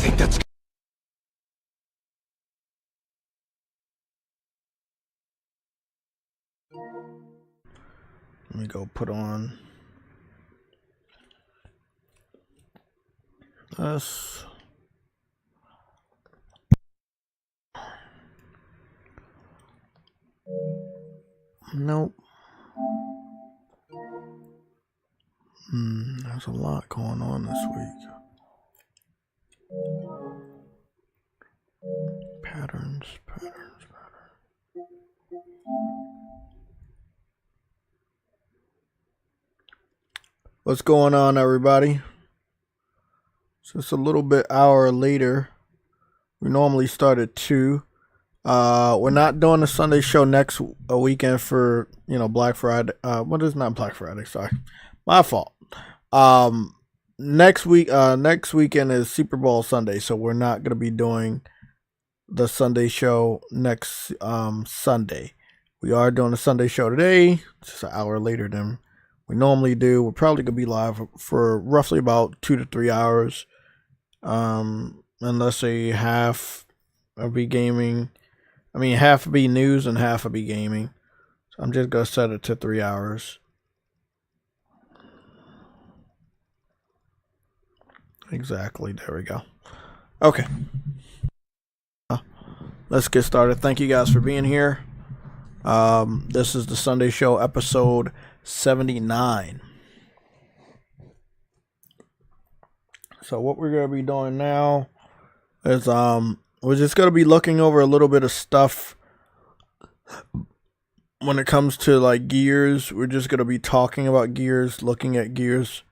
think that's let me go put on this. Nope. There's a lot going on this week. Patterns. What's going on, everybody? So it's a little bit hour later. We normally start at 2. We're not doing the Sunday show next weekend for, Black Friday. What is not Black Friday? Sorry, my fault. Next weekend is Super Bowl Sunday, so we're not gonna be doing the Sunday show next Sunday. We are doing a Sunday show today, just an hour later than we normally do. We're probably gonna be live for roughly about 2 to 3 hours, unless half will be gaming. I mean, half will be news and half will be gaming. So I'm just gonna set it to 3 hours. Exactly. There we go. Okay. Let's get started. Thank you guys for being here. This is the Sunday Show, episode 79. So what we're going to be doing now is we're just going to be looking over a little bit of stuff when it comes to like Gears. We're just going to be talking about Gears, looking at Gears.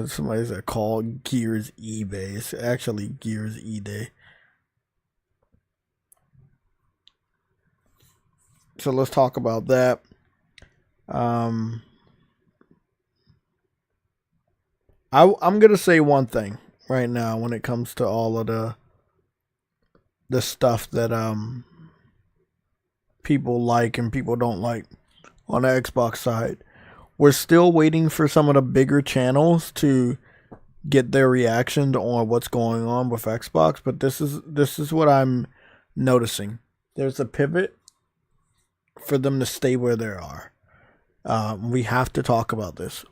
Somebody said call Gears eBay. It's actually Gears eDay. So let's talk about that. I'm gonna say one thing right now when it comes to all of the stuff that people like and people don't like on the Xbox side. We're still waiting for some of the bigger channels to get their reaction on what's going on with Xbox, but this is what I'm noticing. There's a pivot for them to stay where they are. We have to talk about this.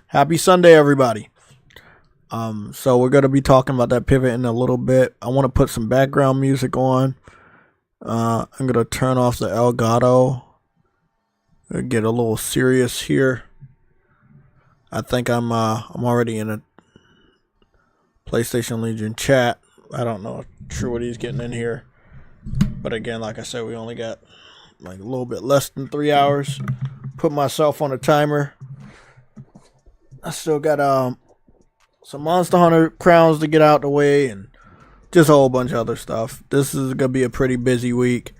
Happy Sunday, everybody. So we're going to be talking about that pivot in a little bit. I want to put some background music on. I'm going to turn off the Elgato. Get a little serious here. I think I'm already in a PlayStation Legion chat. I don't know sure what he's getting in here. But again, like I said, we only got like a little bit less than 3 hours. Put myself on a timer. I still got some Monster Hunter crowns to get out the way and just a whole bunch of other stuff. This is gonna be a pretty busy week.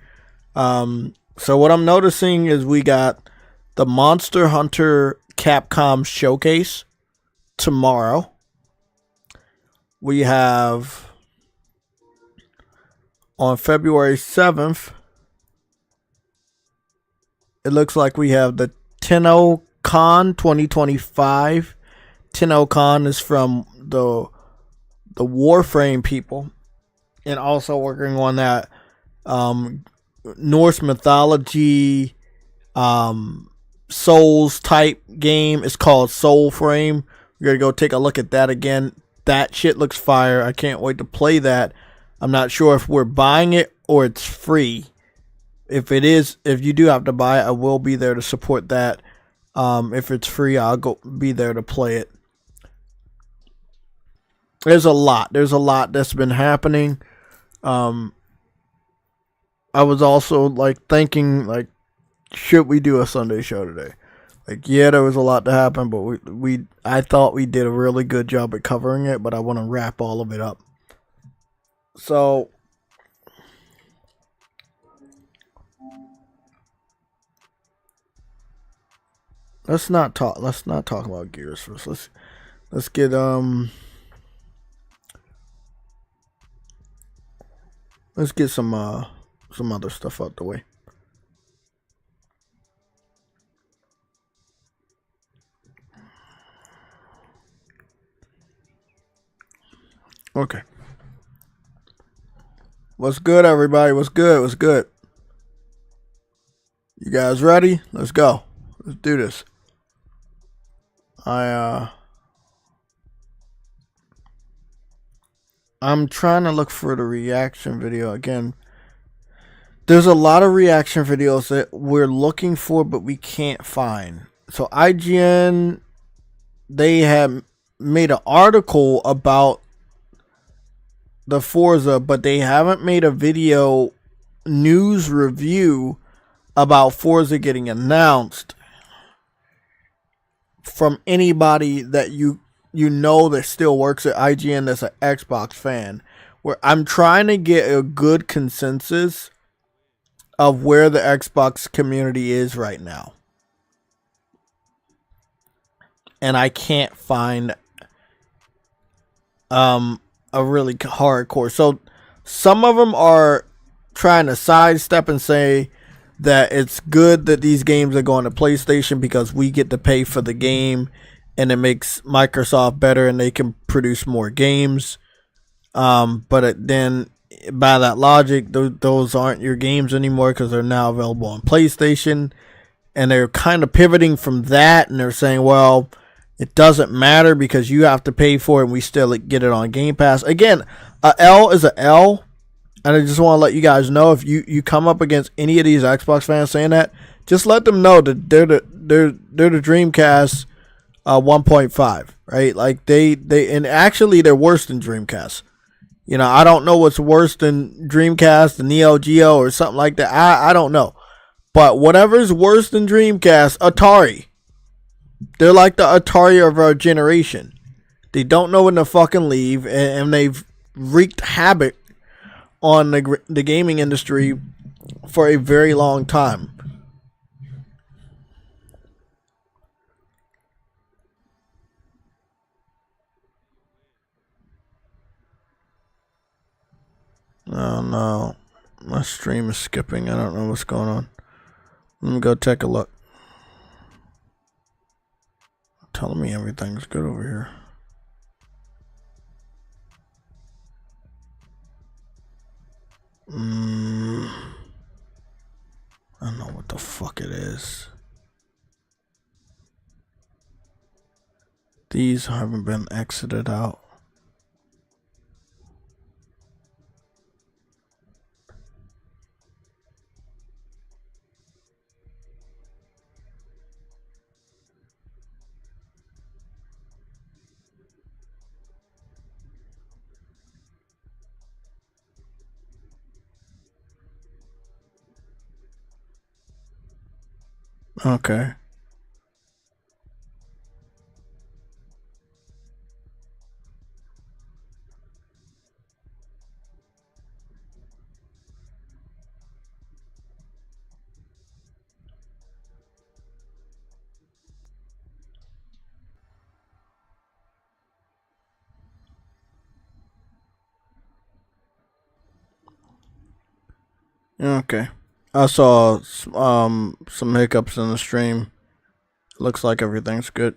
So what I'm noticing is we got the Monster Hunter Capcom Showcase tomorrow. We have on February 7th, it looks like we have the TennoCon 2025. TennoCon is from the Warframe people, and also working on that Norse mythology Souls type game. It's called Soulframe. We're gonna go take a look at that again. That shit looks fire. I can't wait to play that. I'm not sure if we're buying it or it's free. If you do have to buy it, I will be there to support that. If it's free, I'll be there to play it. There's a lot that's been happening. I was also thinking should we do a Sunday show today? Yeah, there was a lot to happen, but I thought we did a really good job at covering it, but I want to wrap all of it up. So let's not talk about Gears first. Let's get some some other stuff out the way. Okay. What's good, everybody? What's good? What's good? You guys ready? Let's go. Let's do this. I'm trying to look for the reaction video again. There's a lot of reaction videos that we're looking for, but we can't find. So IGN, they have made an article about the Forza, but they haven't made a video news review about Forza getting announced from anybody that you know that still works at IGN that's an Xbox fan. Where I'm trying to get a good consensus of where the Xbox community is right now. And I can't find a really hardcore. So some of them are trying to sidestep and say that it's good that these games are going to PlayStation because we get to pay for the game and it makes Microsoft better and they can produce more games. But then by that logic, those aren't your games anymore because they're now available on PlayStation. And they're kind of pivoting from that, and they're saying, well, it doesn't matter because you have to pay for it and we still get it on Game Pass. Again, a L is a L. And I just want to let you guys know, if you come up against any of these Xbox fans saying that, just let them know that they're the Dreamcast 1.5, right? Like they and actually they're worse than Dreamcast. You know, I don't know what's worse than Dreamcast, the Neo Geo, or something like that. I don't know. But whatever's worse than Dreamcast, Atari. They're like the Atari of our generation. They don't know when to fucking leave, and they've wreaked havoc on the gaming industry for a very long time. Oh no, my stream is skipping. I don't know what's going on. Let me go take a look. Telling me everything's good over here. I don't know what the fuck it is. These haven't been exited out. Okay. Okay. I saw some hiccups in the stream. Looks like everything's good.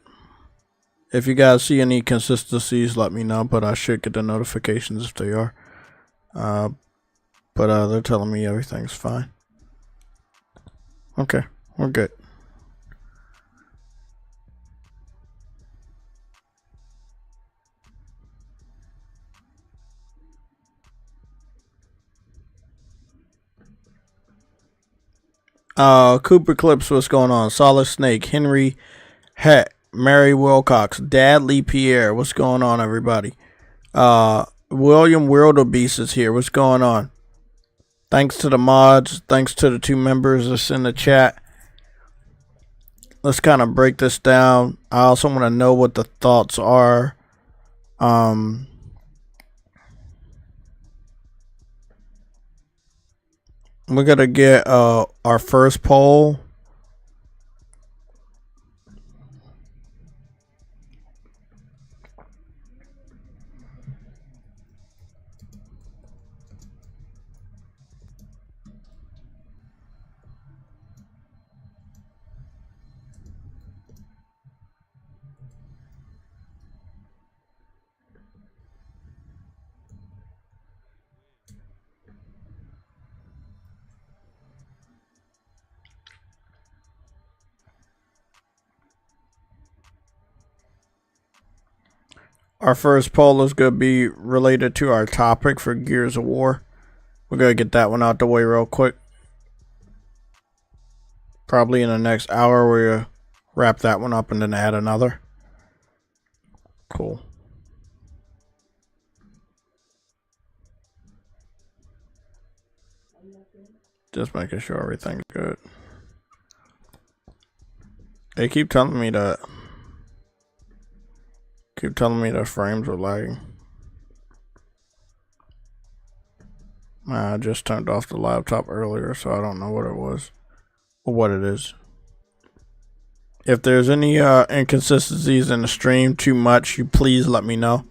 If you guys see any consistencies, let me know, but I should get the notifications if they are. But they're telling me everything's fine. Okay, we're good. Cooper Clips, what's going on? Solid Snake, Henry Heck, Mary Wilcox, Dadley Pierre, what's going on, everybody? William Wildebeest is here. What's going on? Thanks to the mods. Thanks to the 2 members that's in the chat. Let's kind of break this down. I also want to know what the thoughts are. We're going to get our first poll. our first poll is going to be related to our topic for Gears of War. We're going to get that one out the way real quick. Probably in the next hour, we'll wrap that one up and then add another. Cool. Just making sure everything's good. They keep telling me that. Keep telling me the frames are lagging. I just turned off the laptop earlier, so I don't know what it was or what it is. If there's any inconsistencies in the stream too much, you please let me know.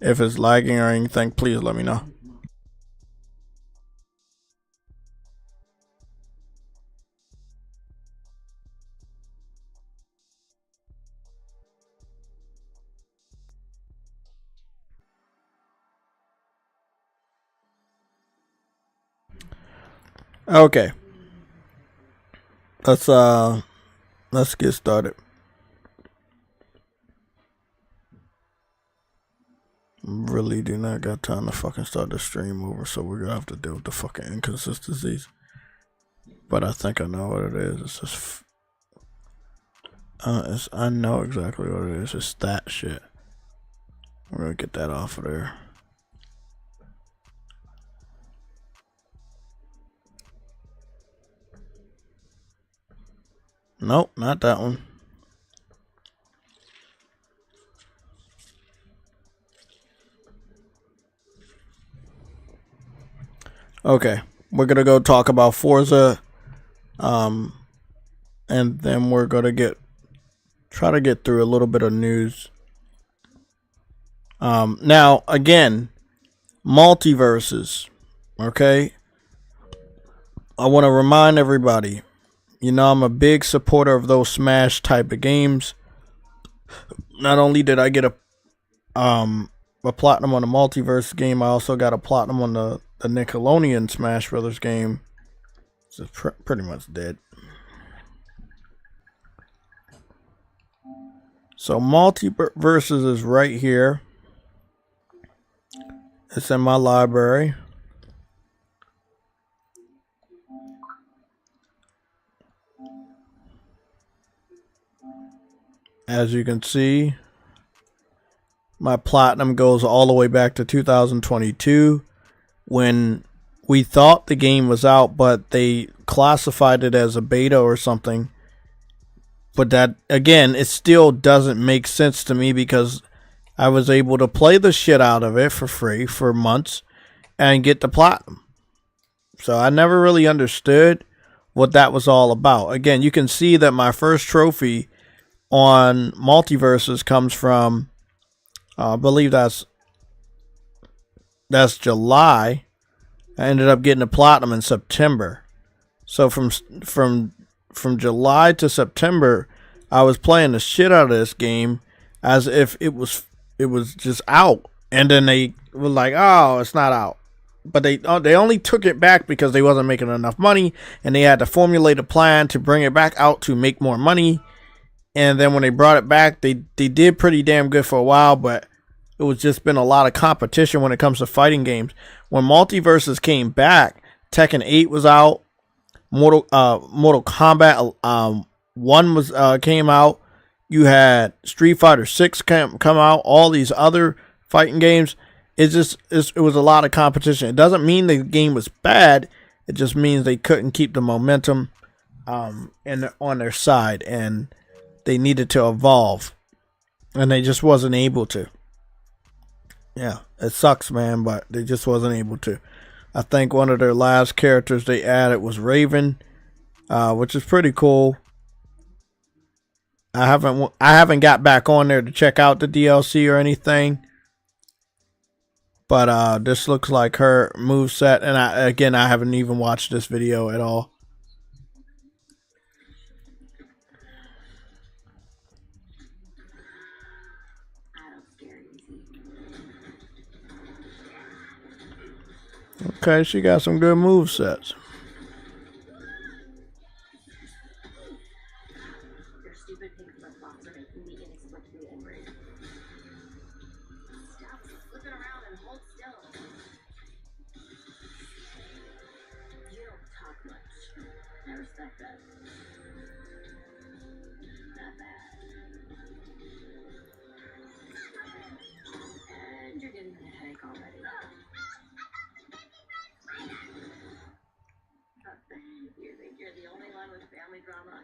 If it's lagging or anything, please let me know. Okay. Let's get started. Really do not got time to fucking start the stream over, so we're gonna have to deal with the fucking inconsistencies. But I think I know what it is. It's just I know exactly what it is. It's that shit. We're gonna get that off of there. Nope, not that one. Okay, we're gonna go talk about Forza, and then we're gonna try to get through a little bit of news. Now again, Multiversus. Okay, I want to remind everybody. You know, I'm a big supporter of those Smash type of games. Not only did I get a platinum on the Multiverse game, I also got a platinum on the Nickelodeon Smash Brothers game. It's pretty much dead. So Multiversus is right here. It's in my library. As you can see, my platinum goes all the way back to 2022 when we thought the game was out, but they classified it as a beta or something. But that, again, it still doesn't make sense to me because I was able to play the shit out of it for free for months and get the platinum. So I never really understood what that was all about. Again, you can see that my first trophy on Multiversus comes from, I believe that's July. I ended up getting a platinum in September. So from July to September, I was playing the shit out of this game as if it was just out, and then they were like, "Oh, it's not out." But they only took it back because they wasn't making enough money, and they had to formulate a plan to bring it back out to make more money. And then when they brought it back, they did pretty damn good for a while, but it was just been a lot of competition when it comes to fighting games. When Multiversus came back, Tekken 8 was out, Mortal Kombat 1 was came out. You had Street Fighter 6 come out. All these other fighting games. It was a lot of competition. It doesn't mean the game was bad. It just means they couldn't keep the momentum on their side, and they needed to evolve, and they just wasn't able to. Yeah, it sucks, man, but they just wasn't able to. I think one of their last characters they added was Raven, which is pretty cool. I haven't got back on there to check out the DLC or anything, but this looks like her moveset, and I haven't even watched this video at all. Okay, she got some good movesets. respect that. Not bad. And you're getting a headache already. You think you're the only one with family drama?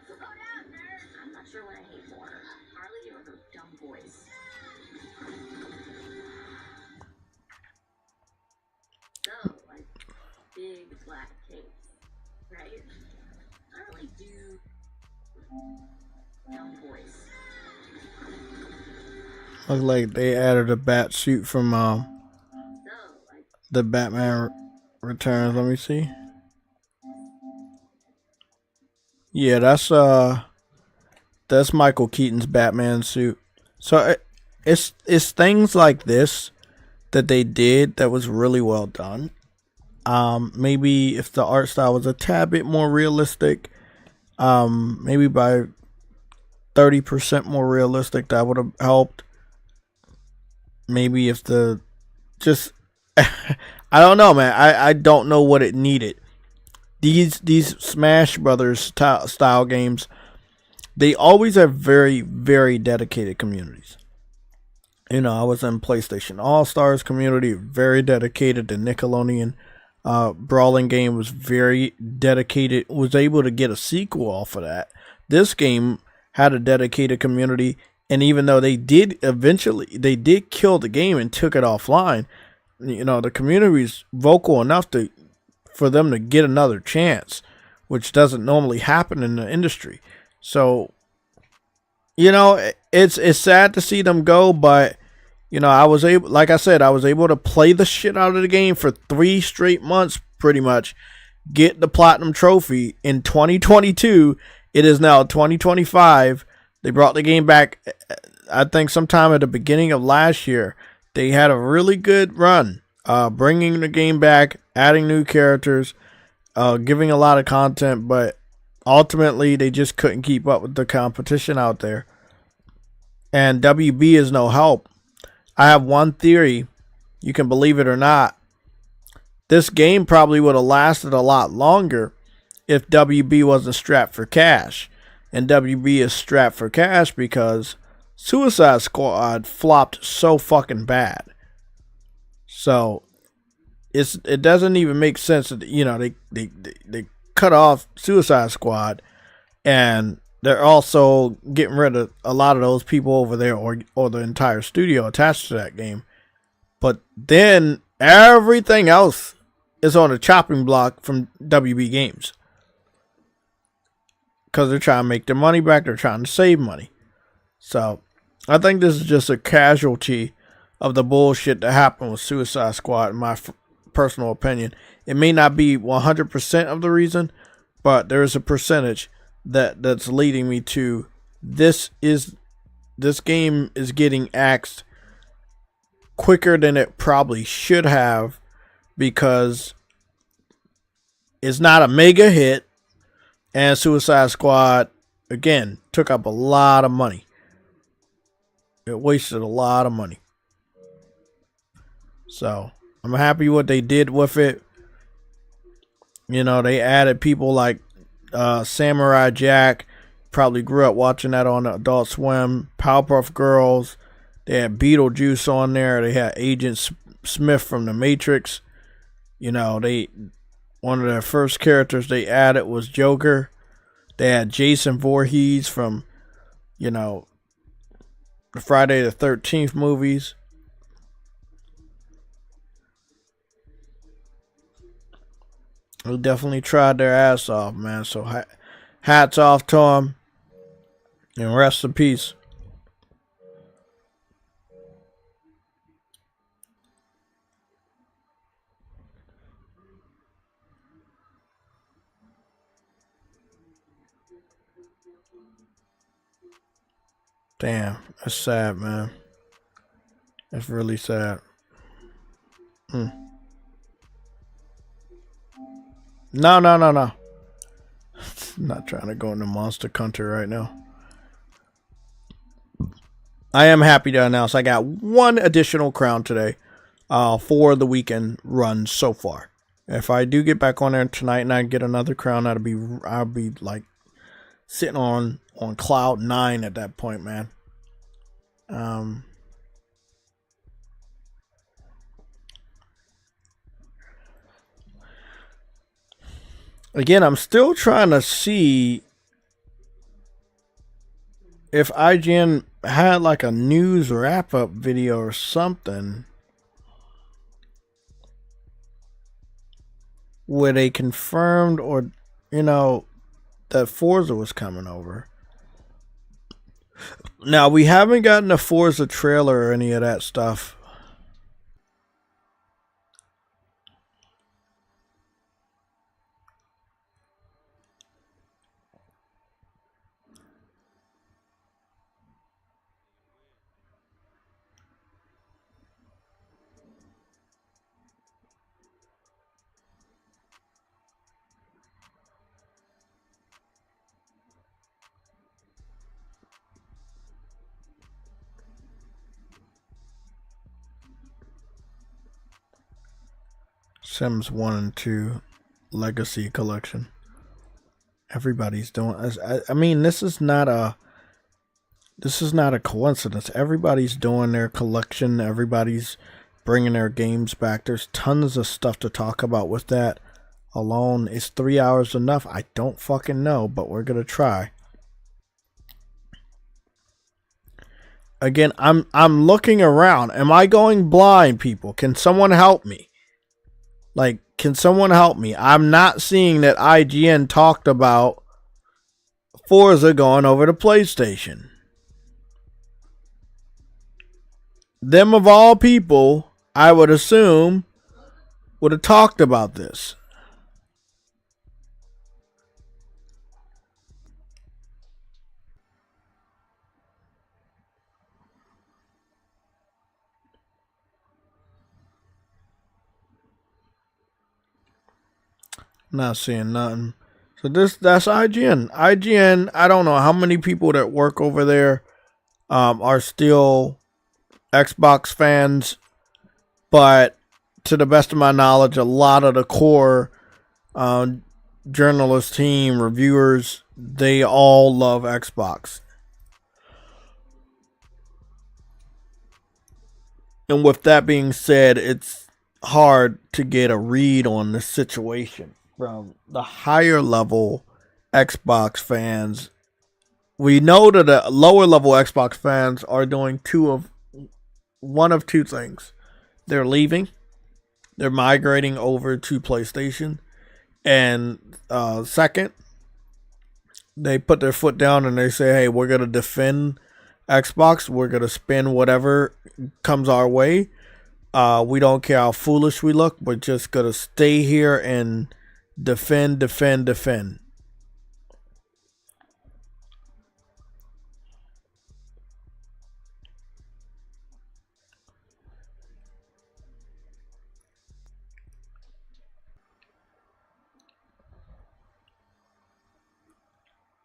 Slow down, nerd. I'm not sure what I hate more, Harley or her dumb voice. So, like, big black capes, right? I really do dumb voice. Look like they added a bat suit from the Batman Returns. Let me see. Yeah, that's Michael Keaton's Batman suit. So it's things like this that they did that was really well done. Maybe if the art style was a tad bit more realistic, maybe by 30% more realistic, that would have helped. Maybe if the just I don't know, man. I don't know what it needed. These Smash Brothers style games, they always have very, very dedicated communities. You know, I was in PlayStation All Stars community, very dedicated. The Nickelodeon brawling game was very dedicated. Was able to get a sequel off of that. This game had a dedicated community, and even though they did kill the game and took it offline, you know, the community's vocal enough for them to get another chance, which doesn't normally happen in the industry. So, you know, it's sad to see them go, but you know, I was able to play the shit out of the game for 3 straight months, pretty much, get the platinum trophy in 2022. It is now 2025. They brought the game back, I think, sometime at the beginning of last year. They had a really good run, bringing the game back, adding new characters, giving a lot of content, but ultimately they just couldn't keep up with the competition out there. And WB is no help. I have one theory, you can believe it or not. This game probably would have lasted a lot longer if WB wasn't strapped for cash. And WB is strapped for cash because Suicide Squad flopped so fucking bad. So it doesn't even make sense that, you know, they cut off Suicide Squad, and they're also getting rid of a lot of those people over there, or the entire studio attached to that game. But then everything else is on a chopping block from WB Games, because they're trying to make their money back. They're trying to save money. So I think this is just a casualty of the bullshit that happened with Suicide Squad, in my personal opinion. It may not be 100% of the reason, but there is a percentage that's leading me to this game is getting axed quicker than it probably should have, because it's not a mega hit, and Suicide Squad again took up a lot of money. It wasted a lot of money. So I'm happy what they did with it. You know, they added people like Samurai Jack, probably grew up watching that on Adult Swim. Powerpuff Girls. They had Beetlejuice on there. They had Agent Smith from The Matrix. You know, one of their first characters they added was Joker. They had Jason Voorhees from, you know, the Friday the 13th movies. They definitely tried their ass off, man. So hats off to them, and rest in peace. Damn, that's sad, man. That's really sad. No. I'm not trying to go into Monster Hunter right now. I am happy to announce I got one additional crown today for the weekend run so far. If I do get back on there tonight and I get another crown, I'll be like sitting on cloud 9 at that point, man. Again, I'm still trying to see if IGN had like a news wrap-up video or something where they confirmed or, you know, that Forza was coming over. Now, we haven't gotten a Forza trailer or any of that stuff. Sims 1 and 2 Legacy Collection. Everybody's doing. I mean, this is not a coincidence. Everybody's doing their collection. Everybody's bringing their games back. There's tons of stuff to talk about with that alone. Is 3 hours enough? I don't fucking know, but we're gonna try. Again, I'm looking around. Am I going blind, people? Can someone help me? Like, can someone help me? I'm not seeing that IGN talked about Forza going over to PlayStation. Them of all people, I would assume, would have talked about this. Not seeing nothing. So that's IGN. IGN, I don't know how many people that work over there are still Xbox fans, but to the best of my knowledge, a lot of the core journalist team, reviewers, they all love Xbox. And with that being said, it's hard to get a read on the situation from the higher level Xbox fans. We know that the lower level Xbox fans are doing one of two things. They're leaving. They're migrating over to PlayStation. And second, they put their foot down and they say, hey, we're going to defend Xbox. We're going to spend whatever comes our way. We don't care how foolish we look. We're just going to stay here and defend.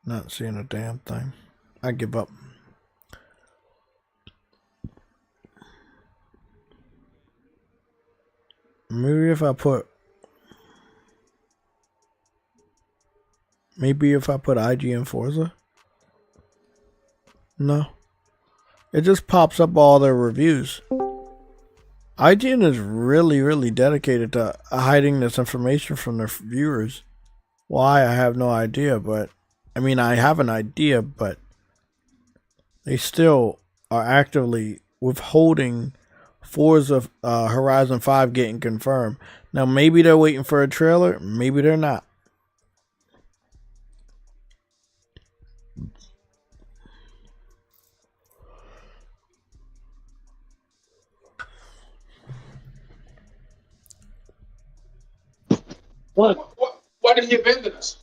Not seeing a damn thing. I give up. Maybe if I put IGN Forza. No. It just pops up all their reviews. IGN is really, really dedicated to hiding this information from their viewers. Why, I have no idea, but I mean, I have an idea, but they still are actively withholding Forza Horizon 5 getting confirmed. Now, maybe they're waiting for a trailer. Maybe they're not. What? Why did he abandon us?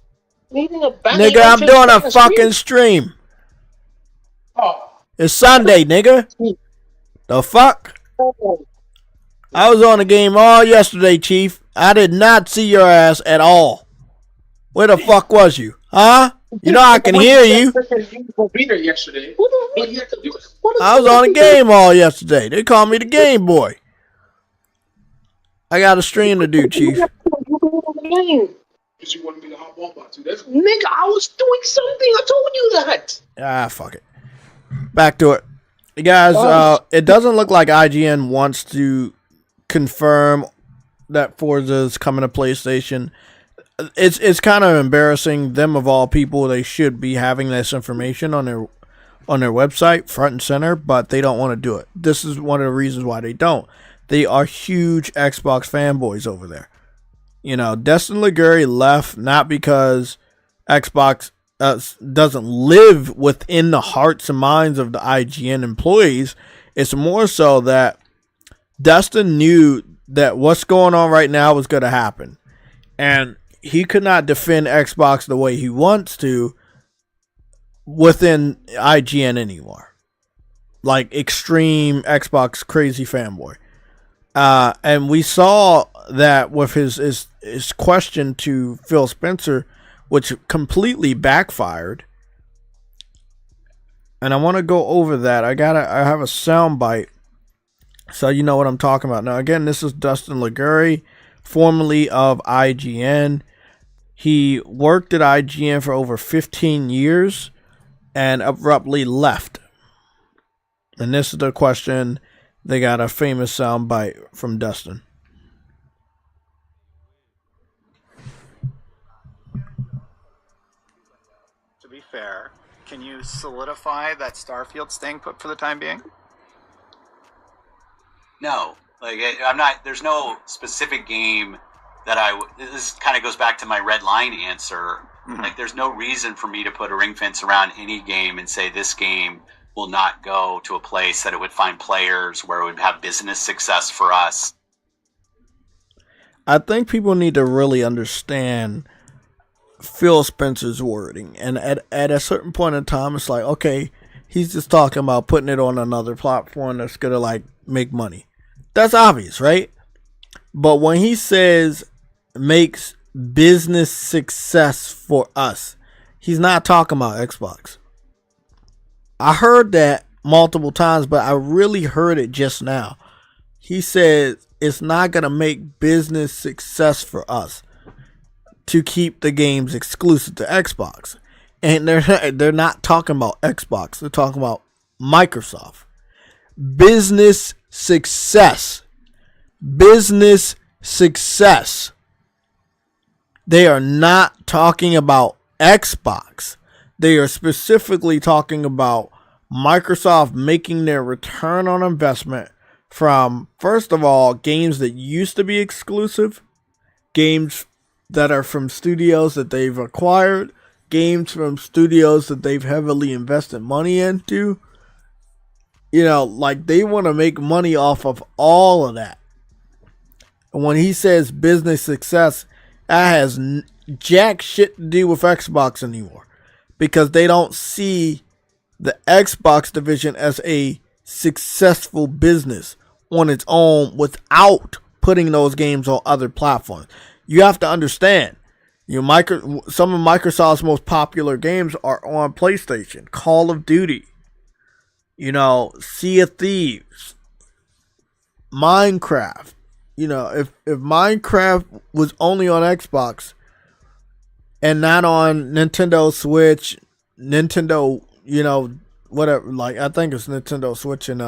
Nigga, I'm doing a fucking stream. Oh. It's Sunday, nigga. The fuck? I was on the game all yesterday, Chief. I did not see your ass at all. Where the fuck was you? Huh? You know I can hear you. Yesterday. I was on the game all yesterday. They call me the Game Boy. I got a stream to do, Chief. Because you wanted me to hop on by 2 days. Nigga, I was doing something. I told you that. Ah, fuck it. Back to it. Guys, it doesn't look like IGN wants to confirm that Forza's coming to PlayStation. It's kind of embarrassing. Them of all people, they should be having this information on their website, front and center, but they don't want to do it. This is one of the reasons why they don't. They are huge Xbox fanboys over there. You know, Destin Liguri left not because Xbox doesn't live within the hearts and minds of the IGN employees. It's more so that Destin knew that what's going on right now was going to happen. And he could not defend Xbox the way he wants to within IGN anymore. Like extreme Xbox crazy fanboy. And we saw that with his question to Phil Spencer, which completely backfired. And I want to go over that. I have a sound bite so you know what I'm talking about. Now again, this is Destin Liguri, formerly of IGN. He worked at IGN for over 15 years and abruptly left. And this is the question. They got a famous sound bite from Dustin. To be fair, can you solidify that Starfield's staying put for the time being? No, like I'm not. There's no specific game that this kind of goes back to my red line answer. Mm-hmm. Like, there's no reason for me to put a ring fence around any game and say this game will not go to a place that it would find players, where it would have business success for us. I think people need to really understand Phil Spencer's wording. And at a certain point in time, it's like, okay, he's just talking about putting it on another platform that's going to, like, make money. That's obvious, right? But when he says makes business success for us, he's not talking about Xbox. I heard that multiple times, but I really heard it just now. He said it's not going to make business success for us to keep the games exclusive to Xbox. And they're not talking about Xbox. They're talking about Microsoft. Business success. Business success. They are not talking about Xbox. They are specifically talking about Microsoft making their return on investment from, first of all, games that used to be exclusive, games that are from studios that they've acquired, games from studios that they've heavily invested money into. You know, like, they want to make money off of all of that. And when he says business success, that has jack shit to do with Xbox anymore, because they don't see the Xbox division as a successful business on its own without putting those games on other platforms. You have to understand, some of Microsoft's most popular games are on PlayStation. Call of Duty, Sea of Thieves, Minecraft. If Minecraft was only on Xbox and not on Nintendo Switch, Nintendo, whatever, like, I think it's Nintendo Switch and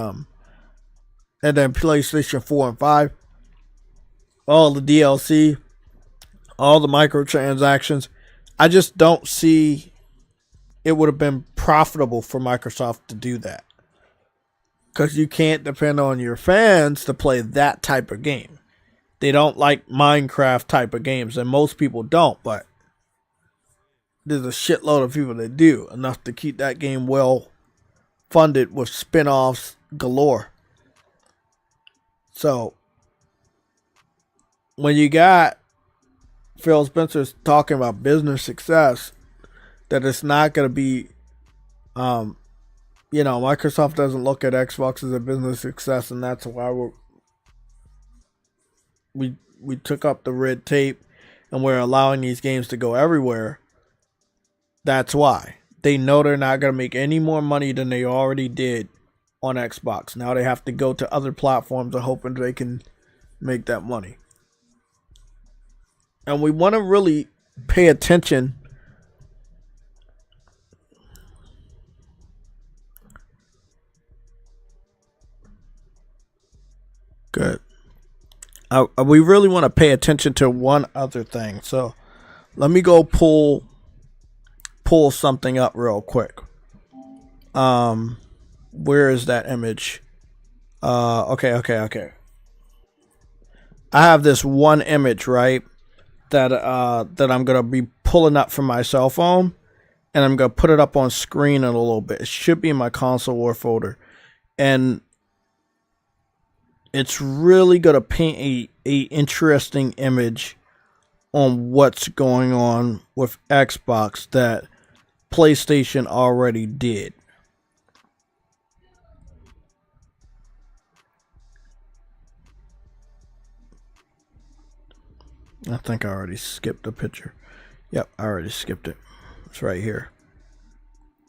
then PlayStation 4 and 5, all the DLC, all the microtransactions, I just don't see it would have been profitable for Microsoft to do that. Because you can't depend on your fans to play that type of game. They don't like Minecraft type of games, and most people don't, but there's a shitload of people that do, enough to keep that game well funded with spin-offs galore. So, when you got Phil Spencer talking about business success, that it's not going to be, Microsoft doesn't look at Xbox as a business success, and that's why we took up the red tape and we're allowing these games to go everywhere. That's why. They know they're not going to make any more money than they already did on Xbox. Now they have to go to other platforms and hoping they can make that money. and we want to really pay attention. Good. We really want to pay attention to one other thing. So let me go pull something up real quick. Where is that image? Okay. I have this one image, right? That I'm gonna be pulling up from my cell phone, and I'm gonna put it up on screen in a little bit. It should be in my console war folder, and it's really gonna paint a interesting image on what's going on with Xbox that PlayStation already did. I think I already skipped a picture. Yep, I already skipped it. It's right here.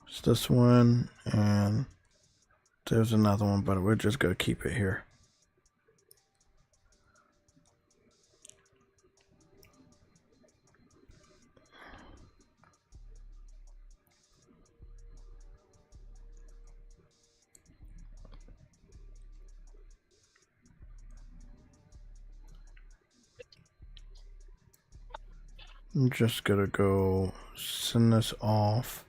It's this one, and there's another one, but we're just going to keep it here. I'm just gonna go send this off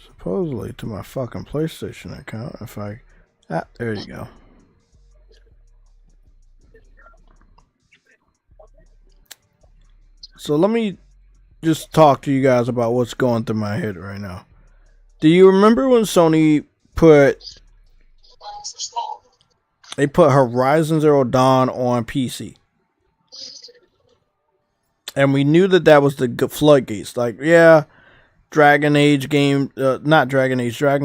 supposedly to my fucking PlayStation account. If I there you go. So let me just talk to you guys about what's going through my head right now. Do you remember when Sony put Horizon Zero Dawn on PC? And we knew that was the floodgates. Like, yeah, Dragon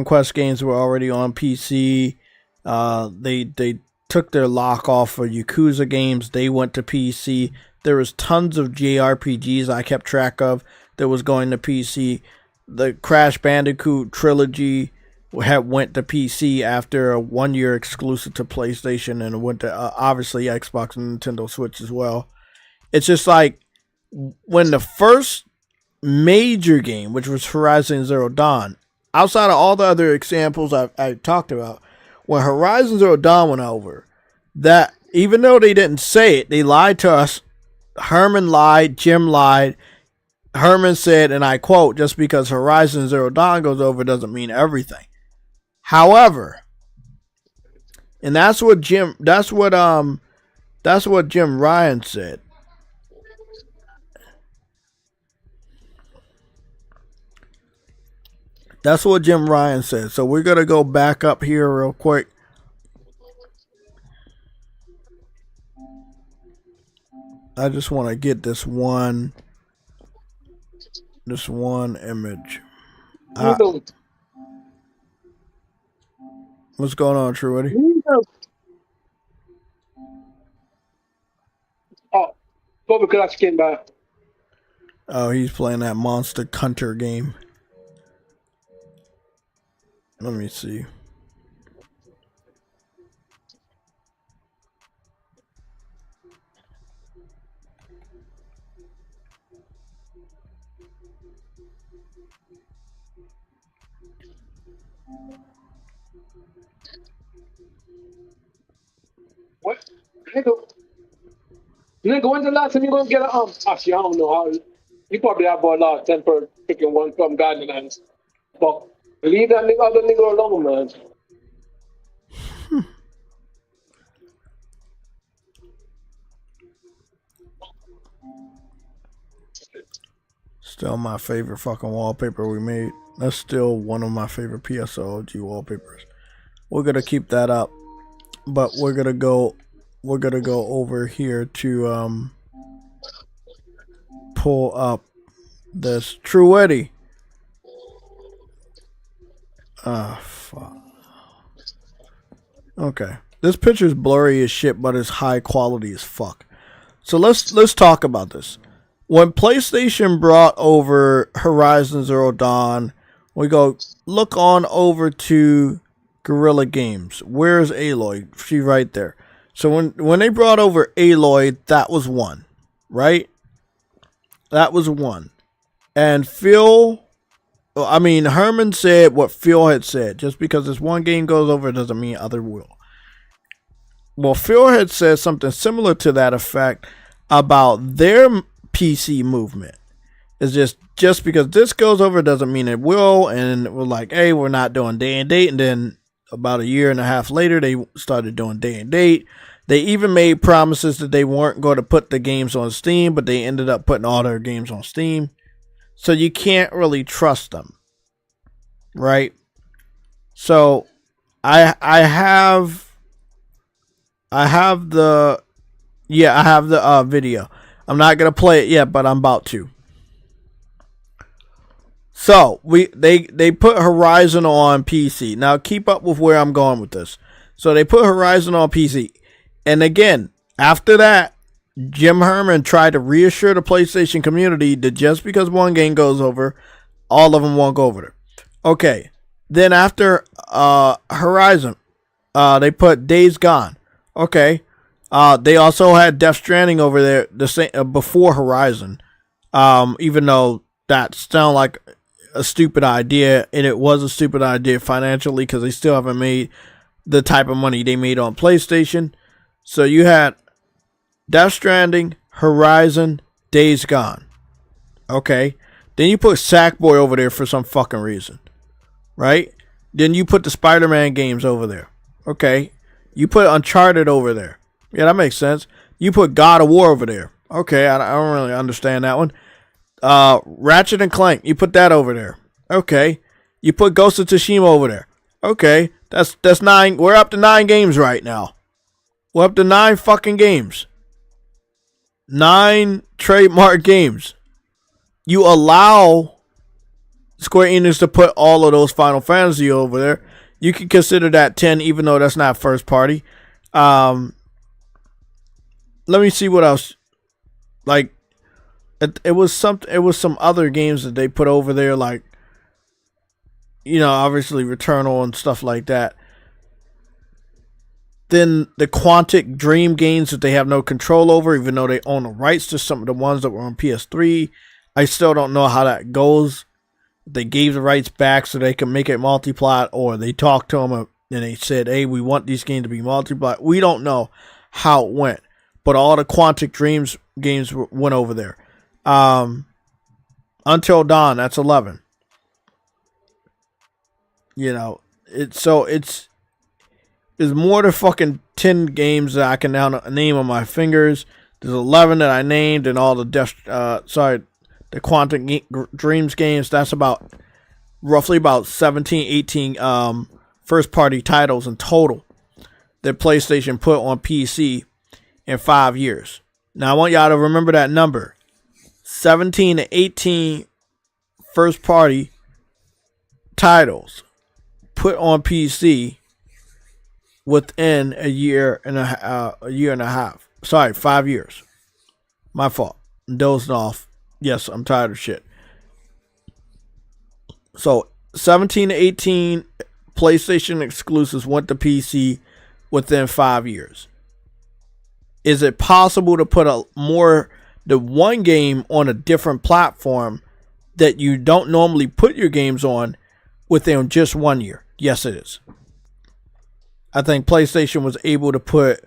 Quest games were already on PC. They took their lock off for Yakuza games. They went to PC. There was tons of JRPGs I kept track of that was going to PC. The Crash Bandicoot trilogy went to PC after a 1-year exclusive to PlayStation, and it went to obviously Xbox and Nintendo Switch as well. It's just like, when the first major game, which was Horizon Zero Dawn, outside of all the other examples I talked about, when Horizon Zero Dawn went over, that even though they didn't say it, they lied to us. Herman lied, Jim lied. Herman said, and I quote, just because Horizon Zero Dawn goes over doesn't mean everything. However, and that's what Jim Ryan said. That's what Jim Ryan said. So we're going to go back up here real quick. I just want to get this one image. What's going on, True Eddie? Oh, Bobby Clutch came back. Oh, he's playing that Monster Hunter game. Let me see. What? Nigga, when's the last time you gonna get a actually, I don't know how. You probably have bought a lot of temper picking one from Guardians. But leave that other nigga alone, man. Still my favorite fucking wallpaper we made. That's still one of my favorite PSOG wallpapers. We're gonna keep that up, but we're gonna go over here to pull up this True Eddie. Fuck. Okay, this picture's blurry as shit, but it's high quality as fuck. So let's talk about this. When PlayStation brought over Horizon Zero Dawn, we go look on over to Guerrilla Games. Where's Aloy? She right there. So when they brought over Aloy, that was one, right? That was one. And Herman said what Phil had said. Just because this one game goes over doesn't mean other will. Well, Phil had said something similar to that effect about their PC movement. It's just because this goes over doesn't mean it will. And we're like, hey, we're not doing day and date. And then about a year and a half later, they started doing day and date. They even made promises that they weren't going to put the games on Steam, but they ended up putting all their games on Steam. So you can't really trust them, right? So I have the video. I'm not gonna play it yet, but I'm about to. So they put Horizon on PC. Now keep up with where I'm going with this. So they put Horizon on PC, and again after that, Jim Herman tried to reassure the PlayStation community that just because one game goes over, all of them won't go over there. Okay. Then after Horizon, they put Days Gone. Okay. They also had Death Stranding over there the same before Horizon. Even though that sounded like a stupid idea, and it was a stupid idea financially because they still haven't made the type of money they made on PlayStation. So you had Death Stranding, Horizon, Days Gone. Okay. Then you put Sackboy over there for some fucking reason. Right? Then you put the Spider-Man games over there. Okay. You put Uncharted over there. Yeah, that makes sense. You put God of War over there. Okay, I don't really understand that one. Ratchet and Clank, you put that over there. Okay. You put Ghost of Tsushima over there. Okay. That's 9. We're up to 9 games right now. We're up to 9 fucking games. 9 trademark games. You allow Square Enix to put all of those Final Fantasy over there. You can consider that 10, even though that's not first party. Let me see what else. Like, it was some other games that they put over there, like, obviously Returnal and stuff like that. Then the Quantic Dream games that they have no control over, even though they own the rights to some of the ones that were on PS3. I still don't know how that goes. They gave the rights back so they can make it multi-plot, or they talked to them and they said, hey, we want these games to be multi-plot. We don't know how it went, but all the Quantic Dreams games went over there. Until Dawn, that's 11. There's more than fucking 10 games that I can now name on my fingers. There's 11 that I named, and all the the Quantic Dreams games. That's roughly about 17, 18 first party titles in total that PlayStation put on PC in 5 years. Now I want y'all to remember that number. 17 to 18 first party titles put on PC within a year and a half. Sorry, 5 years. My fault. I'm dozing off. Yes, I'm tired of shit. So 17 to 18 PlayStation exclusives went to PC within 5 years. Is it possible to put the one game on a different platform that you don't normally put your games on within just 1 year? Yes, it is. I think PlayStation was able to put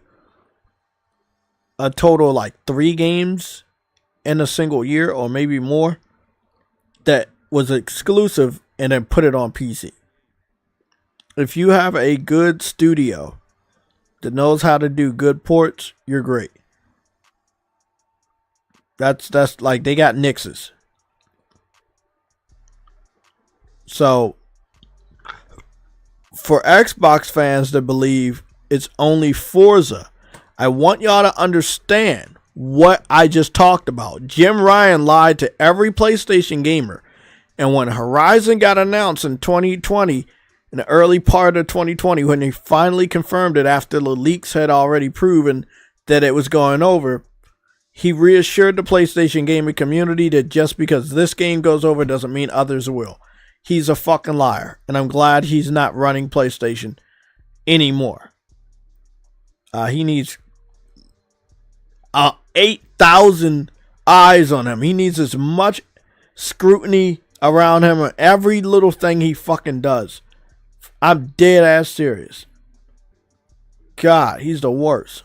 a total of like 3 games in a single year, or maybe more, that was exclusive and then put it on PC. If you have a good studio that knows how to do good ports, you're great. That's like, they got Nixes. So for Xbox fans that believe it's only Forza, I want y'all to understand what I just talked about. Jim Ryan lied to every PlayStation gamer. And when Horizon got announced in 2020, in the early part of 2020, when they finally confirmed it after the leaks had already proven that it was going over, he reassured the PlayStation gaming community that just because this game goes over doesn't mean others will. He's a fucking liar. And I'm glad he's not running PlayStation anymore. He needs 8,000 eyes on him. He needs as much scrutiny around him on every little thing he fucking does. I'm dead ass serious. God, he's the worst.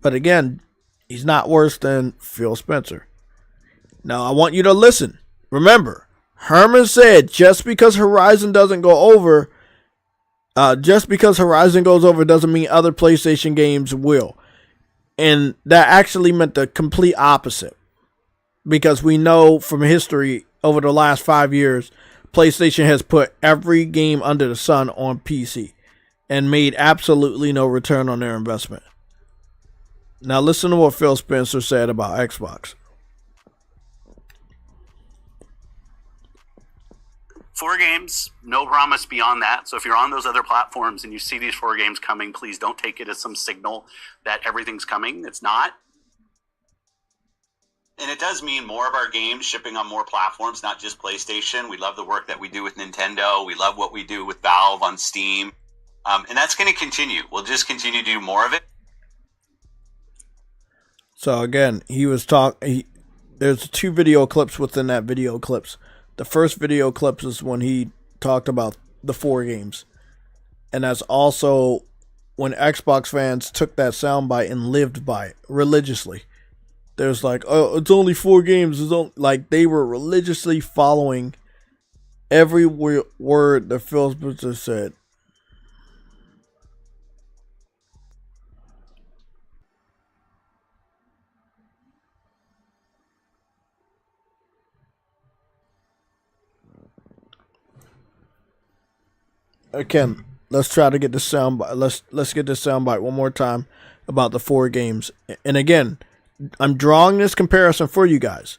But again, he's not worse than Phil Spencer. Now, I want you to listen. Remember, Herman said just because Horizon doesn't go over, just because Horizon goes over doesn't mean other PlayStation games will. And that actually meant the complete opposite. Because we know from history over the last 5 years, PlayStation has put every game under the sun on PC and made absolutely no return on their investment. Now listen to what Phil Spencer said about Xbox. 4 games, no promise beyond that. So if you're on those other platforms and you see these 4 games coming, please don't take it as some signal that everything's coming. It's not. And it does mean more of our games shipping on more platforms, not just PlayStation. We love the work that we do with Nintendo. We love what we do with Valve on Steam. And that's going to continue. We'll just continue to do more of it. So again, he was there's 2 video clips within that video clips. The first video clips is when he talked about the 4 games. And that's also when Xbox fans took that soundbite and lived by it religiously. There's like, oh, it's only 4 games. Like they were religiously following every word that Phil Spencer said. Again, let's try to get the soundbite. Let's get this soundbite one more time about the 4 games. And again, I'm drawing this comparison for you guys.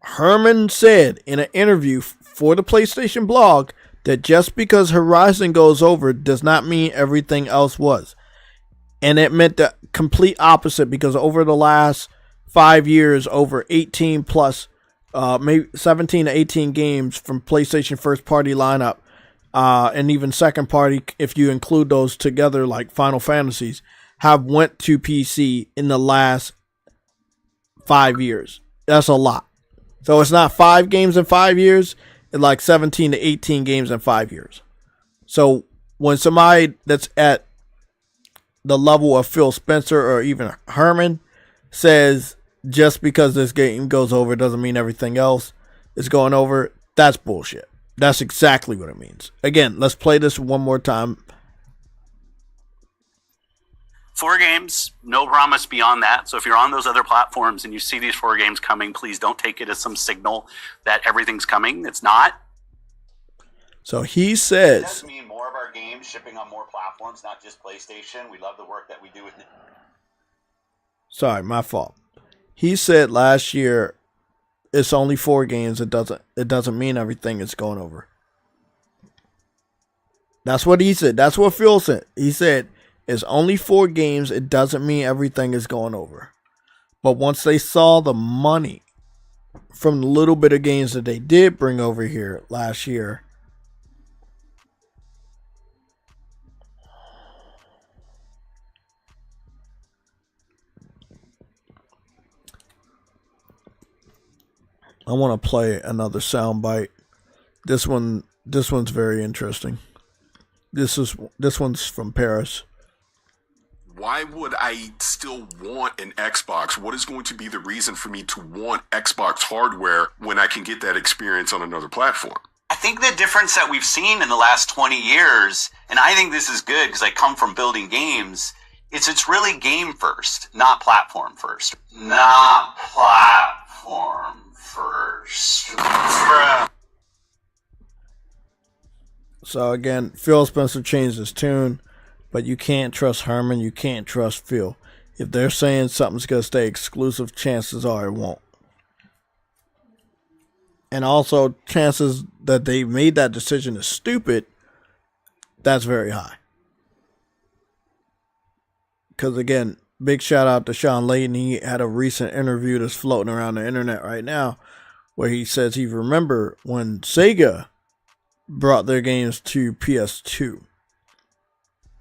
Herman said in an interview for the PlayStation blog that just because Horizon goes over does not mean everything else was. And it meant the complete opposite, because over the last 5 years, over 18 plus, maybe 17 to 18 games from PlayStation first party lineup, and even second party, if you include those together, like Final Fantasies, have went to PC in the last 5 years. That's a lot. So it's not 5 games in 5 years. It's like 17 to 18 games in 5 years. So when somebody that's at the level of Phil Spencer or even Herman says just because this game goes over doesn't mean everything else is going over, that's bullshit. That's exactly what it means. Again, let's play this one more time. 4 games, no promise beyond that. So if you're on those other platforms and you see these 4 games coming, please don't take it as some signal that everything's coming. It's not. So he It says, does mean more of our games shipping on more platforms, not just PlayStation. We love the work that we do with sorry, my fault. He said last year it's only 4 games. It doesn't mean everything is going over. That's what he said. That's what Phil said. He said it's only 4 games. It doesn't mean everything is going over. But once they saw the money from the little bit of games that they did bring over here last year, I want to play another soundbite. This one's very interesting. This one's from Paris. Why would I still want an Xbox? What is going to be the reason for me to want Xbox hardware when I can get that experience on another platform? I think the difference that we've seen in the last 20 years, and I think this is good because I come from building games, it's really game first, not platform first. Not platform first. So again, Phil Spencer changed his tune, but you can't trust Herman, you can't trust Phil. If they're saying something's going to stay exclusive, chances are it won't. And also, chances that they made that decision is stupid, that's very high. Because again, big shout out to Sean Layton. He had a recent interview that's floating around the internet right now where he says he remember when Sega brought their games to PS2.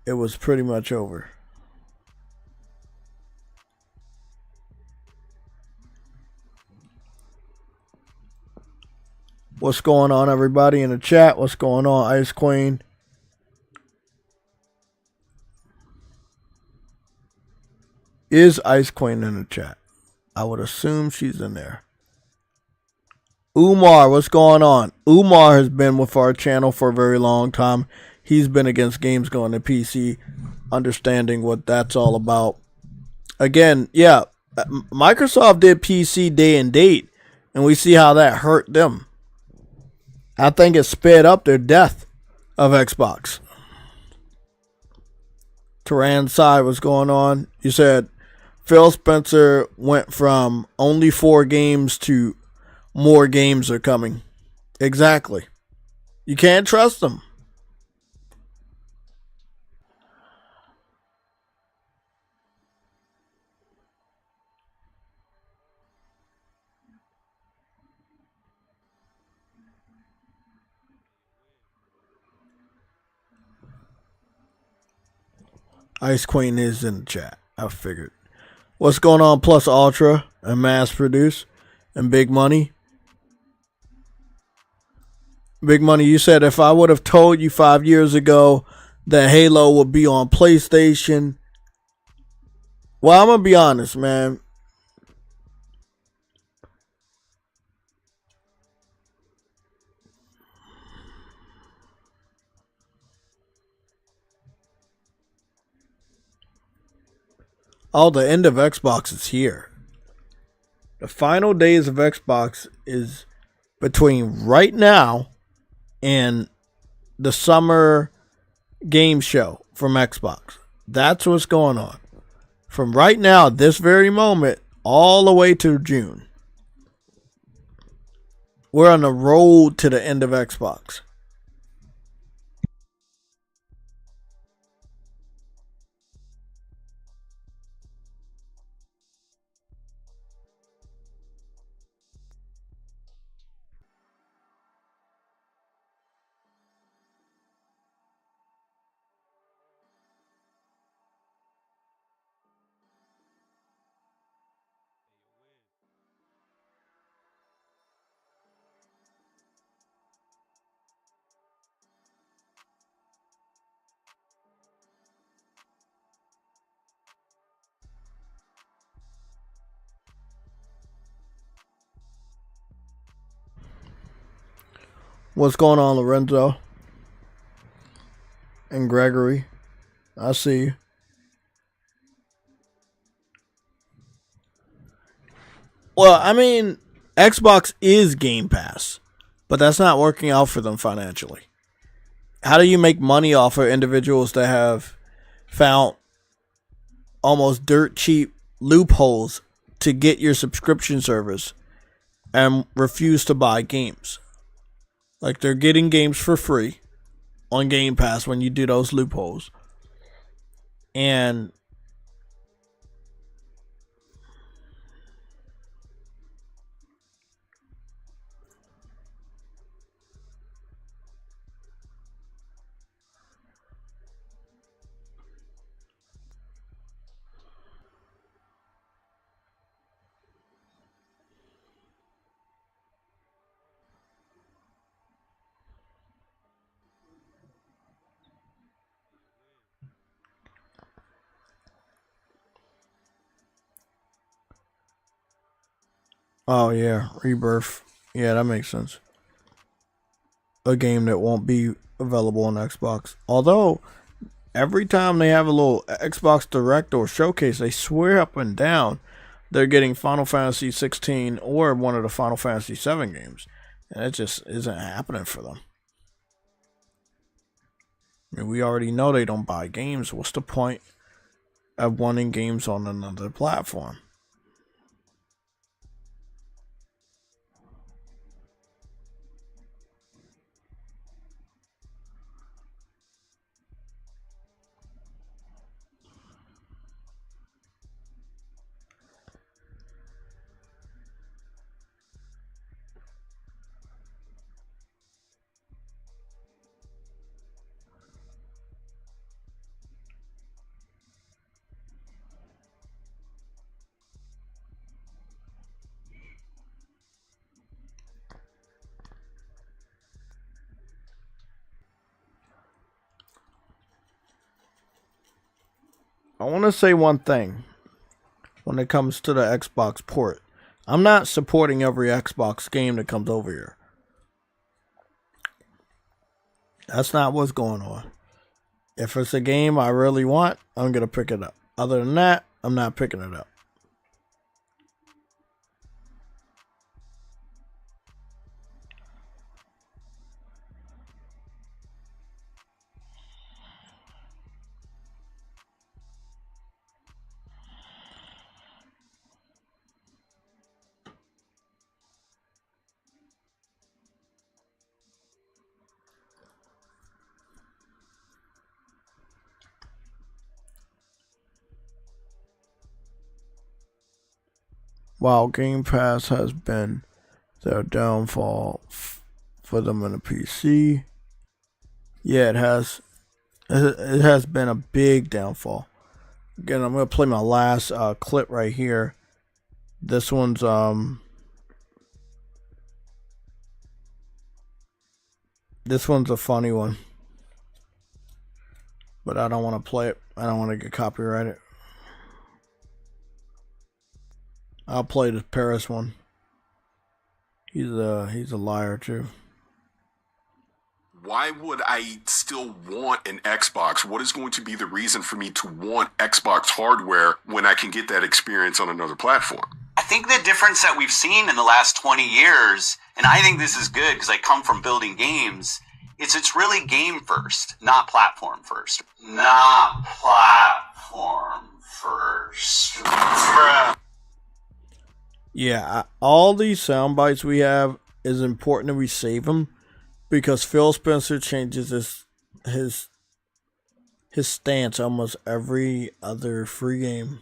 It was pretty much over. What's going on, everybody in the chat? What's going on, Ice Queen? Is Ice Queen in the chat? I would assume she's in there. Umar, what's going on? Umar has been with our channel for a very long time. He's been against games going to PC, understanding what that's all about. Again, yeah, Microsoft did PC day and date, and we see how that hurt them. I think it sped up their death of Xbox. Turan Side, what's going on? You said Phil Spencer went from only 4 games to more games are coming. Exactly. You can't trust them. Ice Queen is in the chat. I figured. What's going on, Plus Ultra and Mass Produce and Big Money? Big Money, you said if I would have told you 5 years ago that Halo would be on PlayStation. Well, I'm going to be honest, man. Oh, the end of Xbox is here. The final days of Xbox is between right now and the summer game show from Xbox. That's what's going on. From right now, this very moment, all the way to June. We're on the road to the end of Xbox. What's going on, Lorenzo and Gregory? I see you. Well, I mean, Xbox is Game Pass, but that's not working out for them financially. How do you make money off of individuals that have found almost dirt cheap loopholes to get your subscription service and refuse to buy games? Like, they're getting games for free on Game Pass when you do those loopholes. And oh yeah, Rebirth. Yeah, that makes sense. A game that won't be available on Xbox. Although every time they have a little Xbox Direct or showcase, they swear up and down they're getting Final Fantasy 16 or one of the Final Fantasy 7 games. And it just isn't happening for them. I mean, we already know they don't buy games. What's the point of wanting games on another platform? I want to say one thing when it comes to the Xbox port. I'm not supporting every Xbox game that comes over here. That's not what's going on. If it's a game I really want, I'm going to pick it up. Other than that, I'm not picking it up. While Game Pass has been their downfall for them in the PC, yeah, it has. It has been a big downfall. Again, I'm gonna play my last clip right here. This one's a funny one, but I don't want to play it. I don't want to get copyrighted. I'll play the Paris one. He's a liar too. Why would I still want an Xbox? What is going to be the reason for me to want Xbox hardware when I can get that experience on another platform? I think the difference that we've seen in the last 20 years, and I think this is good because I come from building games, it's really game first, not platform first. Not platform first. Yeah, all these sound bites we have is important that we save them because Phil Spencer changes his stance almost every other free game.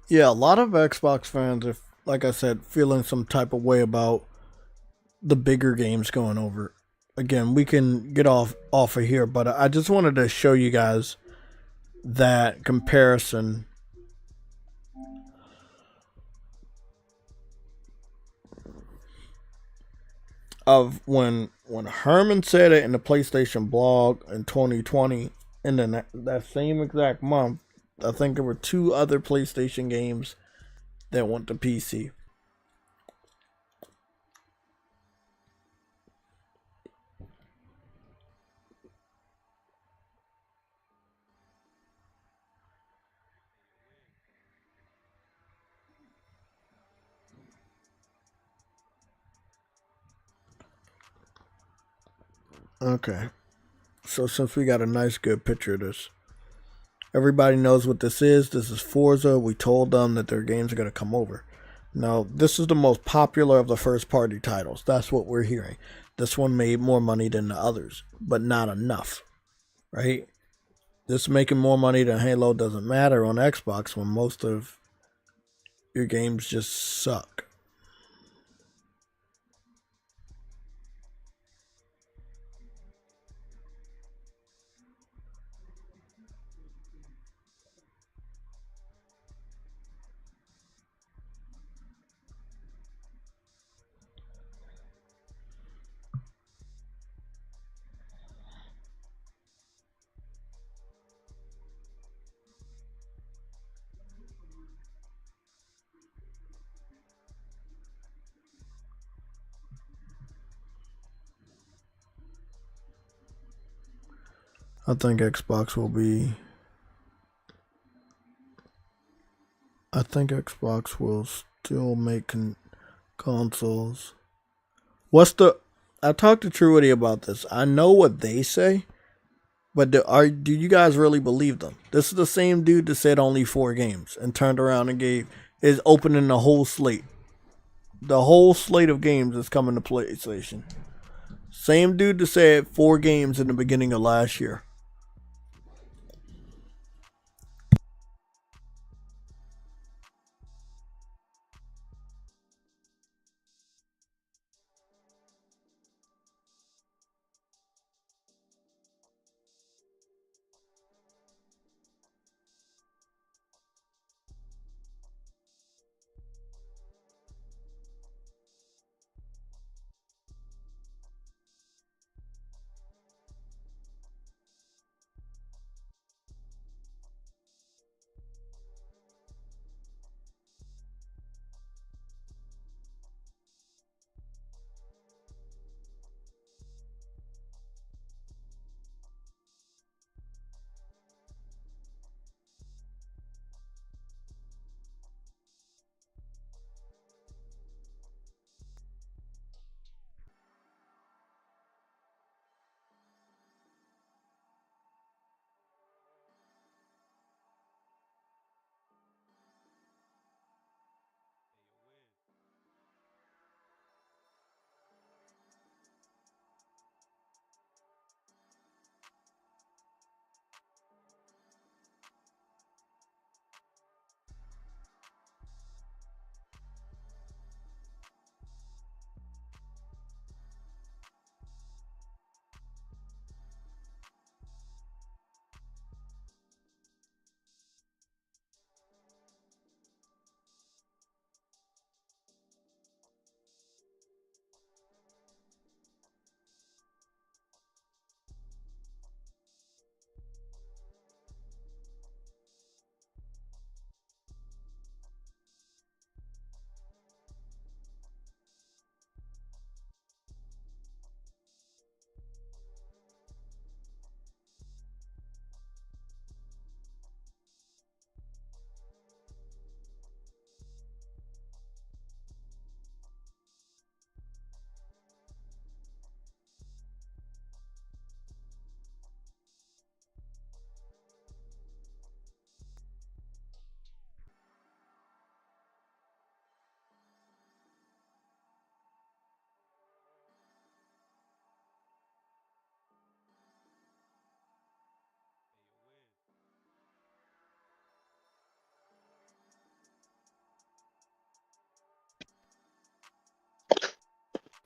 Yeah, a lot of Xbox fans are, like I said, feeling some type of way about the bigger games going over. Again, we can get off of here, but I just wanted to show you guys that comparison of when Herman said it in the PlayStation blog in 2020, and then that same exact month, I think there were 2 other PlayStation games that went to PC. Okay, so since we got a nice good picture of this, everybody knows what this is. This is Forza. We told them that their games are going to come over. Now, this is the most popular of the first-party titles. That's what we're hearing. This one made more money than the others, but not enough, right? This making more money than Halo doesn't matter on Xbox when most of your games just suck. I think Xbox will be. I think Xbox will still make consoles. What's the? I talked to Truity about this. I know what they say, but do you guys really believe them? This is the same dude that said only 4 games and turned around and is opening the whole slate. The whole slate of games is coming to PlayStation. Same dude that said 4 games in the beginning of last year.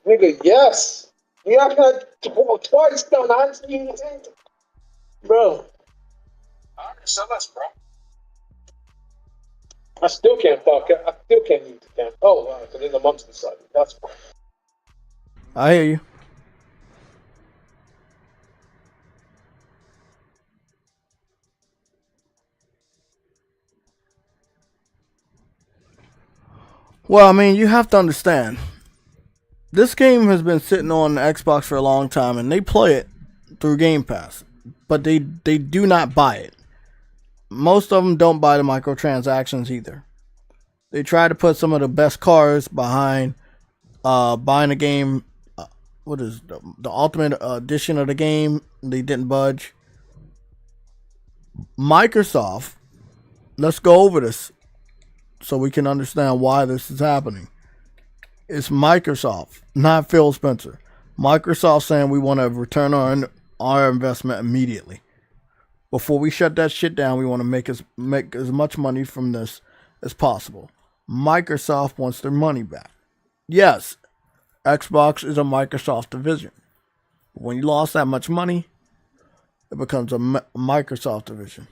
Nigga, yes. You have had twice done. I ain't seen anything. Bro. So that's bro. I still can't talk. I still can't use the camera. Oh, wow. Because it's amongst the side. That's fine. I hear you. Well, I mean, you have to understand. This game has been sitting on the Xbox for a long time, and they play it through Game Pass, but they do not buy it. Most of them don't buy the microtransactions either. They try to put some of the best cars behind buying a game. What is the ultimate edition of the game? They didn't budge. Microsoft. Let's go over this so we can understand why this is happening. It's Microsoft, not Phil Spencer. Microsoft saying we want to return our investment immediately. Before we shut that shit down, we want to make as much money from this as possible. Microsoft wants their money back. Yes, Xbox is a Microsoft division. When you lost that much money, it becomes a Microsoft division.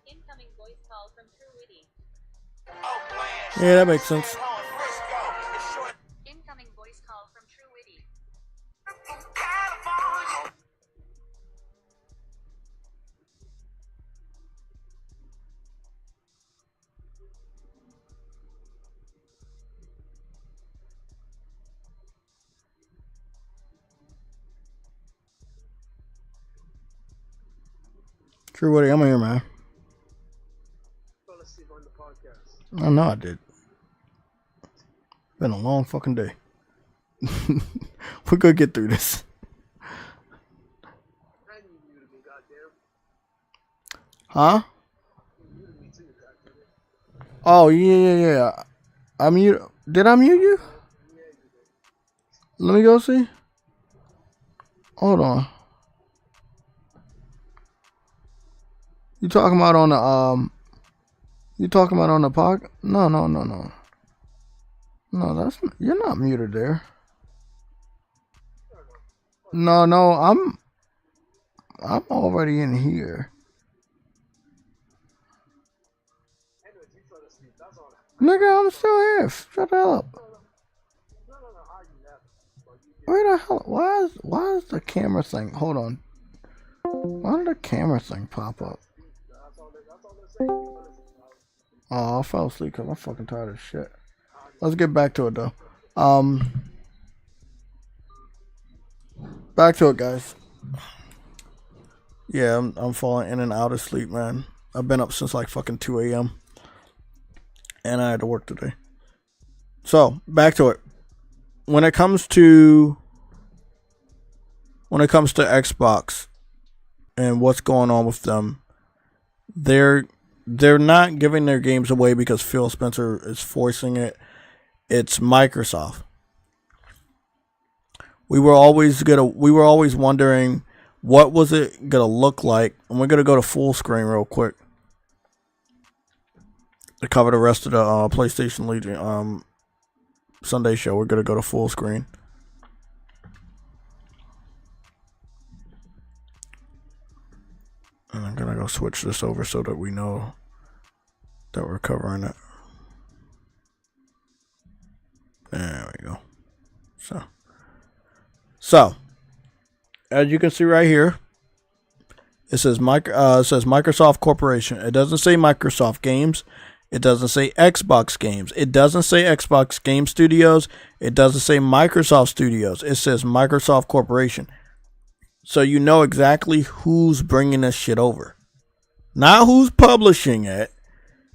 Incoming voice call from True Witty. Yeah, that makes sense. Incoming voice call from True Witty. True Woody, I'm here, man. Fell asleep on the podcast. I know I did. Been a long fucking day. We're gonna get through this. And you muted me, goddamn. Huh? You muted me too, goddamn. Oh, yeah. I mute. Did I mute you? Yeah, you did. Let me go see. Hold on. You talking about on the You talking about on the pod? No. No, that's you're not muted there. No, I'm already in here. Anyways, you fell asleep. That's all. Nigga, I'm still here. Shut the hell up. No, how you left. But you did. Where the hell? Why is the camera thing? Hold on. Why did the camera thing pop up? That's all they're saying. You fell asleep. Oh, I fell asleep because I'm fucking tired of shit. Let's get back to it though. Back to it, guys. Yeah, I'm falling in and out of sleep, man. I've been up since like fucking 2 a.m. and I had to work today. So back to it. When it comes to when it comes to Xbox and what's going on with them. They're not giving their games away because Phil Spencer is forcing it. It's Microsoft. We were always wondering what was it gonna look like, and we're gonna go to full screen real quick to cover the rest of the PlayStation Legion Sunday show. We're gonna go to full screen. And I'm gonna go switch this over so that we know that we're covering it. There we go. So as you can see right here, it says Microsoft Corporation. It doesn't say Microsoft Games. It doesn't say Xbox Games. It doesn't say Xbox Game Studios. It doesn't say Microsoft Studios. It says Microsoft Corporation. So you know exactly who's bringing this shit over. Not who's publishing it,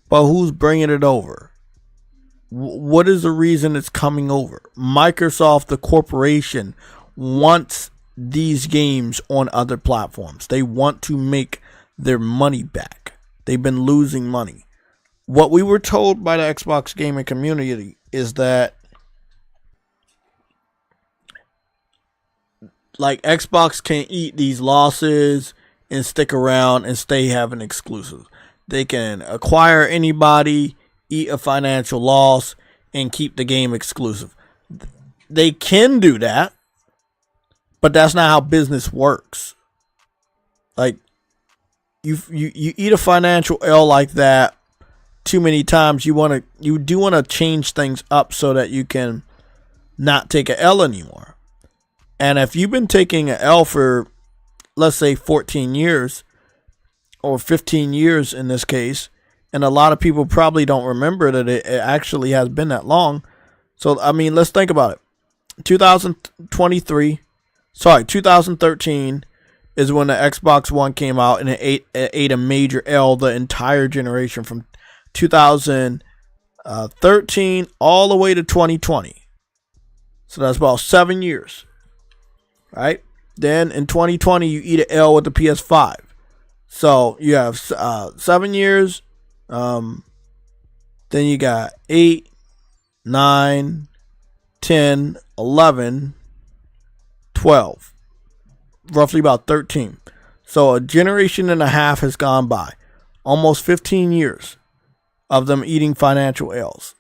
but who's bringing it over. What is the reason it's coming over? Microsoft, the corporation, wants these games on other platforms. They want to make their money back. They've been losing money. What we were told by the Xbox gaming community is that like Xbox can eat these losses and stick around and stay having exclusives. They can acquire anybody, eat a financial loss, and keep the game exclusive. They can do that, but that's not how business works. Like you eat a financial L like that too many times. You do want to change things up so that you can not take an L anymore. And if you've been taking an L for, let's say, 14 years or 15 years in this case, and a lot of people probably don't remember that it actually has been that long. So, I mean, let's think about it. 2013 is when the Xbox One came out, and it ate a major L the entire generation from 2013 all the way to 2020. So that's about 7 years. Right? Then in 2020, you eat an L with the PS5. So you have 7 years. Then you got 8, 9, 10, 11, 12. Roughly about 13. So a generation and a half has gone by. Almost 15 years of them eating financial L's.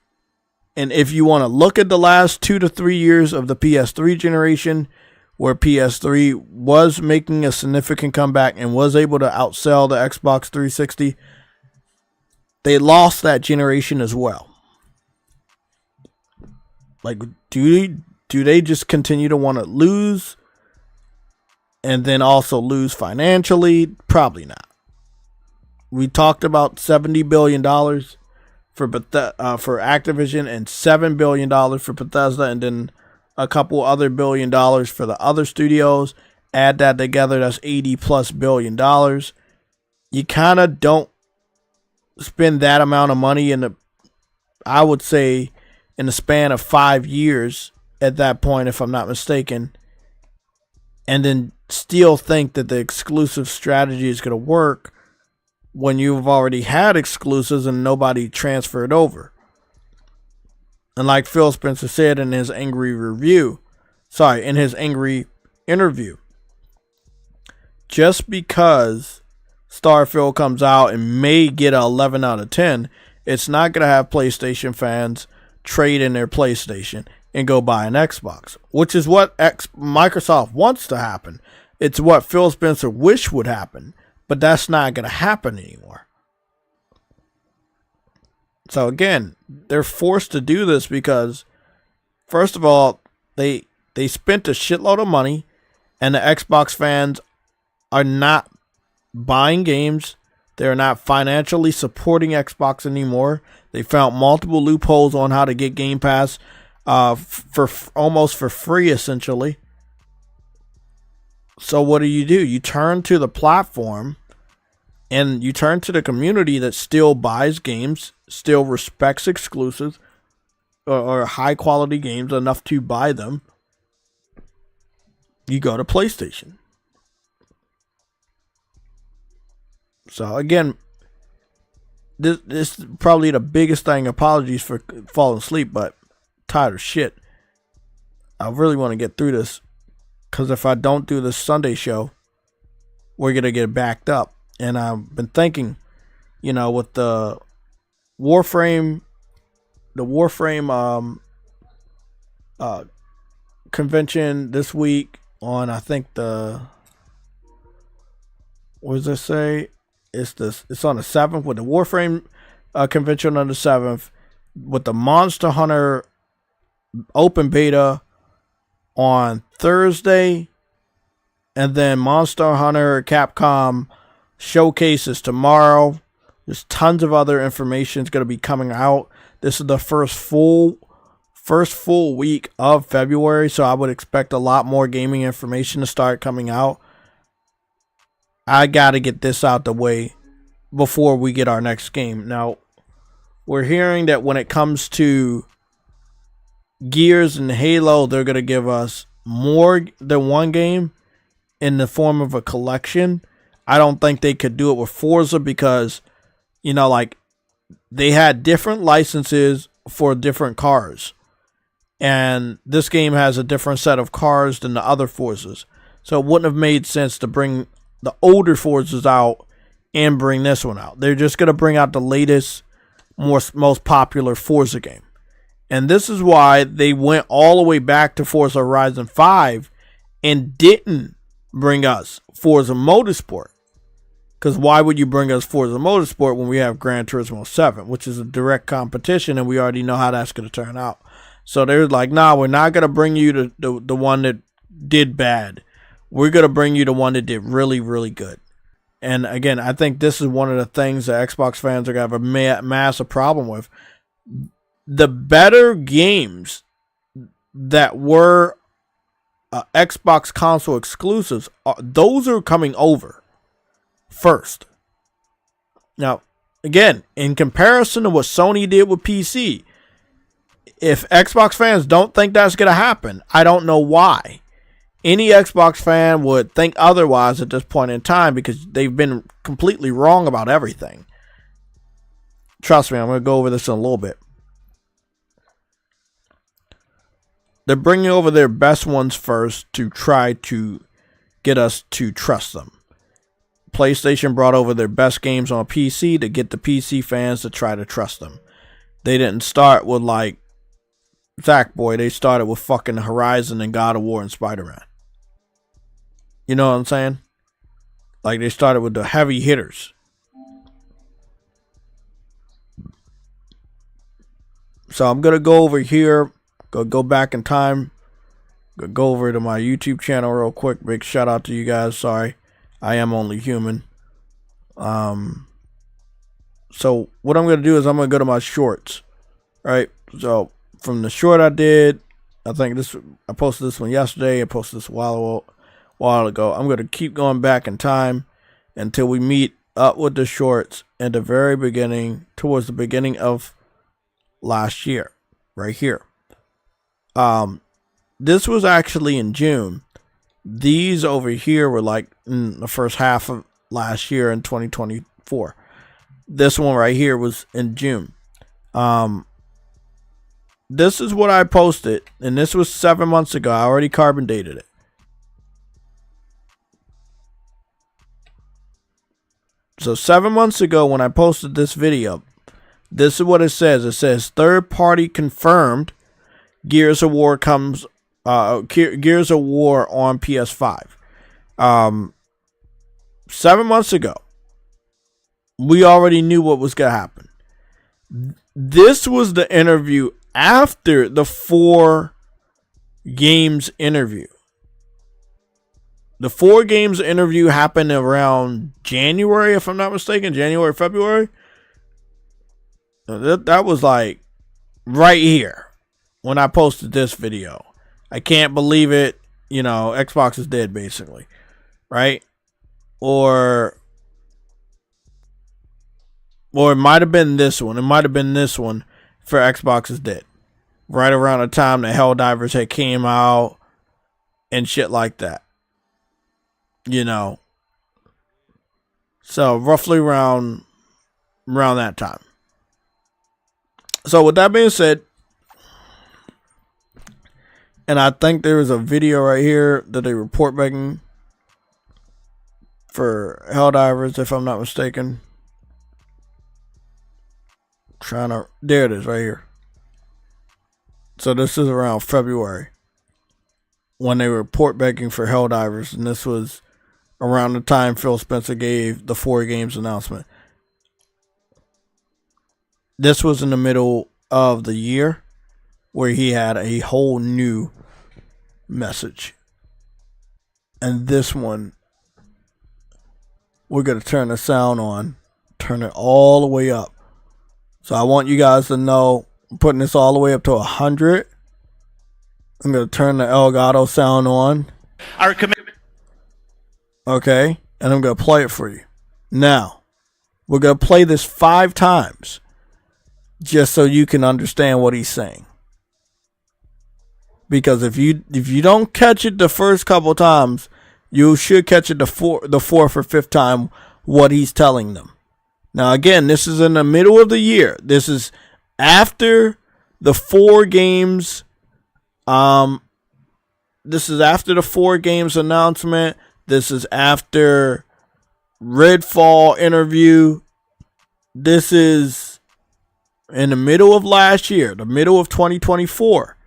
And if you want to look at the last 2 to 3 years of the PS3 generation, where PS3 was making a significant comeback and was able to outsell the Xbox 360, they lost that generation as well. Like, do they just continue to want to lose and then also lose financially? Probably not. We talked about $70 billion for Activision and $7 billion for Bethesda, and then a couple other $1 billion for the other studios. Add that together, that's $80+ billion. You kind of don't spend that amount of money I would say in the span of 5 years at that point, if I'm not mistaken, and then still think that the exclusive strategy is going to work when you've already had exclusives and nobody transferred over. And like Phil Spencer said in his angry interview, just because Starfield comes out and may get an 11 out of 10, it's not going to have PlayStation fans trade in their PlayStation and go buy an Xbox, which is what Microsoft wants to happen. It's what Phil Spencer wished would happen, but that's not going to happen anymore. So again, they're forced to do this because, first of all, they spent a shitload of money, and the Xbox fans are not buying games. They're not financially supporting Xbox anymore. They found multiple loopholes on how to get Game Pass for almost for free, essentially. So what do? You turn to the platform, and you turn to the community that still buys games, still respects exclusives or high quality games enough to buy them. you go to PlayStation. So again, this is probably the biggest thing. Apologies for falling asleep, but tired of shit. I really want to get through this, because if I don't do this Sunday show, we're gonna get backed up. And I've been thinking, with the Warframe convention this week on, I think what does it say? It's on the 7th, with the Warframe convention on the 7th, with the Monster Hunter open beta on Thursday, and then Monster Hunter Capcom showcases tomorrow. There's tons of other information is going to be coming out. This is the first full week of February, so I would expect a lot more gaming information to start coming out. I got to get this out the way before we get our next game. Now, we're hearing that when it comes to Gears and Halo, they're going to give us more than one game in the form of a collection. I don't think they could do it with Forza, because, they had different licenses for different cars. And this game has a different set of cars than the other Forzas. So it wouldn't have made sense to bring the older Forzas out and bring this one out. They're just going to bring out the latest, most popular Forza game. And this is why they went all the way back to Forza Horizon 5 and didn't bring us Forza Motorsport. Because why would you bring us Forza Motorsport when we have Gran Turismo 7, which is a direct competition, and we already know how that's going to turn out. So they're like, nah, we're not going to bring you the one that did bad. We're going to bring you the one that did really, really good. And again, I think this is one of the things that Xbox fans are going to have a massive problem with. The better games that were Xbox console exclusives, those are coming over first. Now, again, in comparison to what Sony did with PC, if Xbox fans don't think that's going to happen, I don't know why. Any Xbox fan would think otherwise at this point in time, because they've been completely wrong about everything. Trust me, I'm going to go over this in a little bit. They're bringing over their best ones first to try to get us to trust them. PlayStation brought over their best games on PC to get the PC fans to try to trust them. They didn't start with like Sackboy. They started with fucking Horizon and God of War and Spider-Man. You know what I'm saying? Like, they started with the heavy hitters. So I'm going to go over here. Go back in time. Go over to my YouTube channel real quick. Big shout out to you guys. Sorry. I am only human. So what I'm going to do is I'm going to go to my shorts. Right? So from the short I did, I posted this one yesterday. I posted this a while ago. I'm going to keep going back in time until we meet up with the shorts at the very beginning, towards the beginning of last year. Right here. This was actually in June. These over here were like in the first half of last year in 2024. This one right here was in June. This is what I posted, and this was 7 months ago. I already carbon dated it. So 7 months ago when I posted this video, this is what it says. It says, third party confirmed Gears of War comes, Gears of War on PS5. 7 months ago, we already knew what was going to happen. This was the interview after the 4 games interview. The 4 games interview happened around January, if I'm not mistaken. January, February. That was like right here when I posted this video. I can't believe it. You know, Xbox is dead, basically. Right? Or it might have been this one. It might have been this one for Xbox is dead. Right around the time the Helldivers had came out. and shit like that. You know. So roughly around that time. So with that being said, and I think there is a video right here that they report backing for Helldivers, if I'm not mistaken. There it is right here. So this is around February when they report backing for Helldivers, and this was around the time Phil Spencer gave the 4 games announcement. This was in the middle of the year where he had a whole new message. And this one, we're going to turn the sound on, turn it all the way up. So I want you guys to know, I'm putting this all the way up to 100. I'm going to turn the Elgato sound on. Our commitment. Okay, and I'm going to play it for you. Now, we're going to play this 5 times just so you can understand what he's saying. Because if you don't catch it the first couple times, you should catch it the fourth or fifth time what he's telling them. Now, again, this is in the middle of the year. This is after the 4 games. This is after the 4 games announcement. This is after Redfall interview. This is in the middle of last year, the middle of 2024,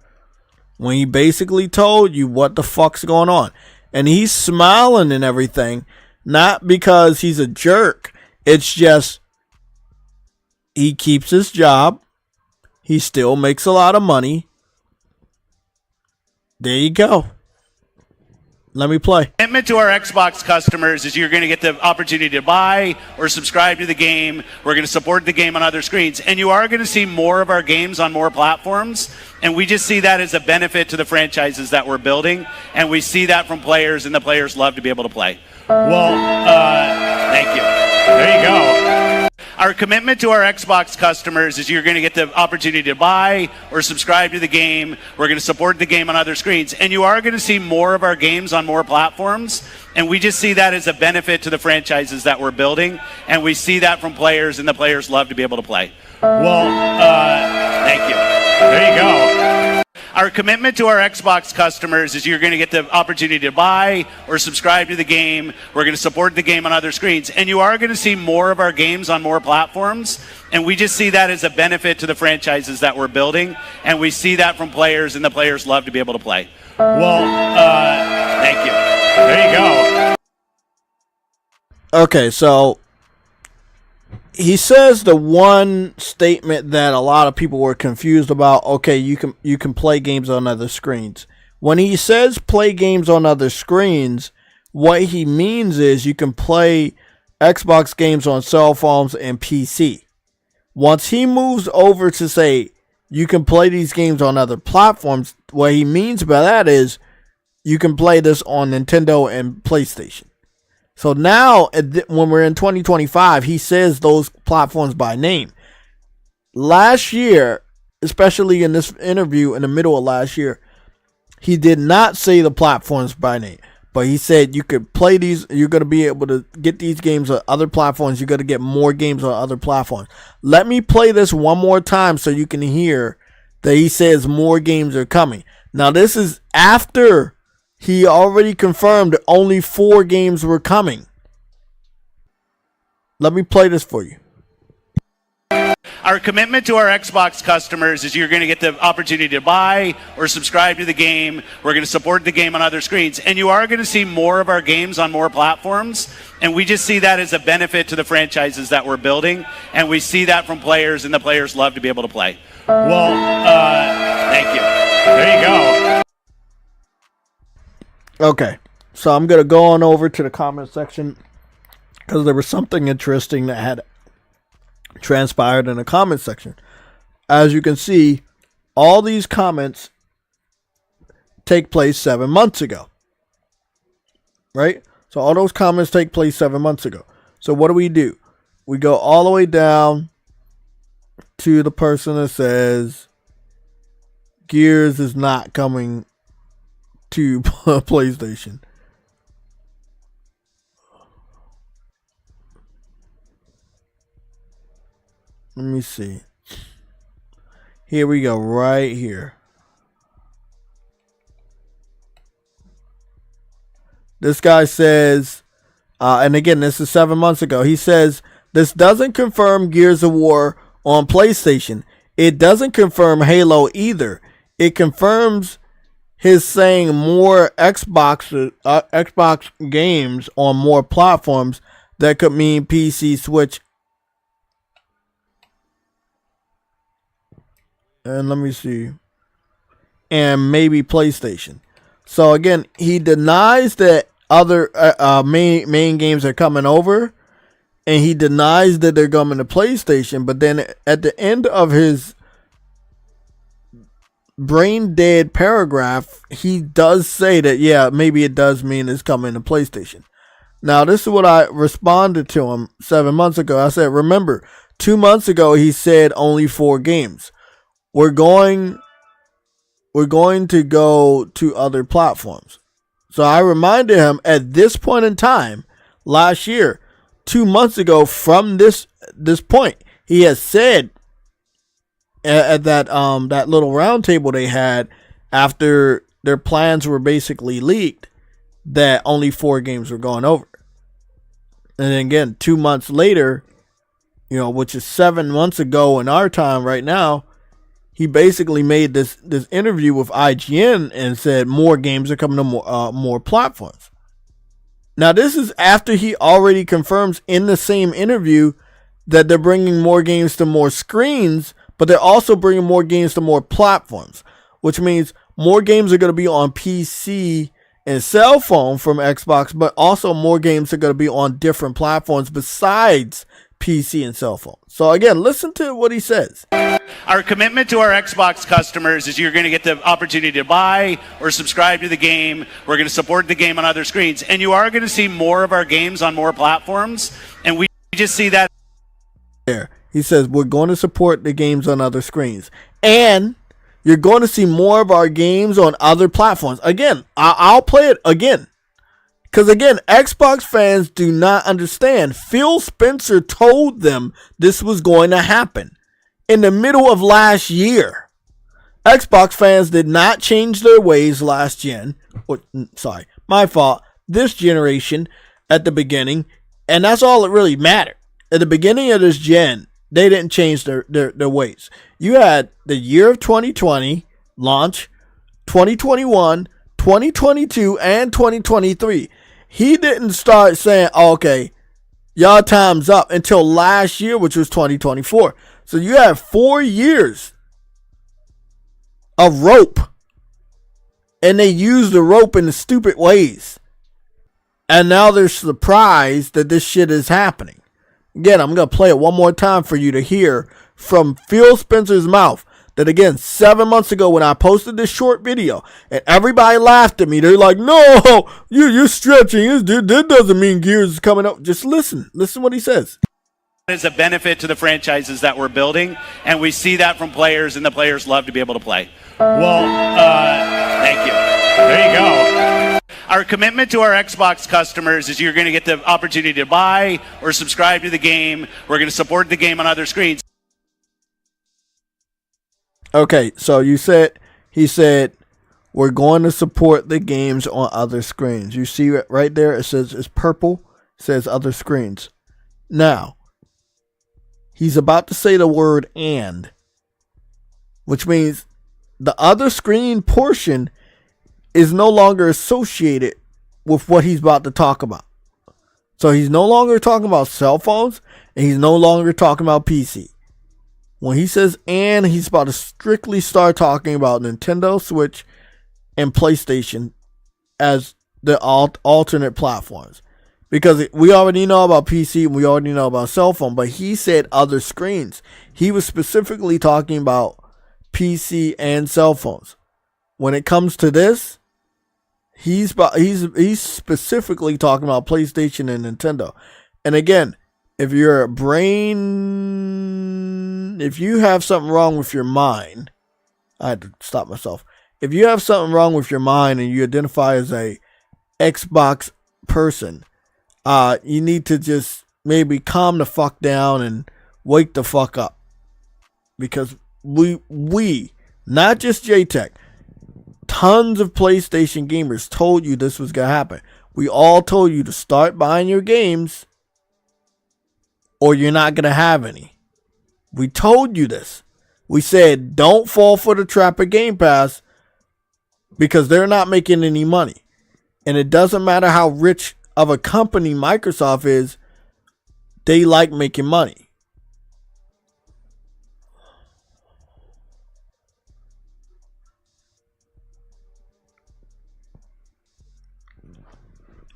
when he basically told you what the fuck's going on. And he's smiling and everything, not because he's a jerk. It's just he keeps his job. He still makes a lot of money. There you go. Let me play. Commitment to our Xbox customers is you're going to get the opportunity to buy or subscribe to the game. We're going to support the game on other screens. And you are going to see more of our games on more platforms. And we just see that as a benefit to the franchises that we're building. And we see that from players, and the players love to be able to play. Well, thank you. There you go. Our commitment to our Xbox customers is you're going to get the opportunity to buy or subscribe to the game. We're going to support the game on other screens. And you are going to see more of our games on more platforms. And we just see that as a benefit to the franchises that we're building. And we see that from players, and the players love to be able to play. Well, thank you. There you go. Our commitment to our Xbox customers is you're going to get the opportunity to buy or subscribe to the game. We're going to support the game on other screens. And you are going to see more of our games on more platforms. And we just see that as a benefit to the franchises that we're building. And we see that from players, and the players love to be able to play. Well, thank you. There you go. Okay, so he says the one statement that a lot of people were confused about. Okay, you can play games on other screens. When he says play games on other screens, what he means is you can play Xbox games on cell phones and PC. Once he moves over to say you can play these games on other platforms, what he means by that is you can play this on Nintendo and PlayStation. So now, when we're in 2025, he says those platforms by name. Last year, especially in this interview in the middle of last year, he did not say the platforms by name. But he said you could play these, you're going to be able to get these games on other platforms. You're going to get more games on other platforms. Let me play this one more time so you can hear that he says more games are coming. Now, this is after he already confirmed only 4 games were coming. Let me play this for you. Our commitment to our Xbox customers is you're going to get the opportunity to buy or subscribe to the game. We're going to support the game on other screens. And you are going to see more of our games on more platforms. And we just see that as a benefit to the franchises that we're building. And we see that from players, and the players love to be able to play. Well, thank you. There you go. Okay, so I'm going to go on over to the comment section because there was something interesting that had transpired in the comment section. As you can see, all these comments take place 7 months ago. Right? So all those comments take place 7 months ago. So what do? We go all the way down to the person that says Gears is not coming to PlayStation. Let me see. Here we go, right here. This guy says, and again, this is 7 months ago. He says, this doesn't confirm Gears of War on PlayStation. It doesn't confirm Halo either. It confirms his saying more Xbox games on more platforms. That could mean PC, Switch, and let me see, and maybe PlayStation. So again, he denies that other main games are coming over, and he denies that they're coming to PlayStation. But then at the end of his brain dead paragraph, he does say that, yeah, maybe it does mean it's coming to PlayStation. Now, this is what I responded to him 7 months ago. I said, remember, 2 months ago, he said only 4 games. We're going to go to other platforms. So I reminded him at this point in time, last year, 2 months ago from this point, he has said at that little round table they had after their plans were basically leaked that only 4 games were going over. And then again, 2 months later, which is 7 months ago in our time right now, he basically made this interview with IGN and said more games are coming to more platforms. Now, this is after he already confirms in the same interview that they're bringing more games to more screens, but they're also bringing more games to more platforms, which means more games are going to be on PC and cell phone from Xbox, but also more games are going to be on different platforms besides PC and cell phone. So again, listen to what he says. Our commitment to our Xbox customers is you're going to get the opportunity to buy or subscribe to the game. We're going to support the game on other screens. And you are going to see more of our games on more platforms. And we just see that. There. He says, we're going to support the games on other screens. And you're going to see more of our games on other platforms. Again, I'll play it again. Because again, Xbox fans do not understand. Phil Spencer told them this was going to happen in the middle of last year. Xbox fans did not change their ways last gen. Sorry, my fault. This generation at the beginning. And that's all that really mattered. At the beginning of this gen, they didn't change their ways. You had the year of 2020 launch, 2021, 2022, and 2023. He didn't start saying, okay, y'all time's up until last year, which was 2024. So you have 4 years of rope. And they use the rope in the stupid ways. And now they're surprised that this shit is happening. Again, I'm going to play it one more time for you to hear from Phil Spencer's mouth. That again, 7 months ago when I posted this short video and everybody laughed at me. They're like, no, you're stretching. That doesn't mean Gears is coming up. Just listen what he says. Is a benefit to the franchises that we're building, and we see that from players, and the players love to be able to play. Well, thank you. There you go. Our commitment to our Xbox customers is you're going to get the opportunity to buy or subscribe to the game. We're going to support the game on other screens. Okay, so he said, we're going to support the games on other screens. You see it right there? It says, it's purple. It says other screens. Now, he's about to say the word and, which means the other screen portion is no longer associated with what he's about to talk about. So he's no longer talking about cell phones, and he's no longer talking about PC. When he says and, he's about to strictly start talking about Nintendo Switch and PlayStation as the alternate platforms. Because we already know about PC and we already know about cell phone, but he said other screens. He was specifically talking about PC and cell phones. When it comes to this, he's specifically talking about PlayStation and Nintendo. And again, if you have something wrong with your mind, I had to stop myself. If you have something wrong with your mind and you identify as a Xbox person, you need to just maybe calm the fuck down and wake the fuck up. Because we not just JTech, tons of PlayStation gamers told you this was going to happen. We all told you to start buying your games or you're not going to have any. We told you this. We said don't fall for the trap of Game Pass because they're not making any money. And it doesn't matter how rich of a company Microsoft is, they like making money.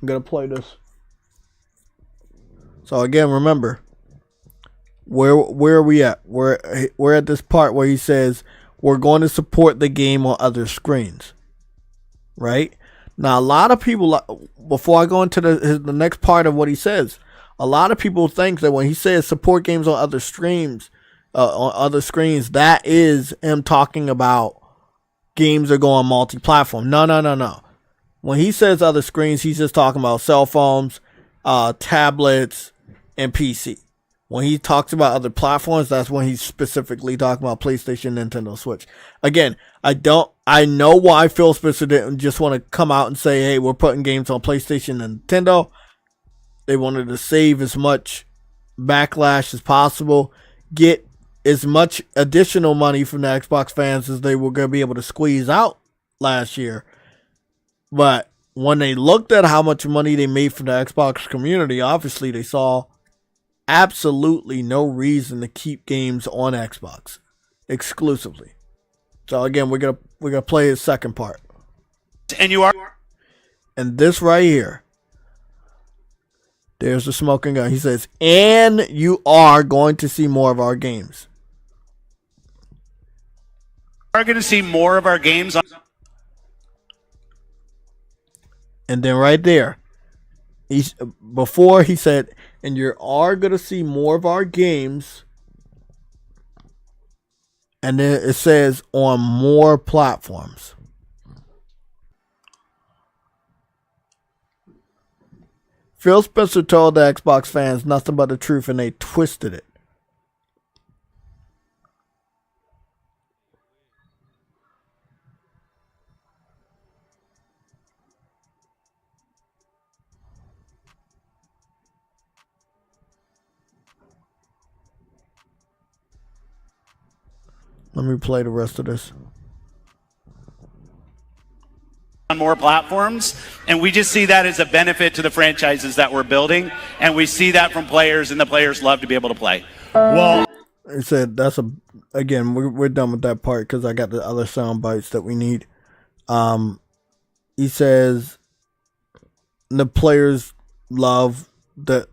I'm going to play this. So again, remember, where are we at? We're at this part where he says we're going to support the game on other screens. Right? Now, a lot of people, before I go into the next part of what he says, a lot of people think that when he says support games on other screens, that is him talking about games are going multi-platform. No. When he says other screens, he's just talking about cell phones, tablets, and PC. When he talks about other platforms, that's when he's specifically talking about PlayStation, Nintendo Switch. Again, I know why Phil Spencer didn't just want to come out and say, hey, we're putting games on PlayStation and Nintendo. They wanted to save as much backlash as possible, get as much additional money from the Xbox fans as they were going to be able to squeeze out last year. But when they looked at how much money they made from the Xbox community, obviously they saw absolutely no reason to keep games on Xbox exclusively. So again, we're gonna play his second part. And this right here, there's the smoking gun. He says, and you are going to see more of our games. Are going to see more of our games. And then right there, before he said, and you are going to see more of our games. And then it says on more platforms. Phil Spencer told the Xbox fans nothing but the truth and they twisted it. Let me play the rest of this. On more platforms, and we just see that as a benefit to the franchises that we're building, and we see that from players, and the players love to be able to play. Well, he said again, we're done with that part because I got the other sound bites that we need. He says the players love the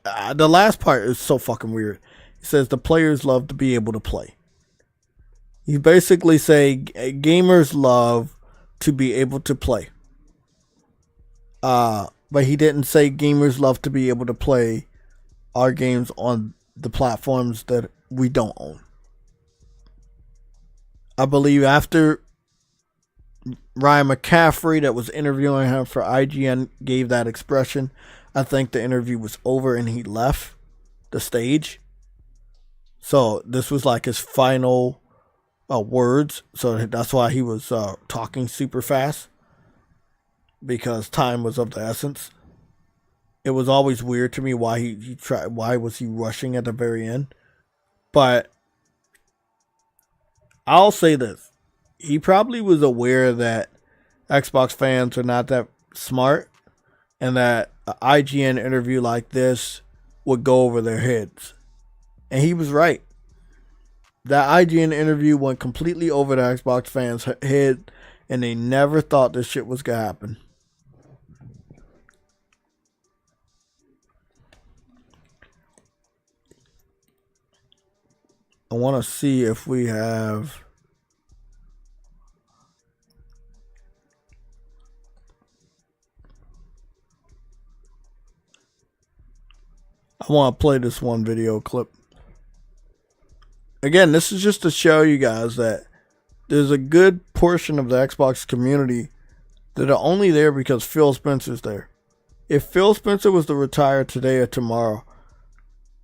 last part is so fucking weird. He says the players love to be able to play. You basically say gamers love to be able to play. But he didn't say gamers love to be able to play our games on the platforms that we don't own. I believe after Ryan McCaffrey, that was interviewing him for IGN, gave that expression, I think the interview was over and he left the stage. So this was like his final words, so that's why he was talking super fast, because time was of the essence. It was always weird to me why why was he rushing at the very end. But I'll say this, he probably was aware that Xbox fans are not that smart and that an IGN interview like this would go over their heads, and he was right. That IGN interview went completely over the Xbox fans' head, and they never thought this shit was going to happen. I want to see if we have... I want to play this one video clip. Again, this is just to show you guys that there's a good portion of the Xbox community that are only there because Phil Spencer's there. If Phil Spencer was to retire today or tomorrow,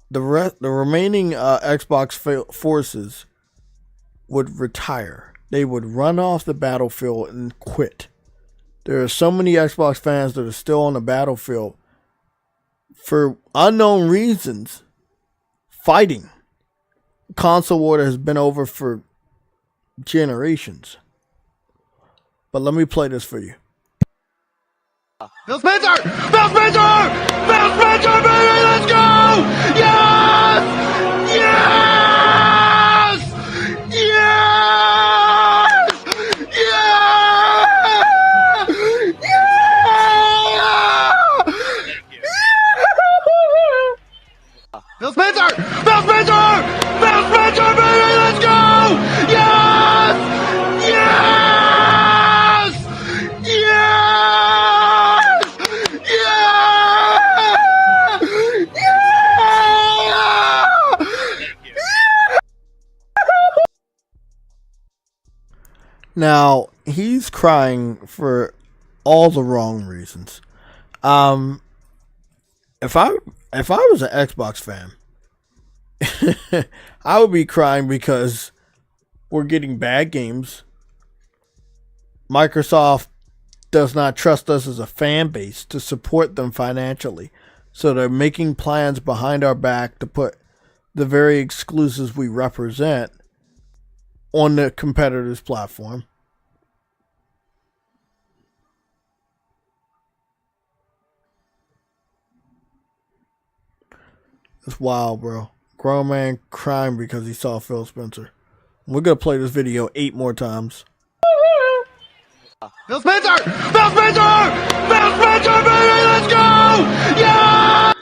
the remaining Xbox forces would retire. They would run off the battlefield and quit. There are so many Xbox fans that are still on the battlefield for unknown reasons, fighting. Console war that has been over for generations. But let me play this for you. Phil Spencer! Phil Spencer! Phil Spencer, baby, let's go! Yes! Yes! Yes! Yes! Yeah! Phil Spencer! Phil Spencer! Phil Spencer, baby, let's go! Yes! Yes! Yes! Now, he's crying for all the wrong reasons. If I was an Xbox fan, I would be crying because we're getting bad games. Microsoft does not trust us as a fan base to support them financially. So they're making plans behind our back to put the very exclusives we represent on the competitor's platform. It's wild, bro. Grown man crying because he saw Phil Spencer. We're going to play this video 8 more times. Phil Spencer! Phil Spencer! Phil Spencer, baby, let's go! Yeah!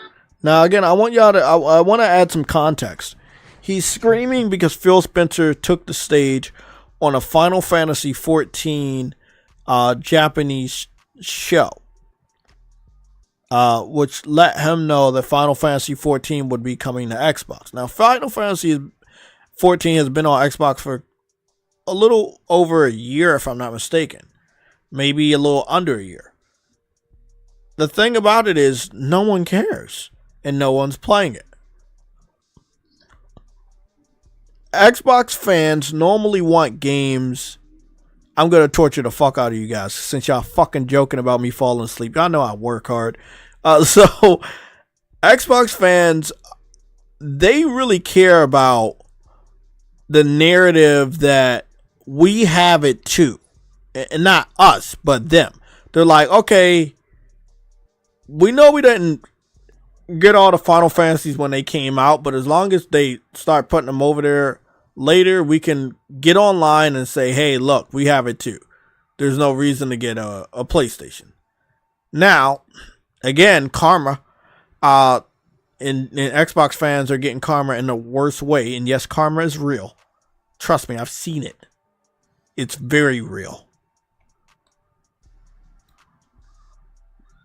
Now, again, I want y'all to, I want to add some context. He's screaming because Phil Spencer took the stage on a Final Fantasy XIV Japanese show, which let him know that Final Fantasy XIV would be coming to Xbox. Now, Final Fantasy XIV has been on Xbox for a little over a year, if I'm not mistaken. Maybe a little under a year. The thing about it is, no one cares, and no one's playing it. Xbox fans normally want games. I'm going to torture the fuck out of you guys since y'all fucking joking about me falling asleep. Y'all know I work hard. So, Xbox fans, they really care about the narrative that we have it too. And not us, but them. They're like, okay, we know we didn't get all the Final Fantasies when they came out, but as long as they start putting them over there later, we can get online and say, hey, look, we have it too. There's no reason to get a PlayStation. Now, again, karma. And Xbox fans are getting karma in the worst way. And yes, karma is real. Trust me, I've seen it. It's very real.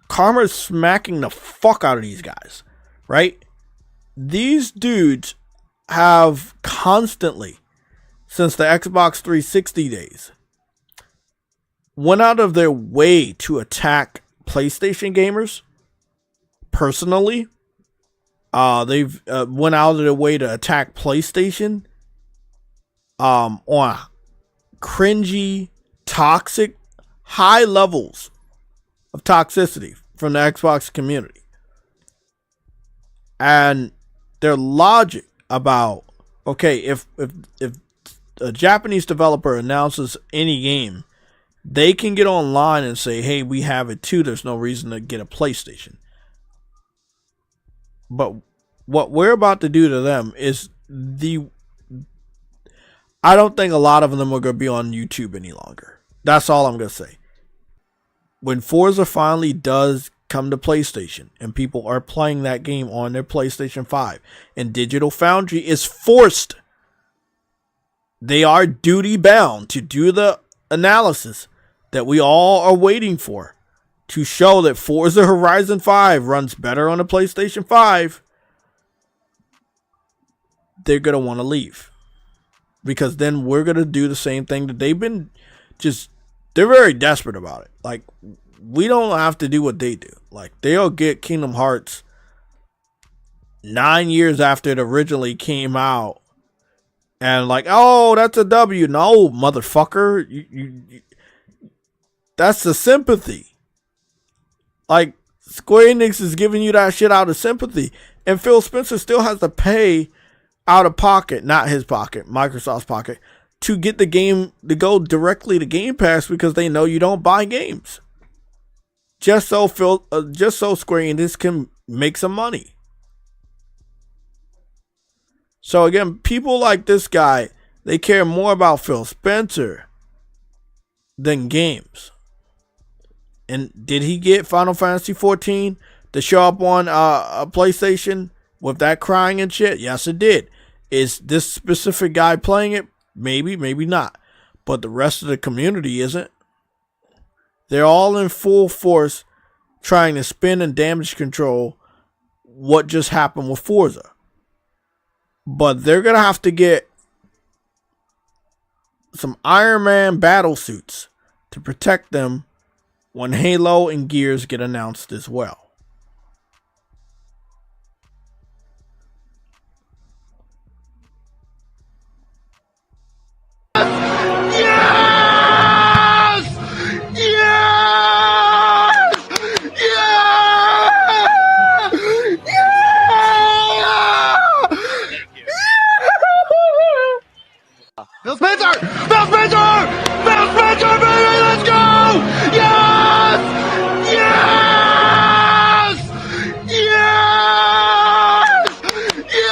Karma is smacking the fuck out of these guys, right? These dudes have constantly, since the Xbox 360 days, went out of their way to attack PlayStation gamers. Personally, they've went out of their way to attack PlayStation on cringy, toxic, high levels of toxicity from the Xbox community. And their logic about, okay, if a Japanese developer announces any game, they can get online and say, hey, we have it too. There's no reason to get a PlayStation. But what we're about to do to them is I don't think a lot of them are going to be on YouTube any longer. That's all I'm going to say. When Forza finally does come to PlayStation and people are playing that game on their PlayStation 5 and Digital Foundry is forced, they are duty bound to do the analysis that we all are waiting for to show that Forza Horizon 5 runs better on a PlayStation 5, they're going to want to leave. because then we're going to do the same thing that they've been they're very desperate about it. Like, we don't have to do what they do. Like, they'll get Kingdom Hearts 9 years after it originally came out and like, oh, that's a W. No, motherfucker. You that's the sympathy. Like, Square Enix is giving you that shit out of sympathy. And Phil Spencer still has to pay out of pocket, not his pocket, Microsoft's pocket, to get the game to go directly to Game Pass because they know you don't buy games. Just so Square Enix can make some money. So again, people like this guy, they care more about Phil Spencer than games. And did he get Final Fantasy 14 to show up on a PlayStation with that crying and shit? Yes, it did. Is this specific guy playing it? Maybe, maybe not. But the rest of the community isn't. They're all in full force trying to spin and damage control what just happened with Forza. But they're going to have to get some Iron Man battle suits to protect them when Halo and Gears get announced as well. Yes! Yes! Yeah! Yeah! Phil Spencer! Phil Spencer! Phil Spencer, baby, let's go! Yes! Yes! Yes! Yes! Yeah!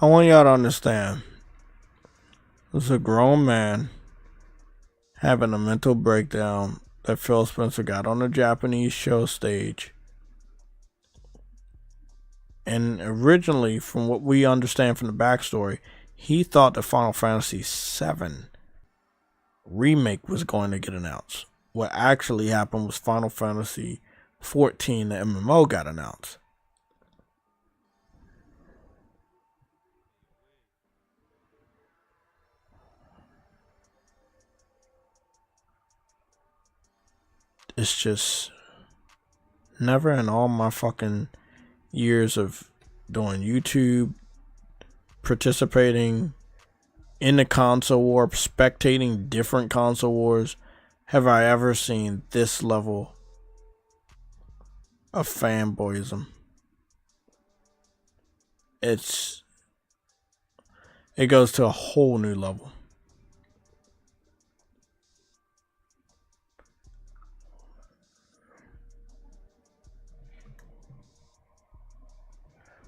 I want y'all to understand. This is a grown man having a mental breakdown that Phil Spencer got on a Japanese show stage. And originally, from what we understand from the backstory, he thought the Final Fantasy VII remake was going to get announced. What actually happened was Final Fantasy 14, the MMO, got announced. It's just never in all my fucking years of doing YouTube, participating in the console war, spectating different console wars, have I ever seen this level of fanboyism. It goes to a whole new level.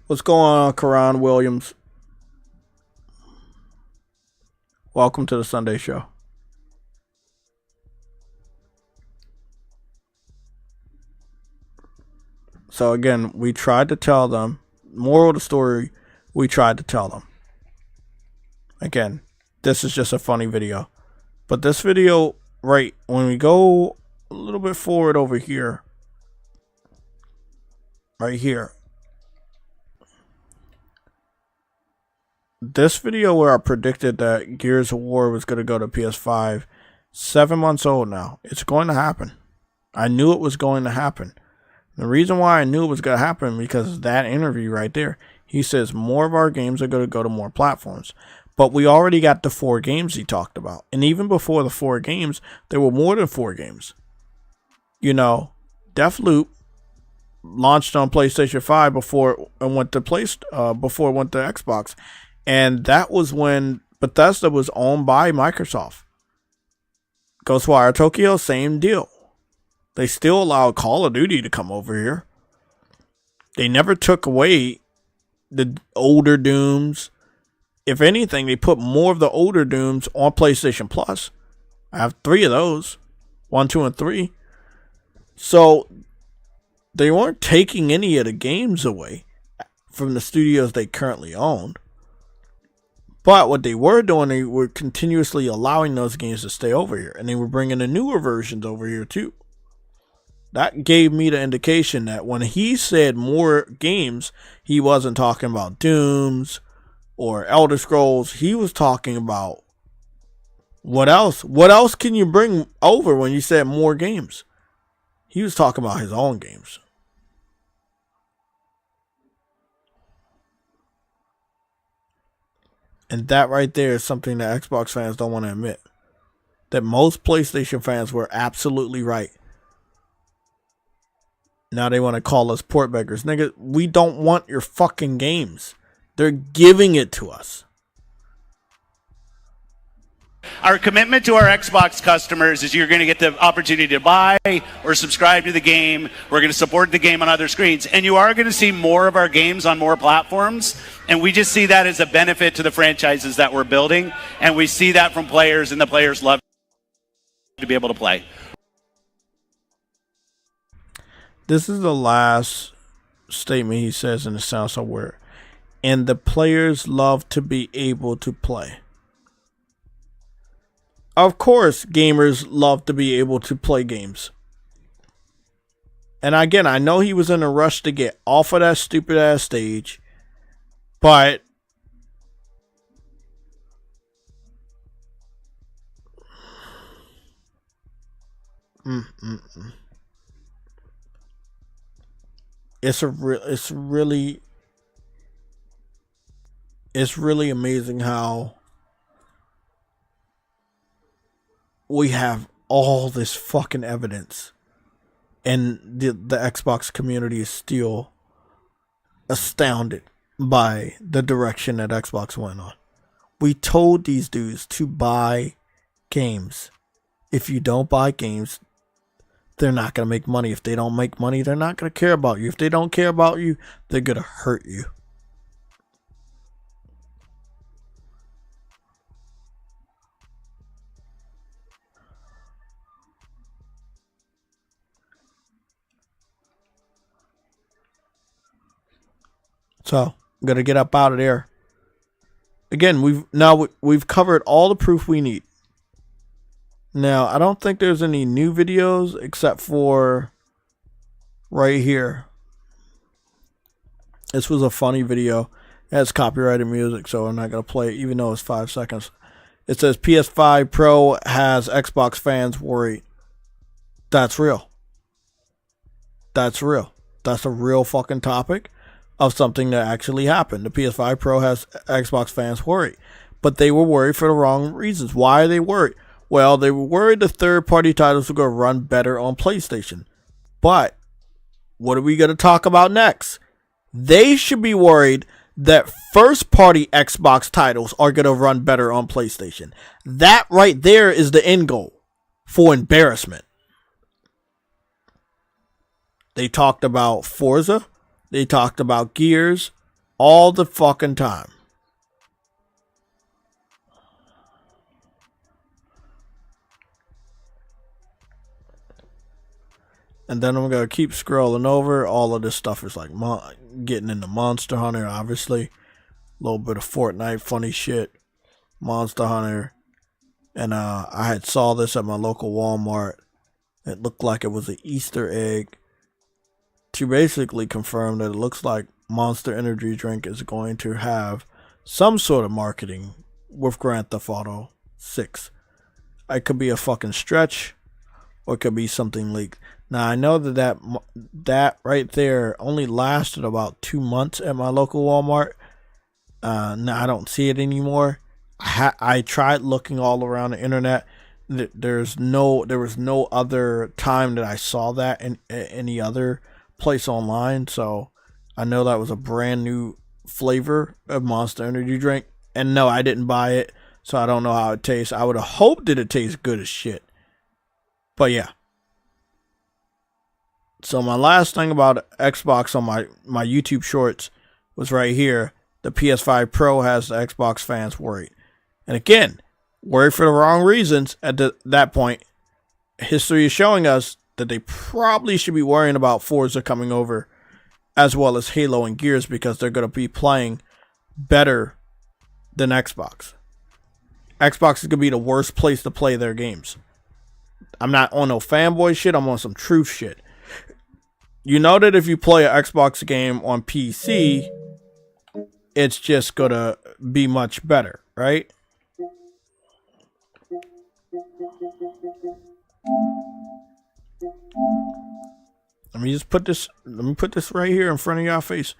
What's going on, Karan Williams? Welcome to the Sunday Show. So again, we tried to tell them, moral of the story, we tried to tell them. Again, this is just a funny video. But this video, right, when we go a little bit forward over here, right here, this video where I predicted that Gears of War was going to go to PS5, 7 months old now. It's going to happen. I knew it was going to happen. The reason why I knew it was going to happen because that interview right there, he says more of our games are going to go to more platforms. But we already got the 4 games he talked about. And even before the 4 games, there were more than 4 games. You know, Deathloop launched on PlayStation 5 before it went to Xbox. And that was when Bethesda was owned by Microsoft. Ghostwire Tokyo, same deal. They still allowed Call of Duty to come over here. They never took away the older Dooms. If anything, they put more of the older Dooms on PlayStation Plus. I have 3 of those. 1, 2, and 3. So they weren't taking any of the games away from the studios they currently owned. But what they were doing, they were continuously allowing those games to stay over here. And they were bringing the newer versions over here too. That gave me the indication that when he said more games, he wasn't talking about Dooms or Elder Scrolls. He was talking about what else? What else can you bring over when you said more games? He was talking about his own games. And that right there is something that Xbox fans don't want to admit. That most PlayStation fans were absolutely right. Now they want to call us port beggars. Nigga, we don't want your fucking games. They're giving it to us. Our commitment to our Xbox customers is you're going to get the opportunity to buy or subscribe to the game. We're going to support the game on other screens. And you are going to see more of our games on more platforms. And we just see that as a benefit to the franchises that we're building. And we see that from players, and the players love to be able to play. This is the last statement he says, and it sounds so weird. And the players love to be able to play. Of course, gamers love to be able to play games. And again, I know he was in a rush to get off of that stupid ass stage, but it's really amazing how we have all this fucking evidence, and the Xbox community is still astounded by the direction that Xbox went on. We told these dudes to buy games. If you don't buy games, they're not going to make money. If they don't make money, they're not going to care about you. If they don't care about you, they're going to hurt you. So, I'm going to get up out of there. Again, we've covered all the proof we need. Now, I don't think there's any new videos except for right here. This was a funny video. It has copyrighted music, so I'm not going to play it, even though it's 5 seconds. It says PS5 Pro has Xbox fans worried. That's real. That's real. That's a real fucking topic of something that actually happened. The PS5 Pro has Xbox fans worried. But they were worried for the wrong reasons. Why are they worried? Well, they were worried the third-party titles were going to run better on PlayStation. But what are we going to talk about next? They should be worried that first-party Xbox titles are going to run better on PlayStation. That right there is the end goal for embarrassment. They talked about Forza. They talked about Gears all the fucking time. And then I'm going to keep scrolling over. All of this stuff is like getting into Monster Hunter, obviously. A little bit of Fortnite, funny shit. Monster Hunter. And I had saw this at my local Walmart. It looked like it was an Easter egg to basically confirm that it looks like Monster Energy Drink is going to have some sort of marketing with Grand Theft Auto 6. It could be a fucking stretch, or it could be something leaked. Now, I know that right there only lasted about 2 months at my local Walmart. Now, I don't see it anymore. I tried looking all around the internet. There was no other time that I saw that in any other place online. So I know that was a brand new flavor of Monster Energy Drink. And no, I didn't buy it, so I don't know how it tastes. I would have hoped that it tastes good as shit. But yeah. So my last thing about Xbox on my YouTube shorts was right here. The PS5 Pro has the Xbox fans worried. And again, worried for the wrong reasons at that point. History is showing us that they probably should be worrying about Forza coming over, as well as Halo and Gears, because they're going to be playing better than Xbox. Xbox is going to be the worst place to play their games. I'm not on no fanboy shit. I'm on some truth shit. you know that if you play an Xbox game on PC, it's just gonna be much better, right? Let me put this right here in front of your face.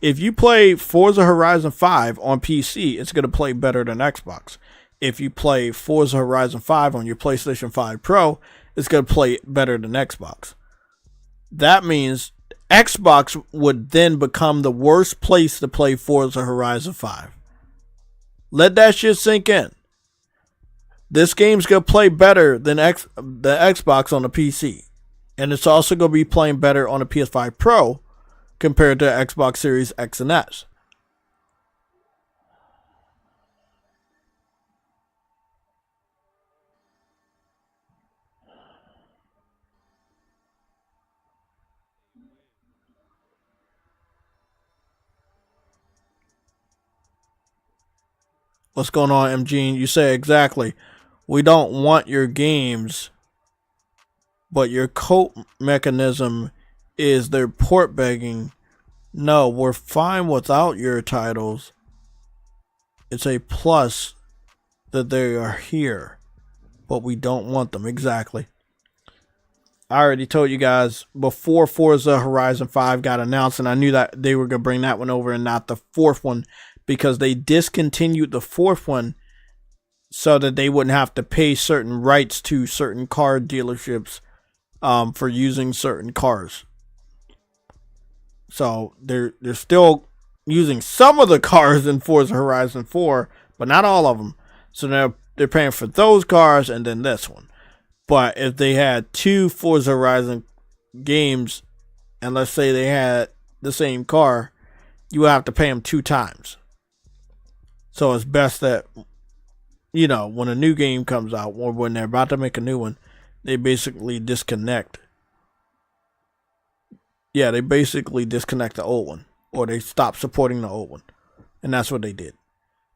If you play Forza Horizon 5 on PC, it's gonna play better than Xbox. If you play Forza Horizon 5 on your PlayStation 5 Pro, it's gonna play better than Xbox. That means Xbox would then become the worst place to play Forza Horizon 5. Let that shit sink in. This game's going to play better than the Xbox on the PC. And it's also going to be playing better on the PS5 Pro compared to Xbox Series X and S. What's going on, MG? You say exactly. We don't want your games, but your cope mechanism is their port begging. No, we're fine without your titles. It's a plus that they are here, but we don't want them. Exactly. I already told you guys before Forza Horizon 5 got announced, and I knew that they were going to bring that one over and not the fourth one, because they discontinued the fourth one so that they wouldn't have to pay certain rights to certain car dealerships for using certain cars. So they're still using some of the cars in Forza Horizon 4, but not all of them. So they're paying for those cars and then this one. But if they had two Forza Horizon games, and let's say they had the same car, you would have to pay them 2 times. So it's best that, you know, when a new game comes out, or when they're about to make a new one, they basically disconnect. Yeah, they basically disconnect the old one, or they stop supporting the old one, and that's what they did.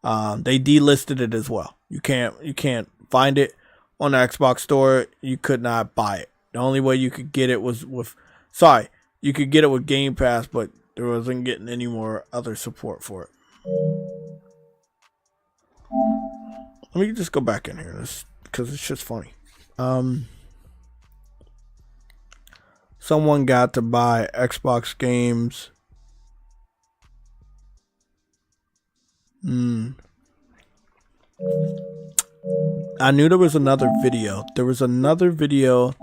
They delisted it as well. You can't find it on the Xbox store. You could not buy it. The only way you could get it was you could get it with Game Pass, but there wasn't getting any more other support for it. Let me just go back in here, because it's just funny. Someone got to buy Xbox games. I knew there was another video. There was another video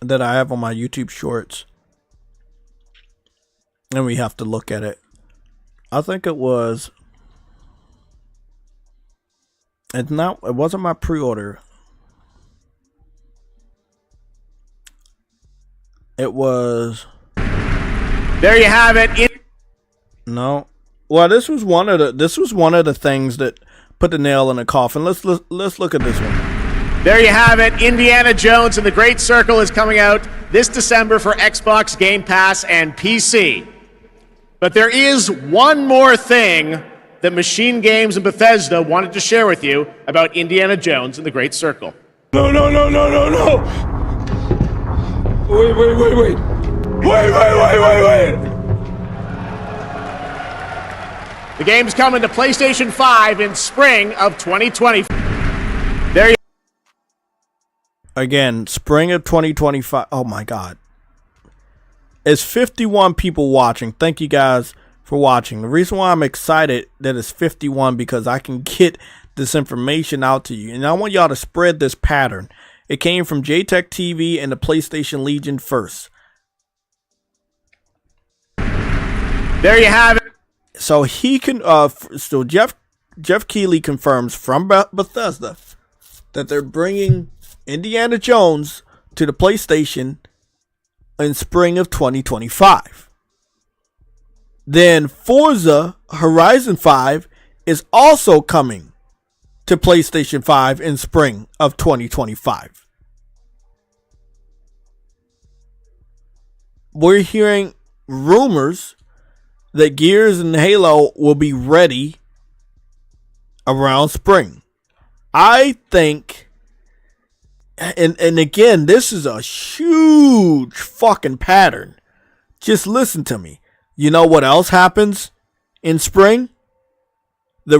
that I have on my YouTube Shorts, and we have to look at it. I think it was. It wasn't my pre-order. It was. There you have it. No. Well, this was one of the things that put the nail in the coffin. Let's look at this one. There you have it. Indiana Jones and the Great Circle is coming out this December for Xbox, Game Pass, and PC. But there is one more thing that Machine Games and Bethesda wanted to share with you about Indiana Jones and the Great Circle. No. Wait. The game's coming to PlayStation 5 in spring of 2020. Again, spring of 2025. Oh my God. It's 51 people watching. Thank you guys for watching. The reason why I'm excited that it's 51 because I can get this information out to you. And I want y'all to spread this pattern. It came from JayTechTV and the PlayStation Legion first. There you have it. So he can. So Jeff Keighley confirms from Bethesda that they're bringing Indiana Jones to the PlayStation in spring of 2025. Then Forza Horizon 5 is also coming to PlayStation 5 in spring of 2025. We're hearing rumors that Gears and Halo will be ready around spring. I think and again, this is a huge fucking pattern. Just listen to me. You know what else happens in spring? The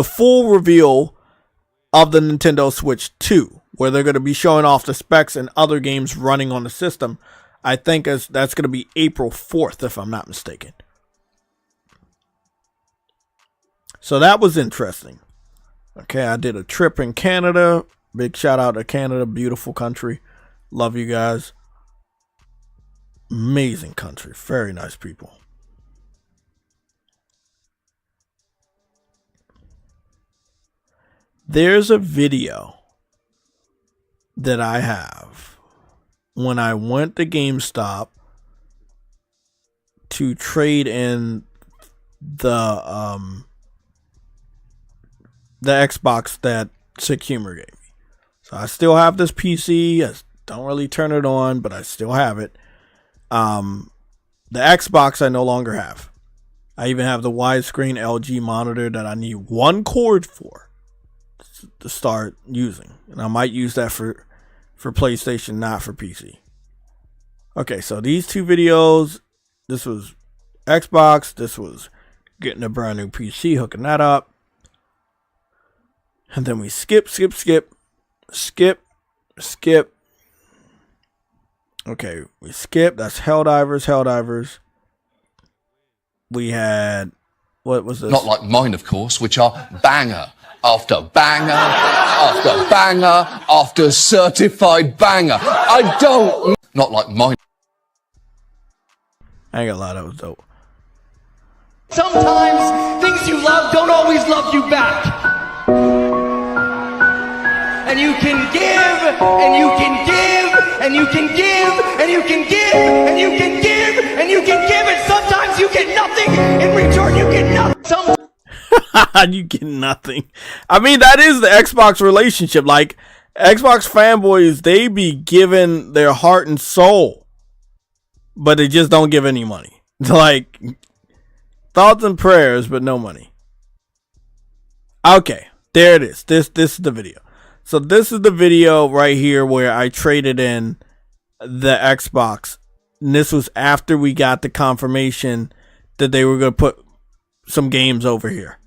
full reveal of the Nintendo Switch 2, where they're going to be showing off the specs and other games running on the system. I think that's going to be April 4th, if I'm not mistaken. So that was interesting. Okay, I did a trip in Canada. Big shout out to Canada, beautiful country. Love you guys. Amazing country, very nice people. There's a video that I have when I went to GameStop to trade in the Xbox that Sick Humor gave me. So I still have this PC. I don't really turn it on, but I still have it. The Xbox I no longer have. I even have the widescreen LG monitor that I need one cord for to start using. And I might use that for PlayStation, not for PC. Okay, so these two videos, this was Xbox, this was getting a brand new PC, hooking that up. And then we skip. Okay, we skip. That's Helldivers. We had, what was this? Not like mine, of course, which are banger after banger after banger after certified banger. I don't. Not like mine. I ain't gonna lie, that was dope. Sometimes things you love don't always love you back. And you can give, and you can give, and you can give, and you can give, and you can give, and you can give, and sometimes you get nothing. In return, you get nothing. You get nothing. I mean, that is the Xbox relationship. Like, Xbox fanboys, they be giving their heart and soul, but they just don't give any money. Like, thoughts and prayers, but no money. Okay, there it is. This is the video. So this is the video right here where I traded in the Xbox. And this was after we got the confirmation that they were going to put some games over here.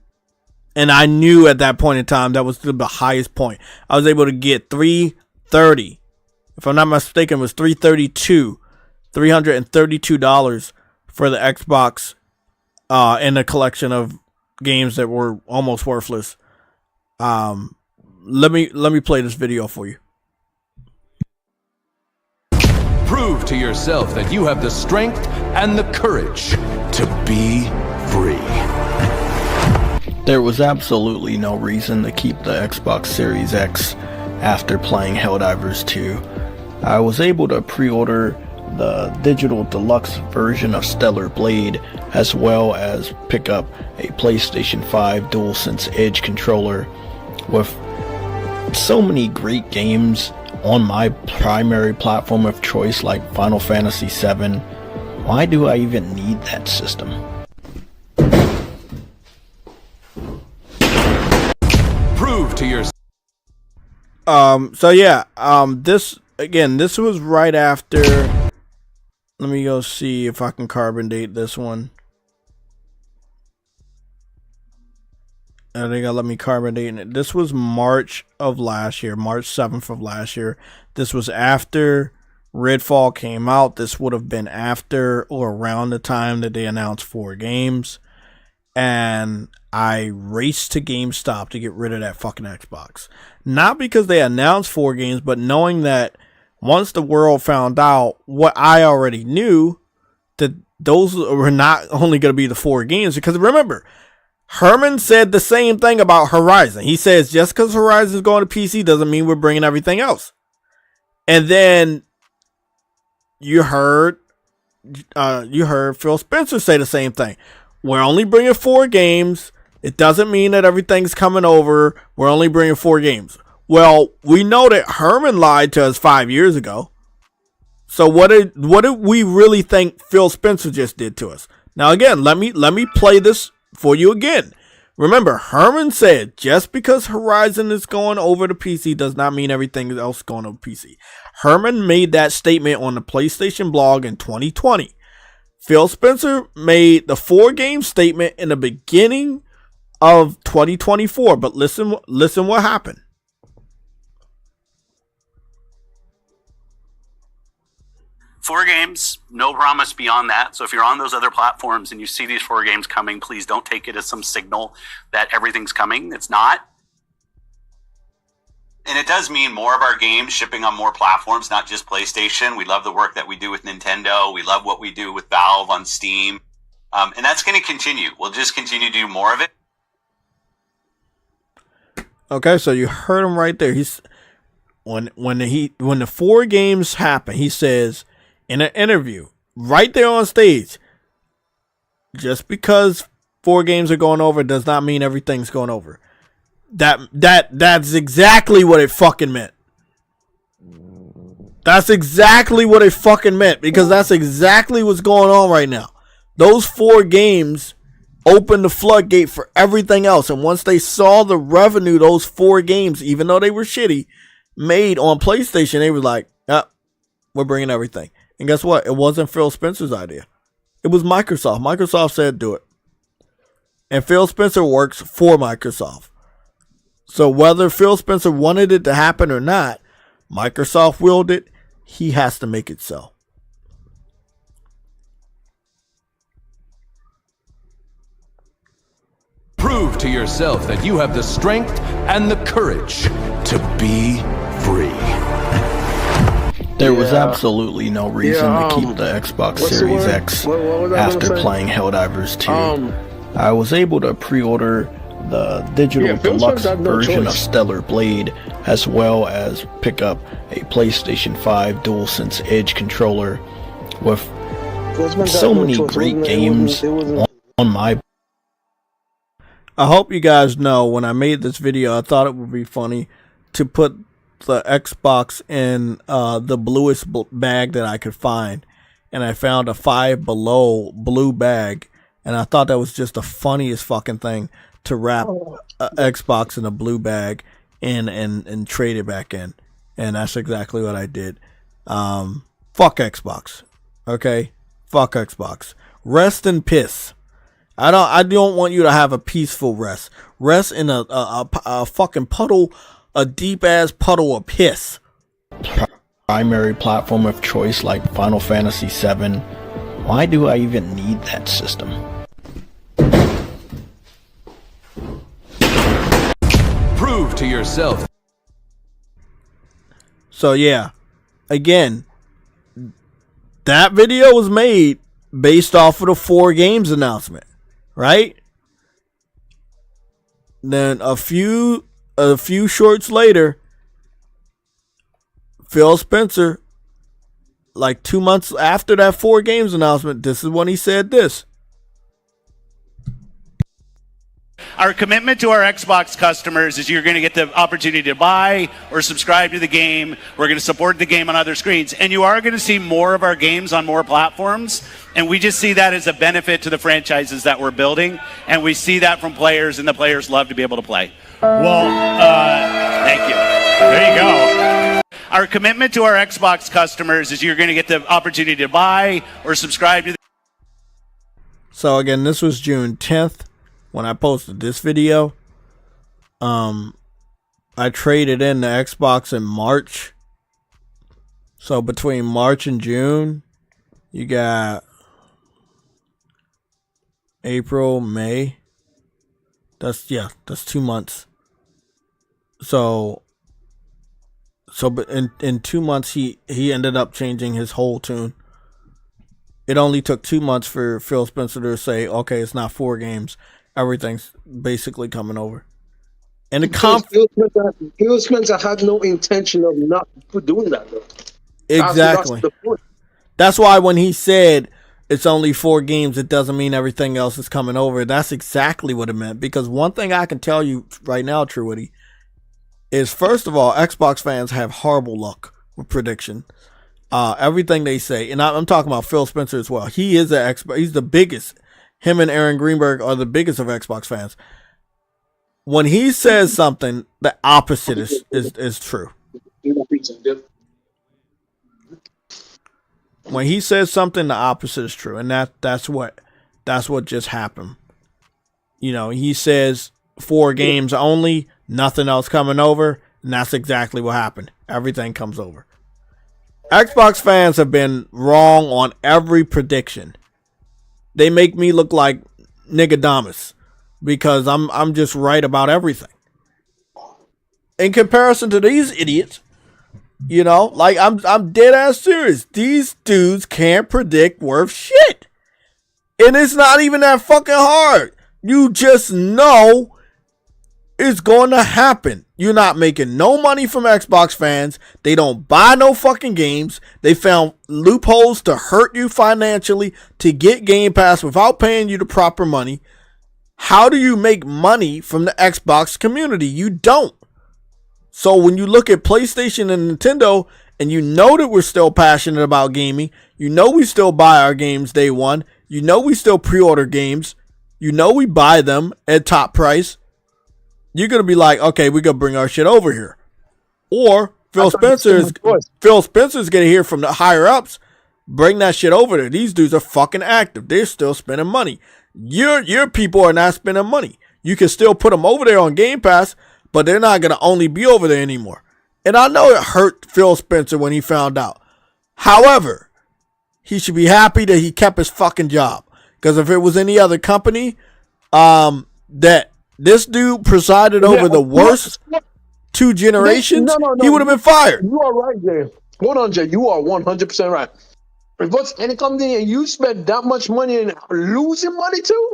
And I knew at that point in time that was the highest point. I was able to get $330. If I'm not mistaken, it was $332 for the Xbox and a collection of games that were almost worthless. Let me play this video for you. Prove to yourself that you have the strength and the courage to be free. There was absolutely no reason to keep the Xbox Series X after playing Helldivers 2. I was able to pre-order the digital deluxe version of Stellar Blade, as well as pick up a PlayStation 5 DualSense Edge controller. With so many great games on my primary platform of choice like Final Fantasy VII, why do I even need that system? Prove to yourself. This was right after. Let me go see if I can carbon date this one. I think I'll let me carbon date it. This was March of last year, March 7th of last year. This was after Redfall came out. This would have been after or around the time that they announced 4 games. And I raced to GameStop to get rid of that fucking Xbox. Not because they announced 4 games, but knowing that once the world found out what I already knew, that those were not only going to be the 4 games. Because remember, Herman said the same thing about Horizon. He says just because Horizon is going to PC doesn't mean we're bringing everything else. And then you heard Phil Spencer say the same thing. We're only bringing 4 games. It doesn't mean that everything's coming over. We're only bringing 4 games. Well, we know that Herman lied to us 5 years ago. So what did we really think Phil Spencer just did to us? Now again, let me play this for you again. Remember, Herman said just because Horizon is going over to PC does not mean everything else is going over PC. Herman made that statement on the PlayStation blog in 2020. Phil Spencer made the 4-game statement in the beginning of 2024. But listen what happened. Four games, no promise beyond that. So if you're on those other platforms and you see these 4 games coming, please don't take it as some signal that everything's coming. It's not. And it does mean more of our games shipping on more platforms, not just PlayStation. We love the work that we do with Nintendo. We love what we do with Valve on Steam. And that's going to continue. We'll just continue to do more of it. Okay, so you heard him right there. He's when the 4 games happen, he says in an interview right there on stage, just because 4 games are going over does not mean everything's going over. That's exactly what it fucking meant. That's exactly what it fucking meant, because that's exactly what's going on right now. Those 4 games opened the floodgate for everything else, and once they saw the revenue those 4 games, even though they were shitty, made on PlayStation, they were like, "Yep, we're bringing everything." And guess what? It wasn't Phil Spencer's idea. It was Microsoft. Microsoft said do it. And Phil Spencer works for Microsoft. So whether Phil Spencer wanted it to happen or not, Microsoft willed it. He has to make it so. Prove to yourself that you have the strength and the courage to be free. There was absolutely no reason to keep the Xbox Series X after playing Helldivers 2. I was able to pre-order the digital deluxe version of Stellar Blade, as well as pick up a PlayStation 5 DualSense Edge controller with so many great games on my. I hope you guys know, when I made this video, I thought it would be funny to put the Xbox in the bluest bag that I could find, and I found a Five Below blue bag, and I thought that was just the funniest fucking thing to wrap Xbox in a blue bag and trade it back in, and that's exactly what I did. Fuck Xbox, okay? Fuck Xbox. Rest in piss. I don't want you to have a peaceful rest. Rest in a fucking puddle. A deep-ass puddle of piss. Primary platform of choice like Final Fantasy VII. Why do I even need that system? Prove to yourself. So yeah, again, that video was made based off of the 4 games announcement, right? Then a few shorts later, Phil Spencer, like 2 months after that 4 games announcement, this is when he said this. Our commitment to our Xbox customers is you're going to get the opportunity to buy or subscribe to the game. We're going to support the game on other screens. And you are going to see more of our games on more platforms. And we just see that as a benefit to the franchises that we're building. And we see that from players, and the players love to be able to play. Well, thank you. There you go. Our commitment to our Xbox customers is you're going to get the opportunity to buy or subscribe to the. So again, this was June 10th when I posted this video. I traded in the Xbox in March. So between March and June, you got April, May. That's 2 months. So but in 2 months he ended up changing his whole tune. It only took 2 months for Phil Spencer to say, okay, it's not 4 games. Everything's basically coming over. And Phil Spencer had no intention of not doing that, though. Exactly. That's the point. That's why when he said it's only 4 games, it doesn't mean everything else is coming over. That's exactly what it meant. Because one thing I can tell you right now, Truity, is first of all, Xbox fans have horrible luck with prediction. Everything they say, and I'm talking about Phil Spencer as well. He is he's the biggest. Him and Aaron Greenberg are the biggest of Xbox fans. when he says something, the opposite is true. When he says something, the opposite is true, and that's what just happened. You know, he says 4 games only, nothing else coming over, and that's exactly what happened. Everything comes over. Xbox fans have been wrong on every prediction. They make me look like Nigadamus because I'm just right about everything. In comparison to these idiots, you know, like I'm dead ass serious. These dudes can't predict worth shit. And it's not even that fucking hard. You just know it's going to happen. You're not making no money from Xbox fans. They don't buy no fucking games. They found loopholes to hurt you financially to get Game Pass without paying you the proper money. How do you make money from the Xbox community? You don't. So when you look at PlayStation and Nintendo, and you know that we're still passionate about gaming, you know we still buy our games day one, you know we still pre-order games, you know we buy them at top price, you're going to be like, okay, we're going to bring our shit over here. Or Phil Spencer's going to hear from the higher ups, bring that shit over there. These dudes are fucking active. They're still spending money. Your people are not spending money. You can still put them over there on Game Pass, but they're not going to only be over there anymore. And I know it hurt Phil Spencer when he found out. However, he should be happy that he kept his fucking job. Because if it was any other company, that this dude presided over the worst 2 generations, he would have been fired. You are right, Jay. Hold on, Jay. You are 100% right. If it's any company and you spend that much money and losing money too,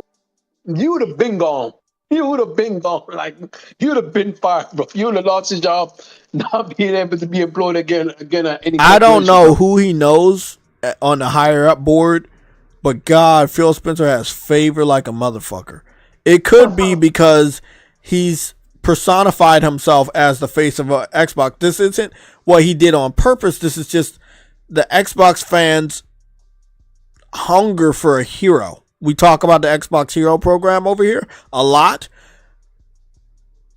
you would have been gone. You would have been gone. Like, you would have been fired, bro. You would have lost your job, not being able to be employed again at any. I don't know who he knows on the higher up board, but God, Phil Spencer has favor like a motherfucker. It could be because he's personified himself as the face of Xbox. This isn't what he did on purpose. This is just the Xbox fans' hunger for a hero. We talk about the Xbox Hero program over here a lot.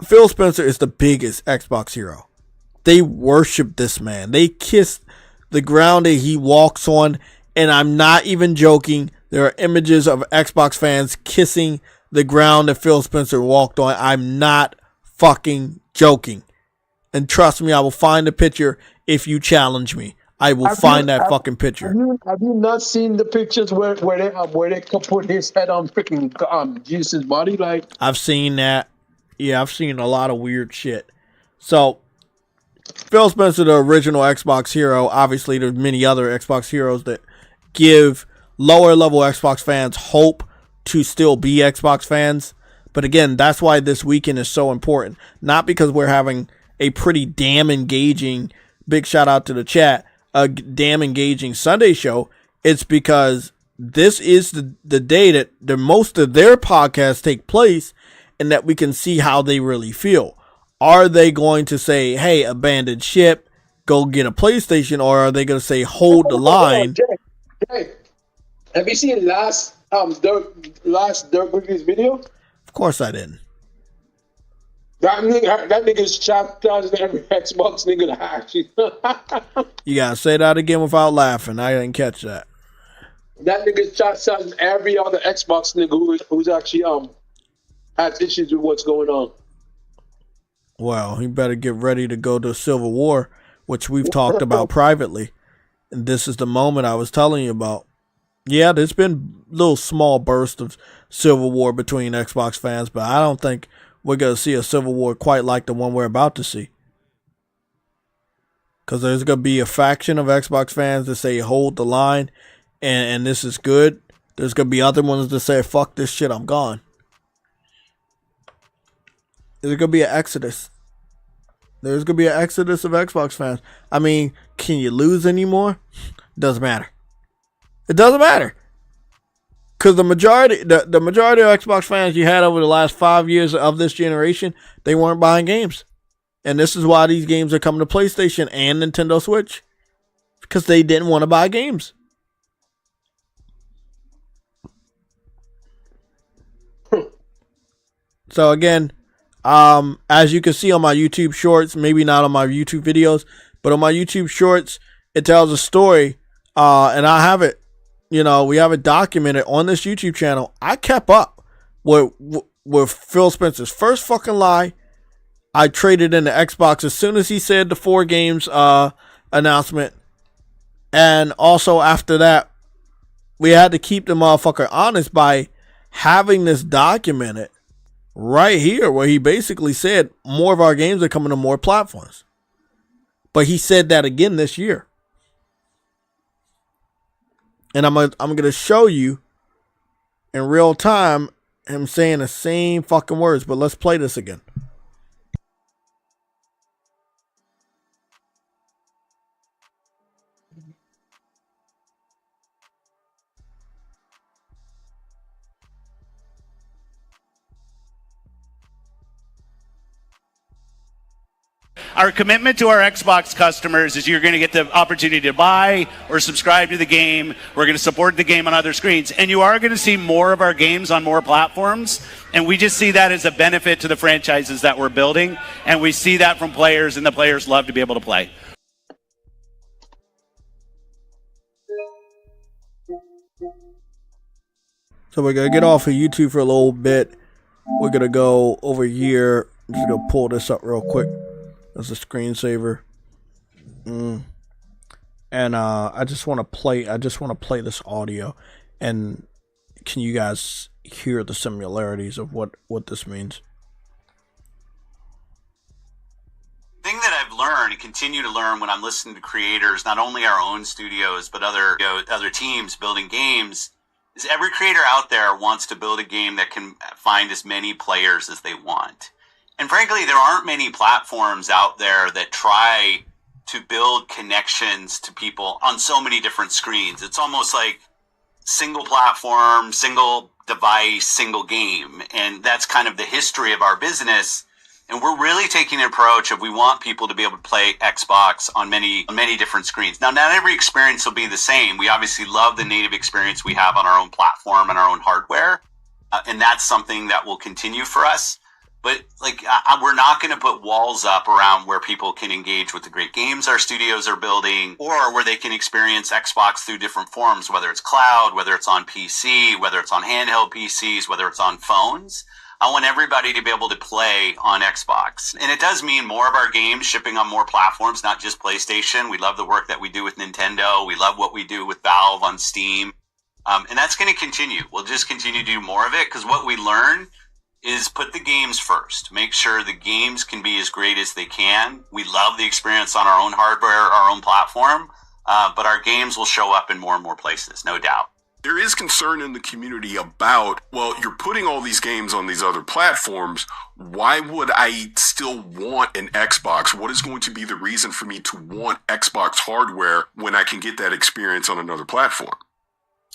Phil Spencer is the biggest Xbox hero. They worship this man. They kiss the ground that he walks on. And I'm not even joking. There are images of Xbox fans kissing the ground that Phil Spencer walked on. I'm not fucking joking. And trust me, I will find the picture if you challenge me. I will find that fucking picture. Have you not seen the pictures where they put his head on freaking Jesus' body? Like, I've seen that. Yeah, I've seen a lot of weird shit. So, Phil Spencer, the original Xbox hero. Obviously, there's many other Xbox heroes that give lower level Xbox fans hope to still be Xbox fans. But again, that's why this weekend is so important. Not because we're having a pretty damn engaging, big shout out to the chat, a damn engaging Sunday show. It's because this is the day that the most of their podcasts take place, and that we can see how they really feel. Are they going to say, hey, abandoned ship, go get a PlayStation, or are they going to say, hold the line? Jay, have you seen last Dirk Wiggins video? Of course I didn't. That nigga's chopped out every Xbox nigga to actually. You gotta say that again without laughing. I didn't catch that. That nigga's chopped out every other Xbox nigga who's actually has issues with what's going on. Well, he better get ready to go to Civil War, which we've talked about privately. And this is the moment I was telling you about. Yeah, there's been little small bursts of Civil War between Xbox fans, but I don't think we're going to see a Civil War quite like the one we're about to see. Because there's going to be a faction of Xbox fans that say, hold the line, and this is good. There's going to be other ones that say, fuck this shit, I'm gone. There's going to be an exodus. There's going to be an exodus of Xbox fans. I mean, can you lose anymore? Doesn't matter. It doesn't matter. Because the majority of Xbox fans you had over the last 5 years of this generation, they weren't buying games. And this is why these games are coming to PlayStation and Nintendo Switch. Because they didn't want to buy games. So again, As you can see on my YouTube shorts, maybe not on my YouTube videos, but on my YouTube shorts, it tells a story. And I have it, we have it documented on this YouTube channel. I kept up with Phil Spencer's first fucking lie. I traded in the Xbox as soon as he said the 4 games announcement. And also after that, we had to keep the motherfucker honest by having this documented right here, where he basically said more of our games are coming to more platforms. But he said that again this year. And I'm gonna show you in real time him saying the same fucking words. But let's play this again. Our commitment to our Xbox customers is you're going to get the opportunity to buy or subscribe to the game. We're going to support the game on other screens. And you are going to see more of our games on more platforms. And we just see that as a benefit to the franchises that we're building. And we see that from players, and the players love to be able to play. So we're going to get off of YouTube for a little bit. We're going to go over here. I'm just going to pull this up real quick. That's a screensaver. And I just want to play this audio, and can you guys hear the similarities of what this means? The thing that I've learned and continue to learn when I'm listening to creators, not only our own studios but other teams building games, is every creator out there wants to build a game that can find as many players as they want. And frankly, there aren't many platforms out there that try to build connections to people on so many different screens. It's almost like single platform, single device, single game. And that's kind of the history of our business. And we're really taking an approach of we want people to be able to play Xbox on many different screens. Now, not every experience will be the same. We obviously love the native experience we have on our own platform and our own hardware. And that's something that will continue for us. But we're not going to put walls up around where people can engage with the great games our studios are building, or where they can experience Xbox through different forms, whether it's cloud, whether it's on PC, whether it's on handheld PCs, whether it's on phones. I want everybody to be able to play on Xbox. And it does mean more of our games shipping on more platforms, not just PlayStation. We love the work that we do with Nintendo. We love what we do with Valve on Steam. And that's going to continue. We'll just continue to do more of it, because what we learn is put the games first. Make sure the games can be as great as they can. We love the experience on our own hardware, our own platform, but our games will show up in more and more places, no doubt. There is concern in the community about, well, you're putting all these games on these other platforms. Why would I still want an Xbox? What is going to be the reason for me to want Xbox hardware when I can get that experience on another platform?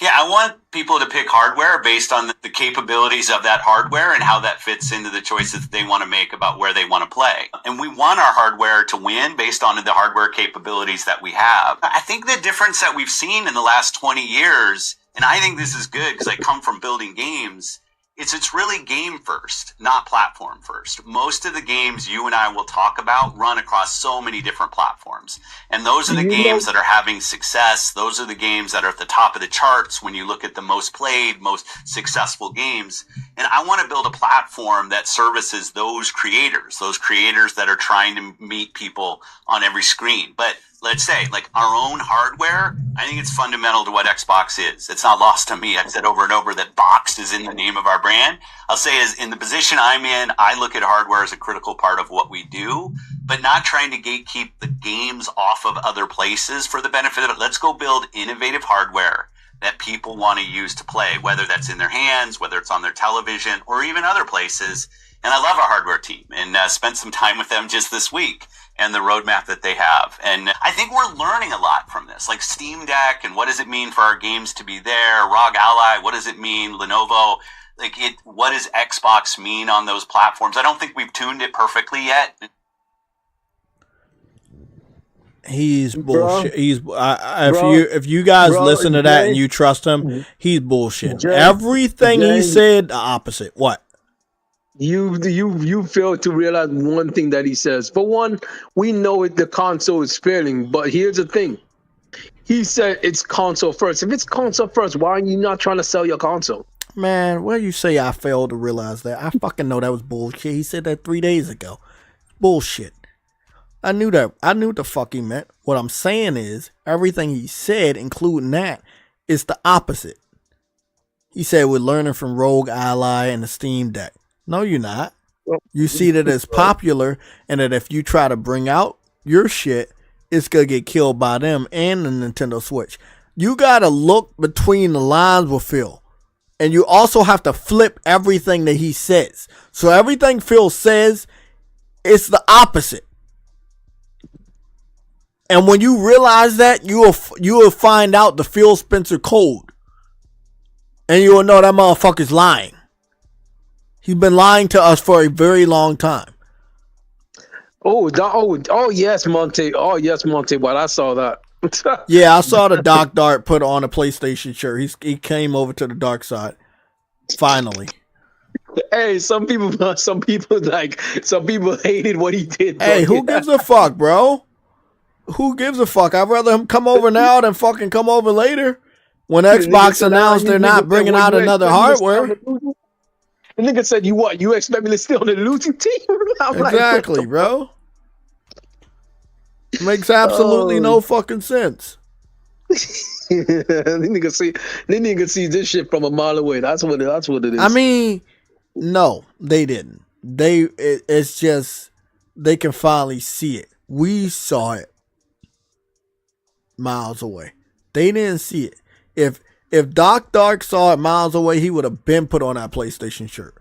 Yeah, I want people to pick hardware based on the capabilities of that hardware and how that fits into the choices that they want to make about where they want to play. And we want our hardware to win based on the hardware capabilities that we have. I think the difference that we've seen in the last 20 years, and I think this is good because I come from building games, it's really game first, not platform first. Most of the games you and I will talk about run across so many different platforms. And those are the games that are having success. Those are the games that are at the top of the charts when you look at the most played, most successful games. And I want to build a platform that services those creators that are trying to meet people on every screen. But let's say, like our own hardware, I think it's fundamental to what Xbox is. It's not lost on me. I've said over and over that box is in the name of our brand. I'll say is in the position I'm in, I look at hardware as a critical part of what we do, but not trying to gatekeep the games off of other places for the benefit of it. Let's go build innovative hardware that people want to use to play, whether that's in their hands, whether it's on their television, or even other places. And I love our hardware team and spent some time with them just this week and the roadmap that they have. And I think we're learning a lot from this, like Steam Deck and what does it mean for our games to be there? ROG Ally, what does it mean? Lenovo, what does Xbox mean on those platforms? I don't think we've tuned it perfectly yet. He's bullshit. If you guys listen to that and you trust him, he's bullshit. Everything he said, the opposite. What? You fail to realize one thing that he says. For one, we know it, the console is failing, but here's the thing. He said it's console first. If it's console first, why are you not trying to sell your console? Man, where you say I failed to realize that? I fucking know that was bullshit. He said that 3 days ago. Bullshit. I knew that. I knew what the fuck he meant. What I'm saying is, everything he said, including that, is the opposite. He said we're learning from Rogue Ally and the Steam Deck. No, you're not. You see that as popular, and that if you try to bring out your shit, it's gonna get killed by them and the Nintendo Switch. You gotta look between the lines with Phil. And you also have to flip everything that he says. So everything Phil says, it's the opposite. And when you realize that, you will find out the Phil Spencer code. And you will know that motherfucker's lying. He's been lying to us for a very long time. Oh yes, Monte. Oh yes, Monte. Well, I saw that. Yeah, I saw the Doc Dart put on a PlayStation shirt. He came over to the dark side. Finally. Hey, some people hated what he did. Hey, who gives a fuck, bro? Who gives a fuck? I'd rather him come over now than fucking come over later. When Xbox announced they're not bringing out another hardware. The nigga said, You expect me to stay on the losing team? Exactly, like, bro. Makes absolutely no fucking sense. The nigga see this shit from a mile away. That's what it is. I mean, no, they didn't. It's just they can finally see it. We saw it miles away. They didn't see it. If Doc Dark saw it miles away, he would have been put on that PlayStation shirt.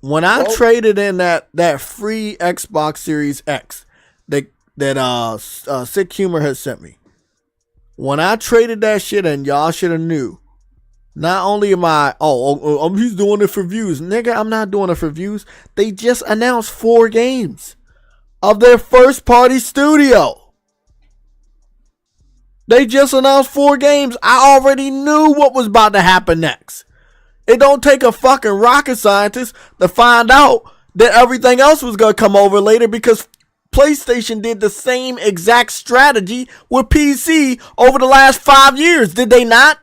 When I traded in that free Xbox Series X that Sick Humor had sent me, when I traded that shit in, y'all should have knew. Not only am I, he's doing it for views. Nigga, I'm not doing it for views. They just announced 4 games of their first party studio. They just announced 4 games. I already knew what was about to happen next. It don't take a fucking rocket scientist to find out that everything else was going to come over later, because PlayStation did the same exact strategy with PC over the last 5 years. Did they not?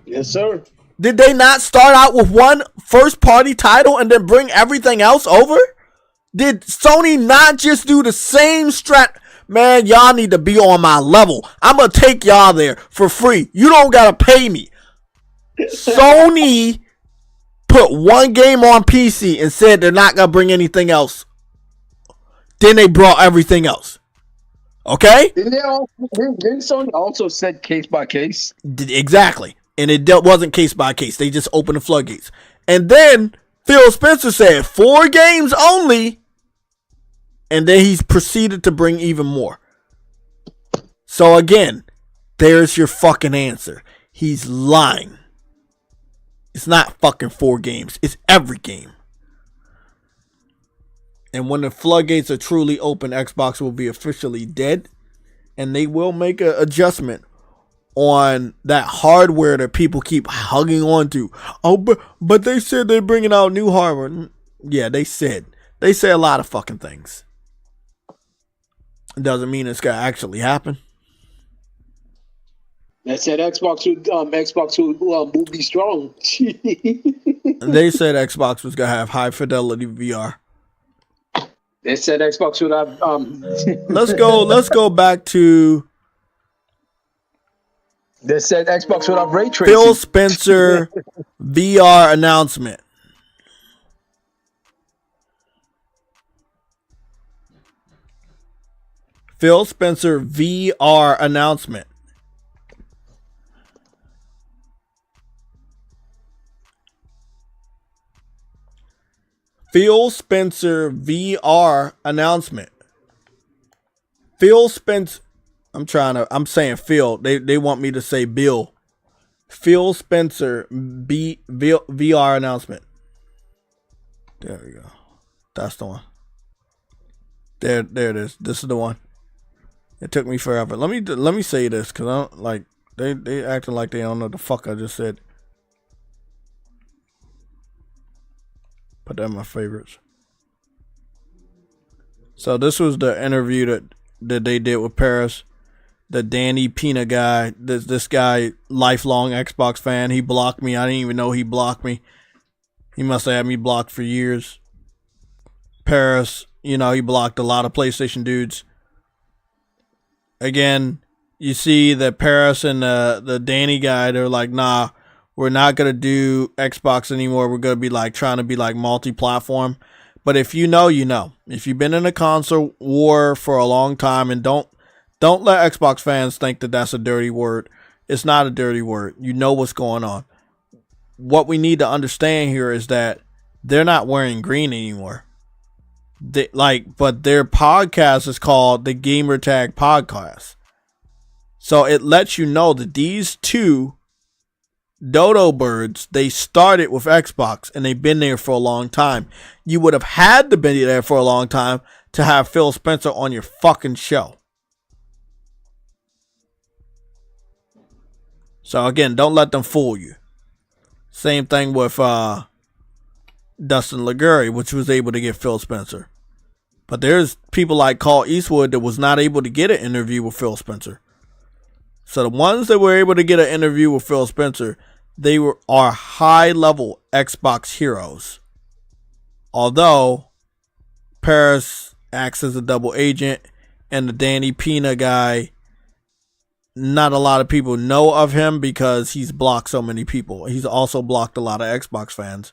Yes, sir. Did they not start out with one first party title and then bring everything else over? Did Sony not just do the same strat? Man, y'all need to be on my level. I'm going to take y'all there for free. You don't got to pay me. Sony put one game on PC and said they're not going to bring anything else. Then they brought everything else. Okay? Didn't Sony also said case by case? Exactly. And it wasn't case by case. They just opened the floodgates. And then Phil Spencer said 4 games only. And then he's proceeded to bring even more. So again, there's your fucking answer. He's lying. It's not fucking 4 games. It's every game. And when the floodgates are truly open, Xbox will be officially dead. And they will make an adjustment on that hardware that people keep hugging on to. Oh, but they said they're bringing out new hardware. Yeah, they said. They say a lot of fucking things. It doesn't mean it's going to actually happen. They said Xbox would be strong. They said Xbox was going to have high fidelity VR. They said Xbox would have Let's go back to. They said Xbox would have ray tracing. Phil Spencer VR announcement. Phil Spencer VR announcement. Phil Spencer VR announcement. Phil Spencer. I'm saying Phil. They want me to say Bill. Phil Spencer VR announcement. There we go. That's the one. There it is. This is the one. It took me forever. Let me say this, because I don't they acting like they don't know the fuck I just said. Put that in my favorites. So this was the interview that they did with Paris. The Danny Pina guy. This guy, lifelong Xbox fan. He blocked me. I didn't even know he blocked me. He must have had me blocked for years. Paris, you know, he blocked a lot of PlayStation dudes. Again, you see that Paris and the Danny guy, they're like, nah, we're not going to do Xbox anymore. We're going to be like trying to be like multi-platform. But if you know, you know. If you've been in a console war for a long time, and don't let Xbox fans think that that's a dirty word. It's not a dirty word. You know what's going on. What we need to understand here is that they're not wearing green anymore. But their podcast is called the Gamertag Podcast. So it lets you know that these two dodo birds, they started with Xbox and they've been there for a long time. You would have had to be there for a long time to have Phil Spencer on your fucking show. So again, don't let them fool you. Same thing with Dustin Liguri, which was able to get Phil Spencer. But there's people like Carl Eastwood that was not able to get an interview with Phil Spencer. So the ones that were able to get an interview with Phil Spencer, are high-level Xbox heroes. Although Paris acts as a double agent, and the Danny Pina guy, not a lot of people know of him because he's blocked so many people. He's also blocked a lot of Xbox fans.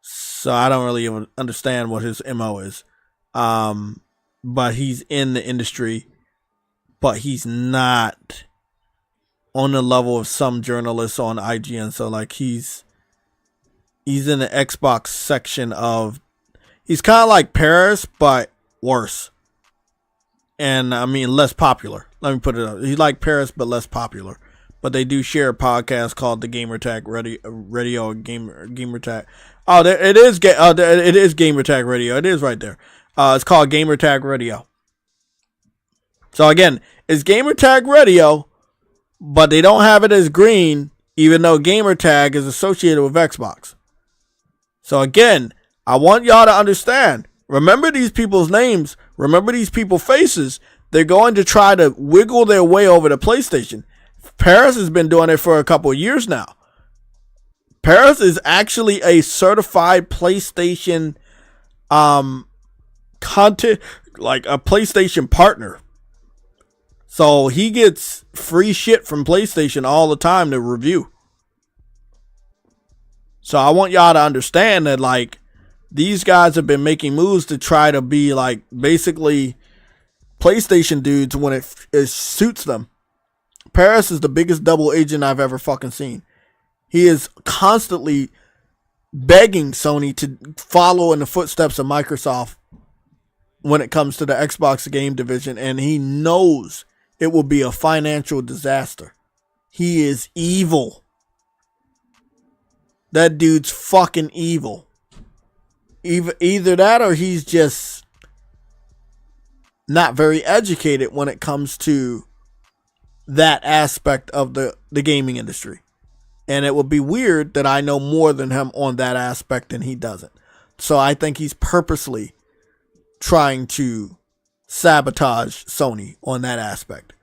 So I don't really even understand what his MO is. But he's in the industry, but he's not on the level of some journalists on IGN. So like he's in the Xbox section of, he's kind of like Paris, but worse. And I mean, less popular. Let me put it up. He's like Paris, but less popular. But they do share a podcast called the Gamertag Radio. Gamertag. Oh, it is Gamertag Radio. It is right there. It's called Gamertag Radio. So again, it's Gamertag Radio, but they don't have it as green, even though Gamertag is associated with Xbox. So again, I want y'all to understand. Remember these people's names. Remember these people's faces. They're going to try to wiggle their way over to PlayStation. Paris has been doing it for a couple of years now. Paris is actually a certified PlayStation content, like a PlayStation partner. So he gets free shit from PlayStation all the time to review. So I want y'all to understand that like these guys have been making moves to try to be like basically PlayStation dudes when it suits them. Paris is the biggest double agent I've ever fucking seen. He is constantly begging Sony to follow in the footsteps of Microsoft when it comes to the Xbox game division, and he knows it will be a financial disaster. He is evil. That dude's fucking evil. Either that or he's just not very educated when it comes to that aspect of the gaming industry. And it would be weird that I know more than him on that aspect and he doesn't. So I think he's purposely trying to sabotage Sony on that aspect.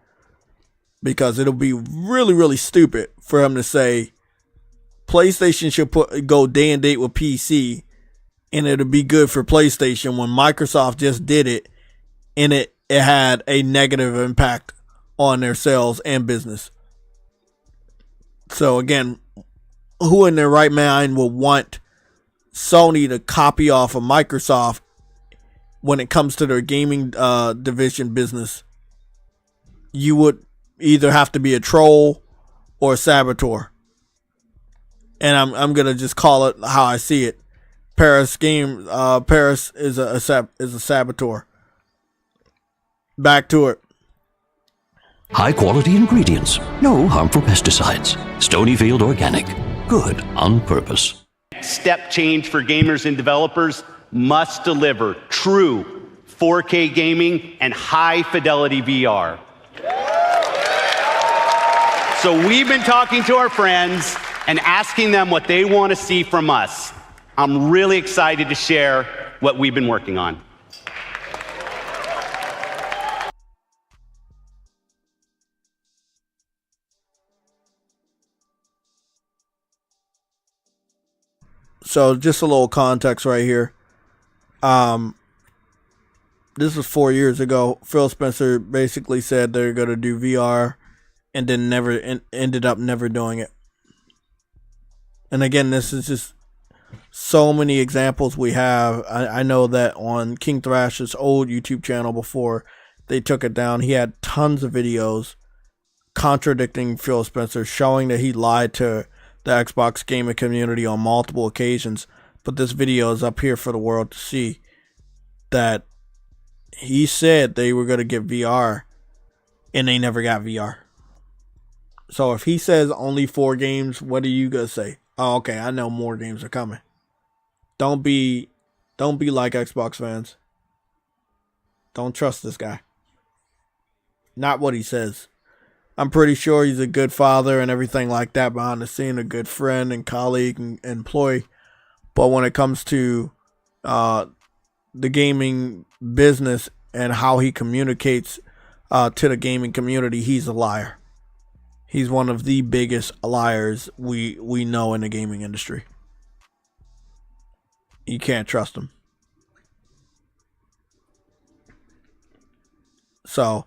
Because it'll be really, really stupid for him to say PlayStation should go day and date with PC and it'll be good for PlayStation when Microsoft just did it and it had a negative impact on their sales and business. So again, who in their right mind will want Sony to copy off of Microsoft when it comes to their gaming division business? You would either have to be a troll or a saboteur. And I'm gonna just call it how I see it. Paris is a saboteur. Back to it. High quality ingredients, no harmful pesticides. Stonyfield Organic, good on purpose. Step change for gamers and developers must deliver true 4K gaming and high fidelity VR. So we've been talking to our friends and asking them what they want to see from us. I'm really excited to share what we've been working on. So just a little context right here. This was 4 years ago. Phil Spencer basically said they're going to do VR and then ended up never doing it. And again, this is just so many examples we have. I know that on King Thrash's old YouTube channel before they took it down, he had tons of videos contradicting Phil Spencer, showing that he lied to the Xbox gaming community on multiple occasions. But this video is up here for the world to see that he said they were going to get VR and they never got VR. So if he says only 4 games, what are you going to say? Oh, okay, I know more games are coming. Don't be like Xbox fans. Don't trust this guy. Not what he says. I'm pretty sure he's a good father and everything like that behind the scene, a good friend and colleague and employee. But when it comes to the gaming business and how he communicates to the gaming community, he's a liar. He's one of the biggest liars we know in the gaming industry. You can't trust him. So,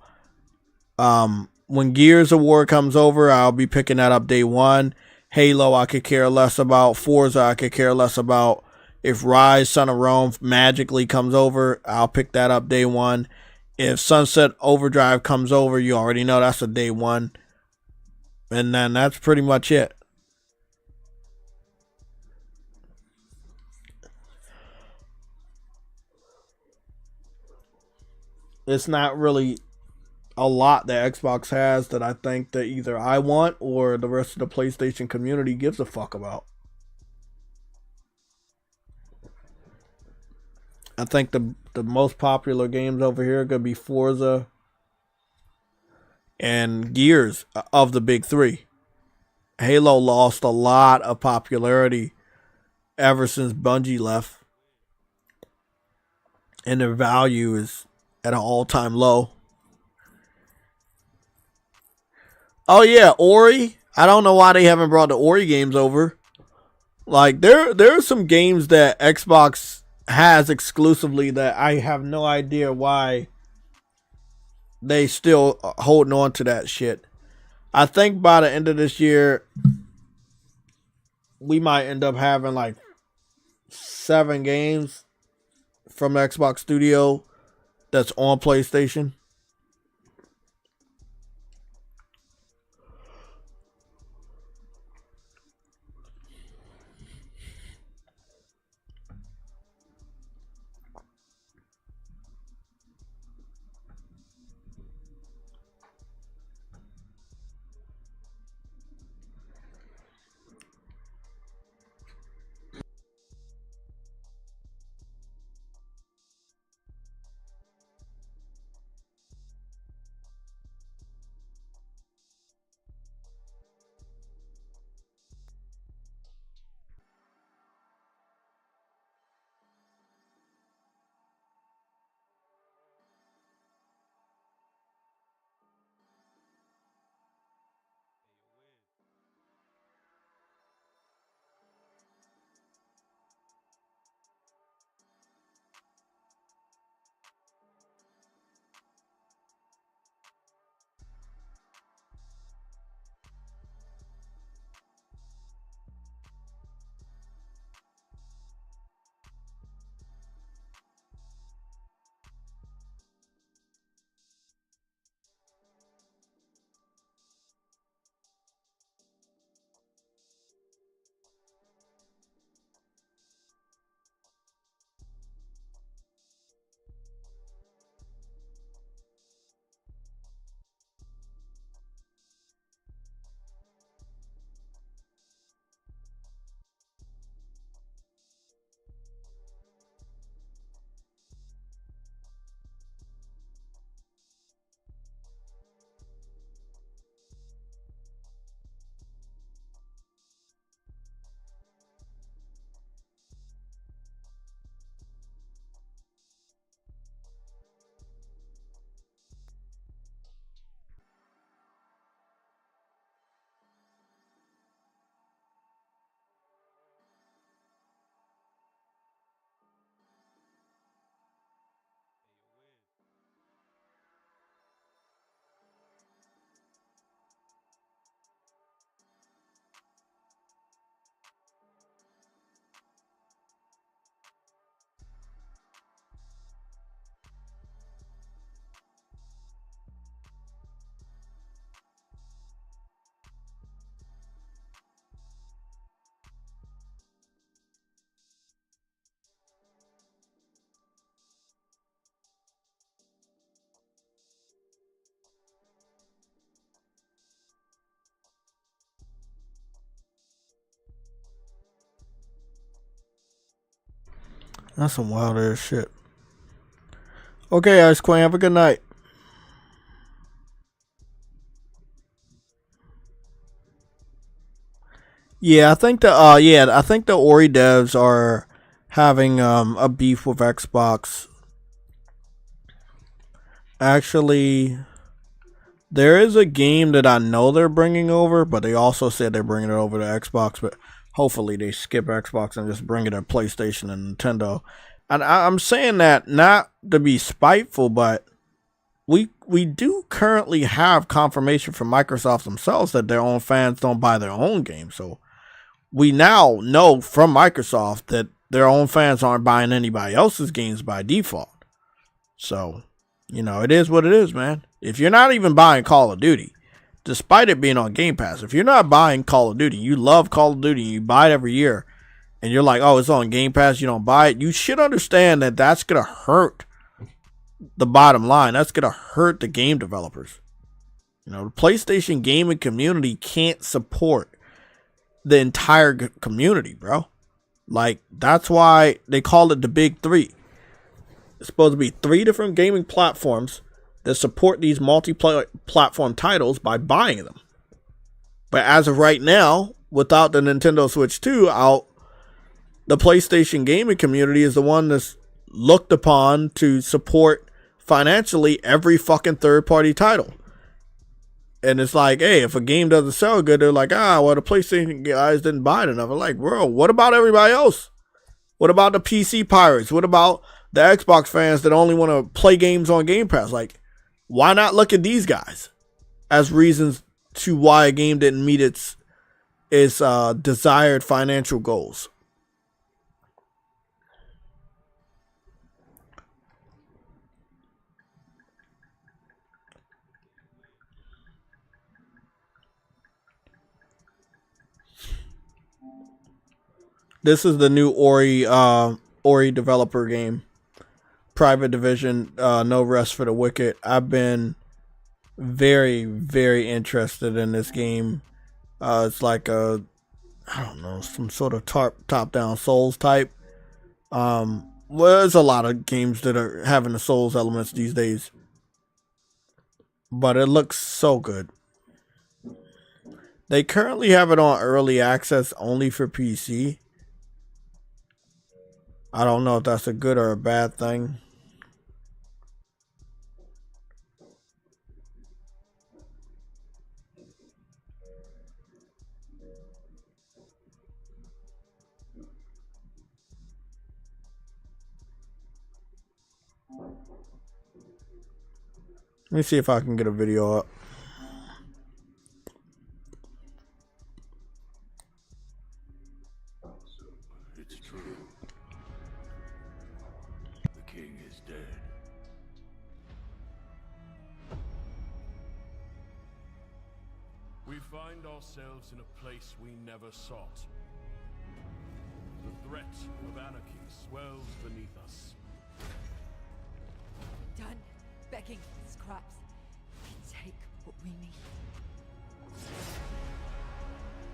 when Gears of War comes over, I'll be picking that up day one. Halo, I could care less about. Forza, I could care less about. If Rise, Son of Rome magically comes over, I'll pick that up day one. If Sunset Overdrive comes over, you already know that's a day one. And then that's pretty much it. It's not really a lot that Xbox has that I think that either I want or the rest of the PlayStation community gives a fuck about. I think the most popular games over here are going to be Forza and Gears of the big three. Halo lost a lot of popularity ever since Bungie left. And their value is at an all-time low. Oh yeah, Ori. I don't know why they haven't brought the Ori games over. Like there are some games that Xbox has exclusively that I have no idea why they still holding on to that shit. I think by the end of this year we might end up having like 7 games from Xbox Studio that's on PlayStation. That's some wild ass shit. Okay, Ice Queen, have a good night. Yeah, I think the Ori devs are having a beef with Xbox. Actually, there is a game that I know they're bringing over, but they also said they're bringing it over to Xbox. But hopefully they skip Xbox and just bring it to PlayStation and Nintendo. And I'm saying that not to be spiteful, but we do currently have confirmation from Microsoft themselves that their own fans don't buy their own games. So we now know from Microsoft that their own fans aren't buying anybody else's games by default. So, you know, it is what it is, man. If you're not even buying Call of Duty, despite it being on Game Pass, if you're not buying Call of Duty, you love Call of Duty, you buy it every year, and you're like, oh, it's on Game Pass, you don't buy it, you should understand that that's going to hurt the bottom line. That's going to hurt the game developers. You know, the PlayStation gaming community can't support the entire community, bro. Like, that's why they call it the Big Three. It's supposed to be 3 different gaming platforms that support these multi-platform titles by buying them. But as of right now, without the Nintendo Switch 2 out, the PlayStation gaming community is the one that's looked upon to support financially every fucking third-party title. And it's like, hey, if a game doesn't sell good, they're like, well, the PlayStation guys didn't buy it enough. I'm like, bro, what about everybody else? What about the PC pirates? What about the Xbox fans that only want to play games on Game Pass? Like, why not look at these guys as reasons to why a game didn't meet its desired financial goals? This is the new Ori developer game. Private Division, No Rest for the Wicked. I've been very, very interested in this game. It's like I don't know, some sort of top-down Souls type. Well, there's a lot of games that are having the Souls elements these days. But it looks so good. They currently have it on early access only for PC. I don't know if that's a good or a bad thing. Let me see if I can get a video up. It's true. The king is dead. We find ourselves in a place we never sought. The threat of anarchy swells beneath us. Done begging for scraps. We take what we need.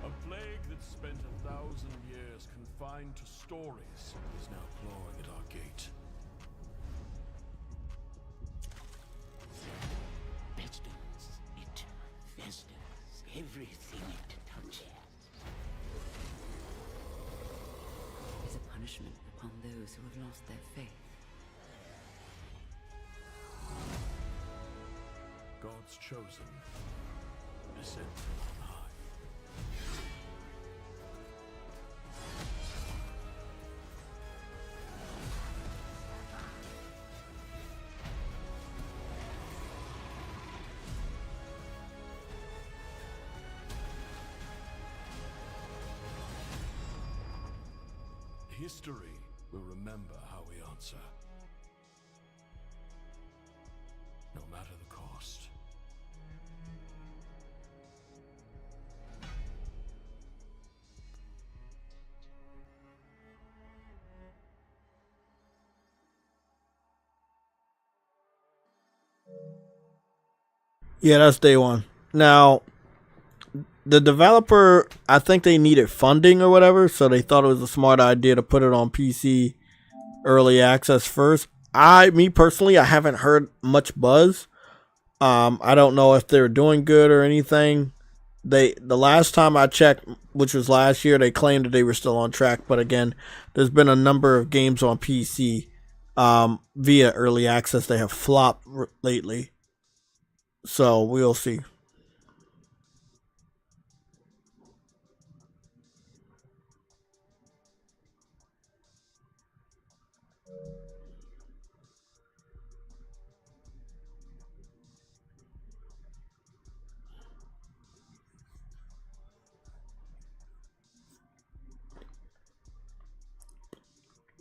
A plague that spent 1,000 years confined to stories is now clawing at our gate. Pestilence, it festers everything it touches. It is a punishment upon those who have lost their faith. God's chosen descend on high. History will remember how we answer. No matter the cost. Yeah, that's day one. Now, the developer, I think they needed funding or whatever, so they thought it was a smart idea to put it on PC early access first. Me personally, I haven't heard much buzz. I don't know if they're doing good or anything. The last time I checked, which was last year, they claimed that they were still on track. But again, there's been a number of games on PC via early access. They have flopped lately. So we'll see.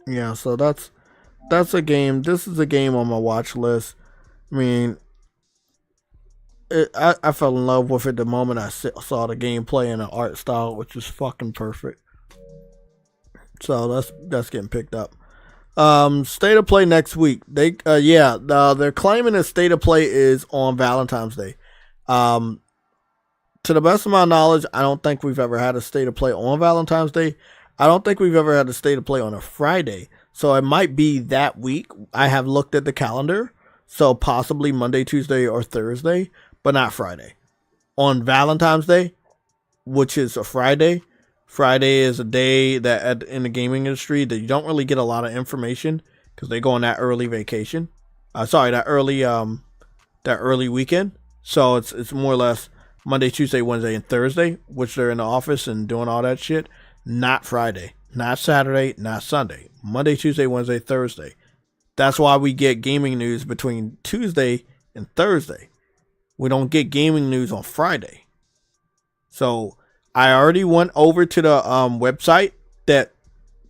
Yeah, so that's a game. This is a game on my watch list. I mean, I fell in love with it the moment I saw the gameplay and the art style, which is fucking perfect. So that's getting picked up. State of play next week. They're claiming that state of play is on Valentine's Day. To the best of my knowledge, I don't think we've ever had a state of play on Valentine's Day. I don't think we've ever had a state of play on a Friday. So it might be that week. I have looked at the calendar. So possibly Monday, Tuesday, or Thursday, but not Friday. On Valentine's Day, which is a Friday. Friday is a day that in the gaming industry that you don't really get a lot of information because they go on that early vacation. That early weekend. So it's more or less Monday, Tuesday, Wednesday, and Thursday, which they're in the office and doing all that shit. Not Friday, not Saturday, not Sunday. Monday, Tuesday, Wednesday, Thursday. That's why we get gaming news between Tuesday and Thursday. We don't get gaming news on Friday. So I already went over to the website that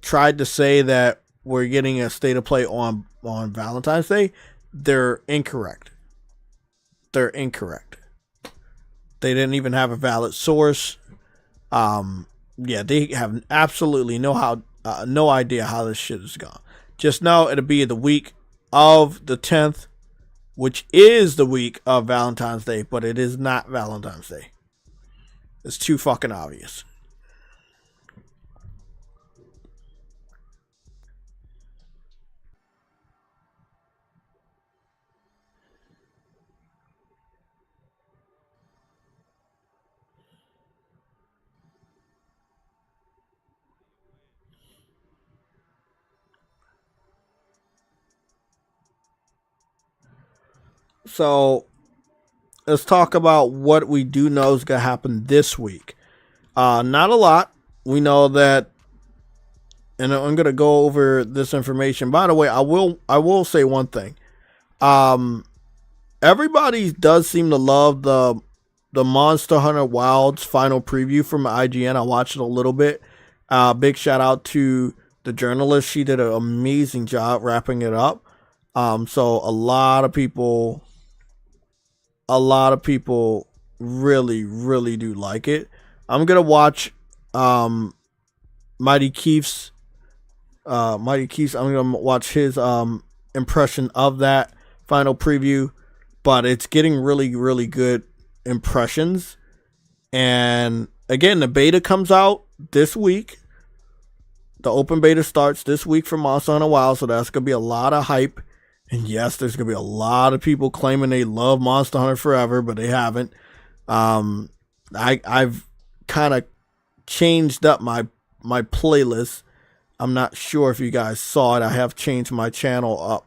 tried to say that we're getting a state of play on Valentine's Day. They're incorrect. They didn't even have a valid source. They have absolutely no idea how this shit is gone. Just know it'll be the week of the 10th, which is the week of Valentine's Day, but it is not Valentine's Day. It's too fucking obvious. So let's talk about what we do know is going to happen this week. Not a lot. We know that, and I'm going to go over this information. By the way, I will say one thing. Everybody does seem to love the Monster Hunter Wilds final preview from IGN. I watched it a little bit. Big shout out to the journalist. She did an amazing job wrapping it up. So a lot of people really, really do like it. I'm gonna watch Mighty Keith's. I'm gonna watch his impression of that final preview, but it's getting really, really good impressions. And again, the beta comes out this week. The open beta starts this week for Monster Hunter Wild, so that's gonna be a lot of hype. And yes, there's going to be a lot of people claiming they love Monster Hunter forever, but they haven't. I've kind of changed up my playlist. I'm not sure if you guys saw it. I have changed my channel up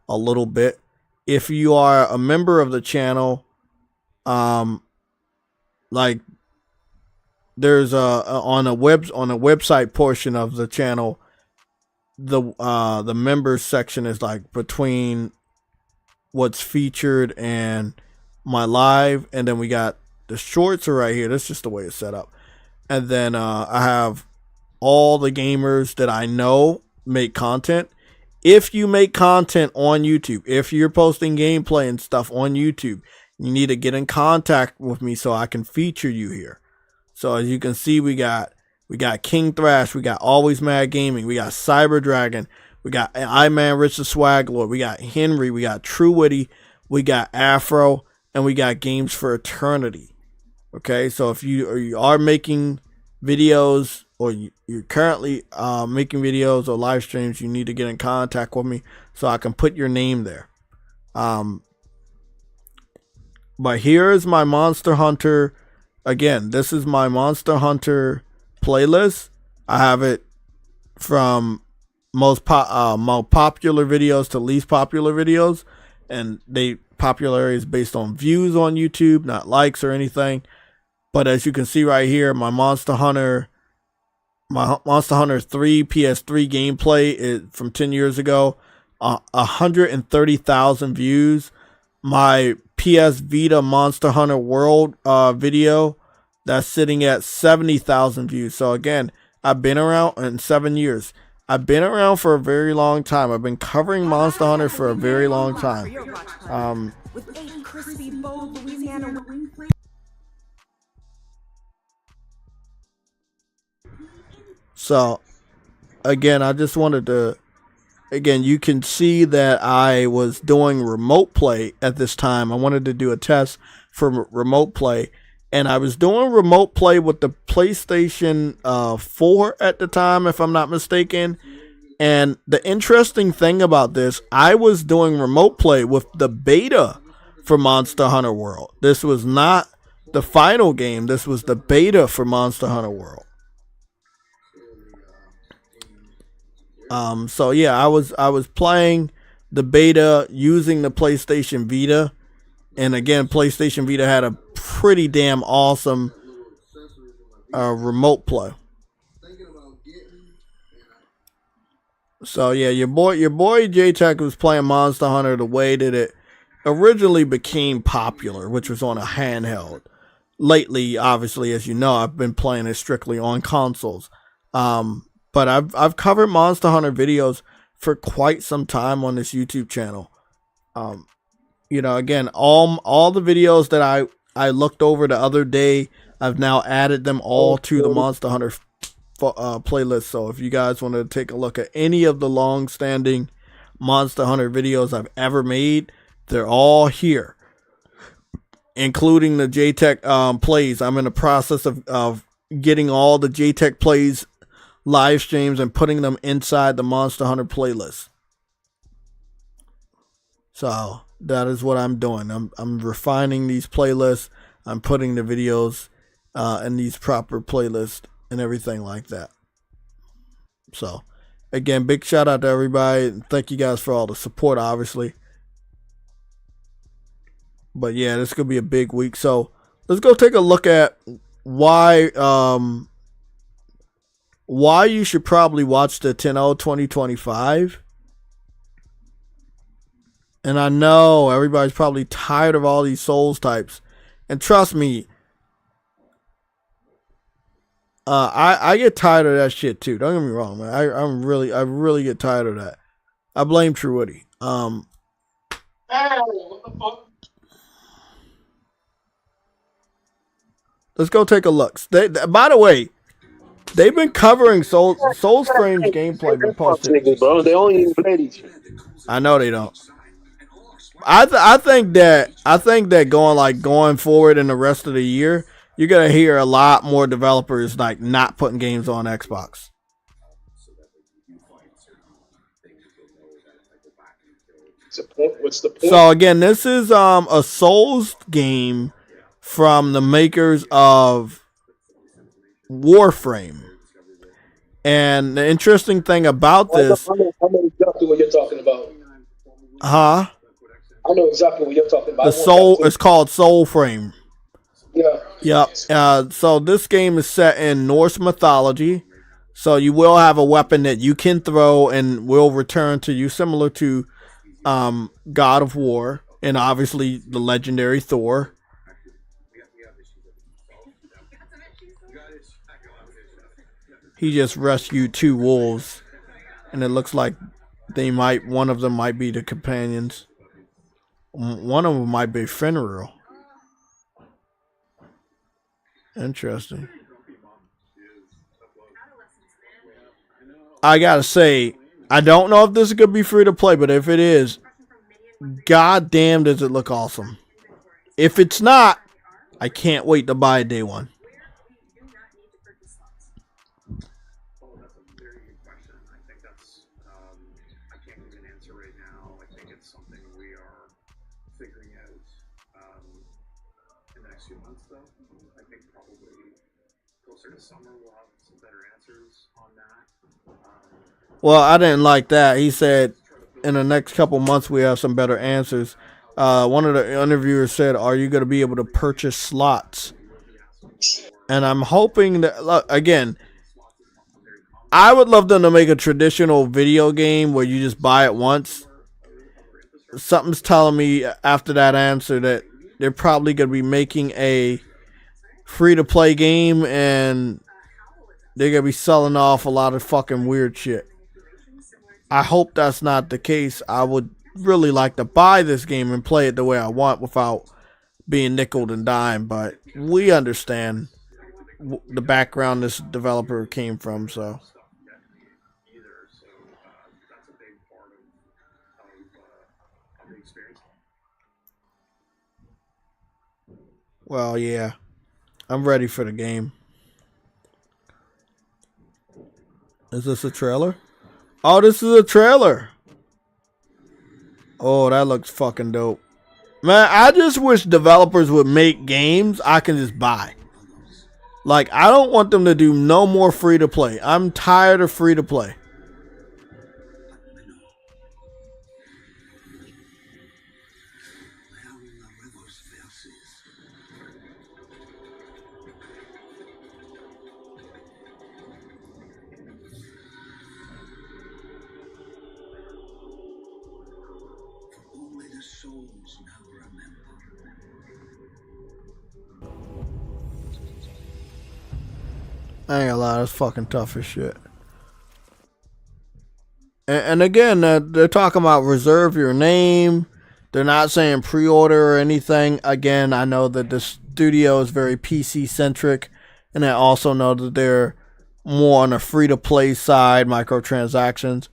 a little bit. If you are a member of the channel, there's on a website portion of the channel, the members section is like between what's featured and my live, and then we got the shorts are right here. That's just the way it's set up. And then I have all the gamers that I know make content. If you make content on YouTube, if you're posting gameplay and stuff on YouTube, you need to get in contact with me so I can feature you here. So as you can see, we got King Thrash, we got Always Mad Gaming, we got Cyber Dragon, we got I-Man Rich the Swag Lord, we got Henry, we got True Witty, we got Afro, and we got Games for Eternity. Okay, so if you are making videos or you're currently making videos or live streams, you need to get in contact with me so I can put your name there. But here's my Monster Hunter. Again, this is my Monster Hunter playlist. I have it from most popular videos to least popular videos, and popularity is based on views on YouTube, not likes or anything. But as you can see right here, my Monster Hunter 3 PS3 gameplay is from 10 years ago, 130,000 views. My PS Vita Monster Hunter World video, that's sitting at 70,000 views. So again, I've been around in 7 years. I've been around for a very long time. I've been covering Monster Hunter for a very long time. With 8 crispy bold Louisiana wing plates. So again, I just wanted to, again, you can see that I was doing remote play at this time. I wanted to do a test for remote play, and I was doing remote play with the PlayStation 4 at the time, if I'm not mistaken. And the interesting thing about this, I was doing remote play with the beta for Monster Hunter World. This was not the final game. This was the beta for Monster Hunter World. So yeah, I was playing the beta using the PlayStation Vita, and again, PlayStation Vita had a pretty damn awesome remote play. So yeah, your boy JayTech was playing Monster Hunter the way that it originally became popular, which was on a handheld. Lately, obviously, as you know, I've been playing it strictly on consoles. But I've covered Monster Hunter videos for quite some time on this YouTube channel. You know, again, all the videos that I looked over the other day, I've now added them all to the Monster Hunter playlist. So if you guys want to take a look at any of the long-standing Monster Hunter videos I've ever made, they're all here, including the JayTech plays. I'm in the process of getting all the JayTech plays live streams and putting them inside the Monster Hunter playlist. So that is what I'm doing. I'm refining these playlists. I'm putting the videos in these proper playlists and everything like that. So again, big shout out to everybody. Thank you guys for all the support, obviously. But yeah, this is gonna be a big week. So let's go take a look at why you should probably watch the 10-0 2025. And I know everybody's probably tired of all these Souls types. And trust me, I get tired of that shit too. Don't get me wrong, man. I really get tired of that. I blame True Woody. What the fuck? Let's go take a look. By the way, they've been covering Soul's Frame's gameplay. Been posted. Niggas, bro. They only even play these. I know they don't. I think that going forward in the rest of the year, you're gonna hear a lot more developers like not putting games on Xbox. What's the point? So again, this is a Souls game from the makers of Warframe. And the interesting thing about this, I know exactly what you're talking about. huh? I know exactly what you're talking about. The Soul, it's called Soulframe. Yeah. Yep. So this game is set in Norse mythology. So you will have a weapon that you can throw and will return to you, similar to God of War and obviously the legendary Thor. He just rescued 2 wolves, and it looks like one of them might be the companions. One of them might be Fenrir. Interesting. I gotta say, I don't know if this is gonna be free to play, but if it is, god damn does it look awesome. If it's not, I can't wait to buy it day one. can't give an answer right now. I think it's something we are figuring out in the next few months, though. I think probably closer to summer we'll have some better answers on that. Well, I didn't like that. He said in the next couple months we have some better answers. One of the interviewers said, "Are you going to be able to purchase slots?" And I'm hoping that, look, again, I would love them to make a traditional video game where you just buy it once. Something's telling me after that answer that they're probably going to be making a free-to-play game and they're going to be selling off a lot of fucking weird shit. I hope that's not the case. I would really like to buy this game and play it the way I want without being nickeled and dimed, but we understand the background this developer came from, so. Well, yeah. I'm ready for the game. Is this a trailer? Oh, this is a trailer. Oh, that looks fucking dope. Man, I just wish developers would make games I can just buy. Like, I don't want them to do no more free-to-play. I'm tired of free-to-play. Only the souls now remember. I ain't gonna lie, that's fucking tough as shit. And again, they're talking about reserve your name. They're not saying pre-order or anything. Again, I know that the studio is very PC-centric, and I also know that they're more on the free-to-play side, microtransactions.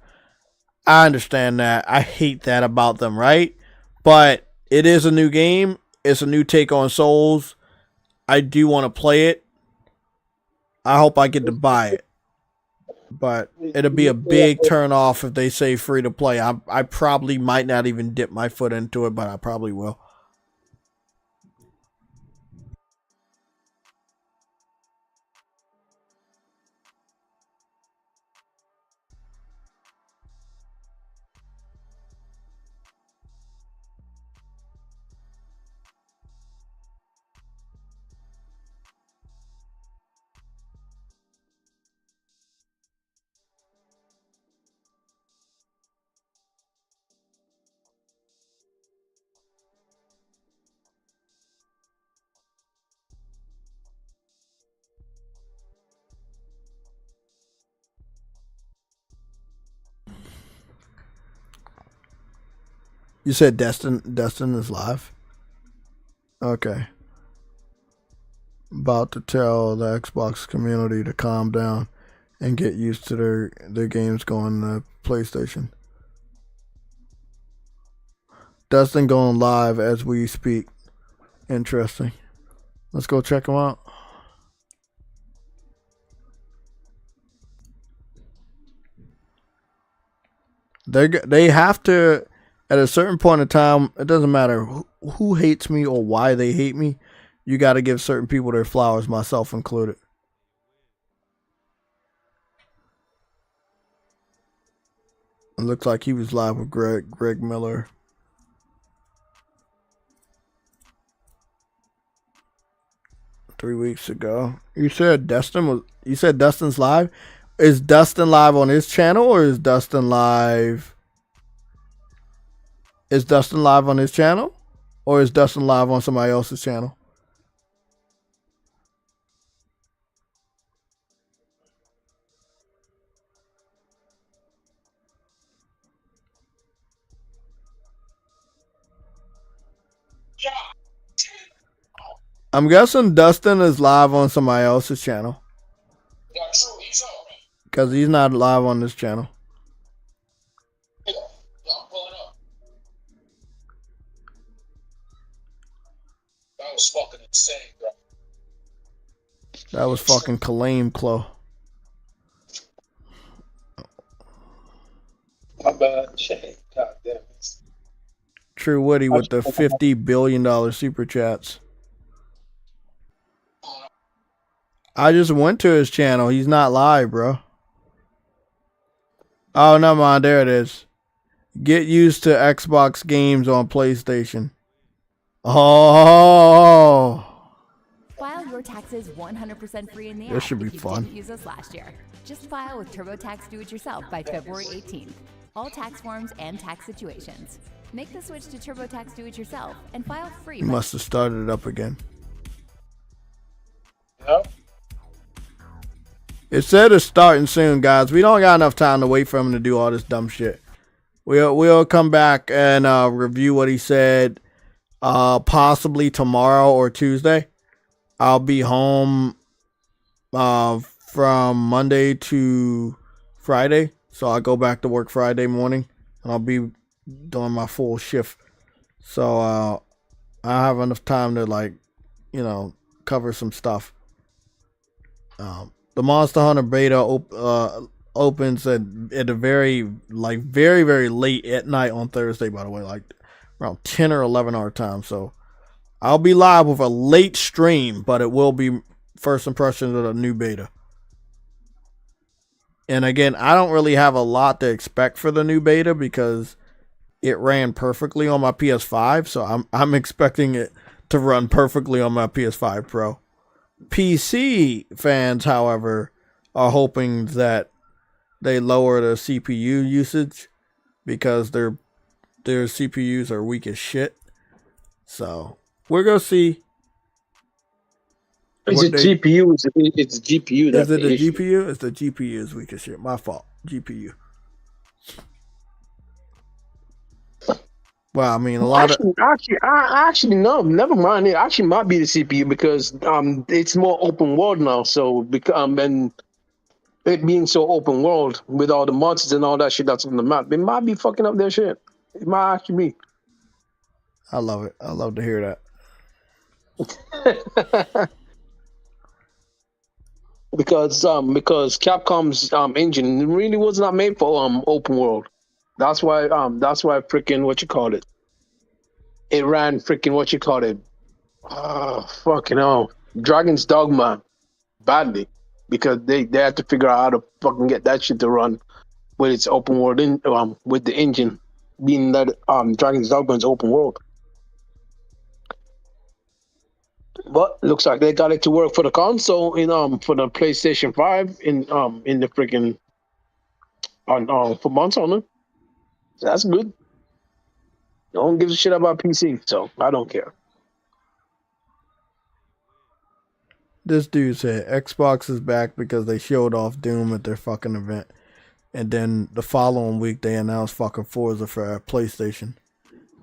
I understand that. I hate that about them, right? But it is a new game. It's a new take on Souls. I do want to play it. I hope I get to buy it. But it'll be a big turn off if they say free to play. I probably might not even dip my foot into it, but I probably will. You said Destin is live? Okay. About to tell the Xbox community to calm down and get used to their games going to PlayStation. Destin going live as we speak. Interesting. Let's go check them out. They have to, at a certain point in time, it doesn't matter who hates me or why they hate me, you got to give certain people their flowers, myself included. It looks like he was live with Greg Miller. Three weeks ago. You said Dustin's live? Is Dustin live on his channel or is Dustin live? Is Dustin live on his channel? Or is Dustin live on somebody else's channel? I'm guessing Dustin is live on somebody else's channel. Because he's not live on this channel. That was fucking insane, bro. That was fucking Kalame Clo. bad. Shit. God damn it. True Woody with the $50 billion super chats. I just went to his channel. He's not live, bro. Oh, never mind. There it is. Get used to Xbox games on PlayStation. Oh. File your taxes 100% free in the app. This should be if you fun. didn't use us last year. Just file with TurboTax Do-It-Yourself by February 18th. All tax forms and tax situations. Make the switch to TurboTax Do-It-Yourself and file free. He must have started it up again. Yep. It said it's starting soon, guys. We don't got enough time to wait for him to do all this dumb shit. We'll come back and review what he said possibly tomorrow or Tuesday. I'll be home from Monday to Friday. So I go back to work Friday morning and I'll be doing my full shift. So I have enough time to cover some stuff. The Monster Hunter beta opens at a very very late at night on Thursday, by the way, like around 10 or 11 our time. So I'll be live with a late stream, but it will be first impressions of the new beta. And again, I don't really have a lot to expect for the new beta because it ran perfectly on my PS5, so I'm expecting it to run perfectly on my PS5 Pro. PC fans, however, are hoping that they lower the CPU usage because their CPUs are weak as shit. So we're gonna see. It's GPU. It's GPU. Is it the GPU? It's the GPU is weak as shit. My fault. GPU. Well, I mean, actually, no, never mind. It actually might be the CPU because it's more open world now. So and it being so open world with all the monsters and all that shit that's on the map, it might be fucking up their shit. It might actually be. I love it. I love to hear that. because Capcom's engine really was not made for open world. That's why freaking what you call it. It ran freaking what you call it. Fucking hell. Dragon's Dogma badly. Because they had to figure out how to fucking get that shit to run with its open world with the engine being that Dragon's Dogma is open world. But looks like they got it to work for the console for the PlayStation 5 in the freaking for months on it. So that's good. No one gives a shit about PC, so I don't care. This dude said Xbox is back because they showed off Doom at their fucking event. And then the following week they announced fucking Forza for PlayStation.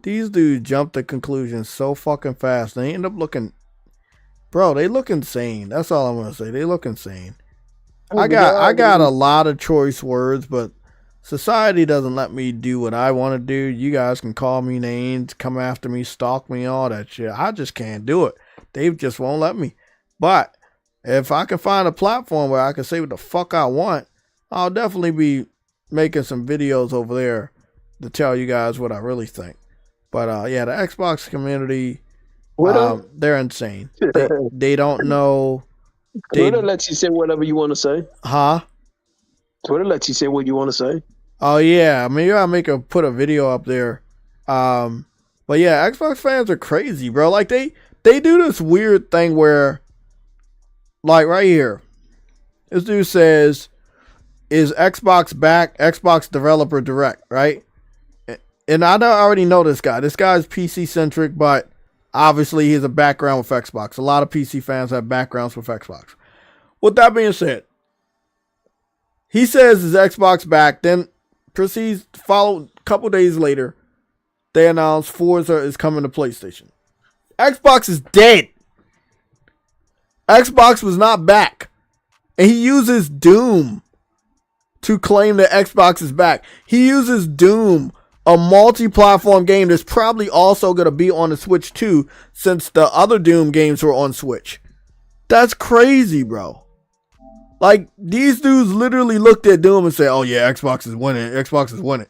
These dudes jumped to conclusions so fucking fast. They end up looking... Bro, they look insane. That's all I'm going to say. They look insane. I got a lot of choice words, but society doesn't let me do what I want to do. You guys can call me names, come after me, stalk me, all that shit. I just can't do it. They just won't let me. But if I can find a platform where I can say what the fuck I want, I'll definitely be making some videos over there to tell you guys what I really think. But yeah, the Xbox community, they're insane. They don't know. Twitter lets you say whatever you want to say. Huh? Twitter lets you say what you want to say. Oh yeah, maybe I'll put a video up there. But yeah, Xbox fans are crazy, bro. Like they do this weird thing where, like right here, this dude says, "Is Xbox back? Xbox Developer Direct," right? And I already know this guy. This guy's PC centric, but obviously he has a background with Xbox. A lot of PC fans have backgrounds with Xbox. With that being said, he says, "Is Xbox back?" Then proceeds to follow a couple days later. They announce Forza is coming to PlayStation. Xbox is dead. Xbox was not back. And he uses Doom to claim that Xbox is back. He uses Doom, a multi-platform game that's probably also going to be on the Switch too, since the other Doom games were on Switch. That's crazy, bro. Like, these dudes literally looked at Doom and said, "Oh yeah, Xbox is winning. Xbox is winning."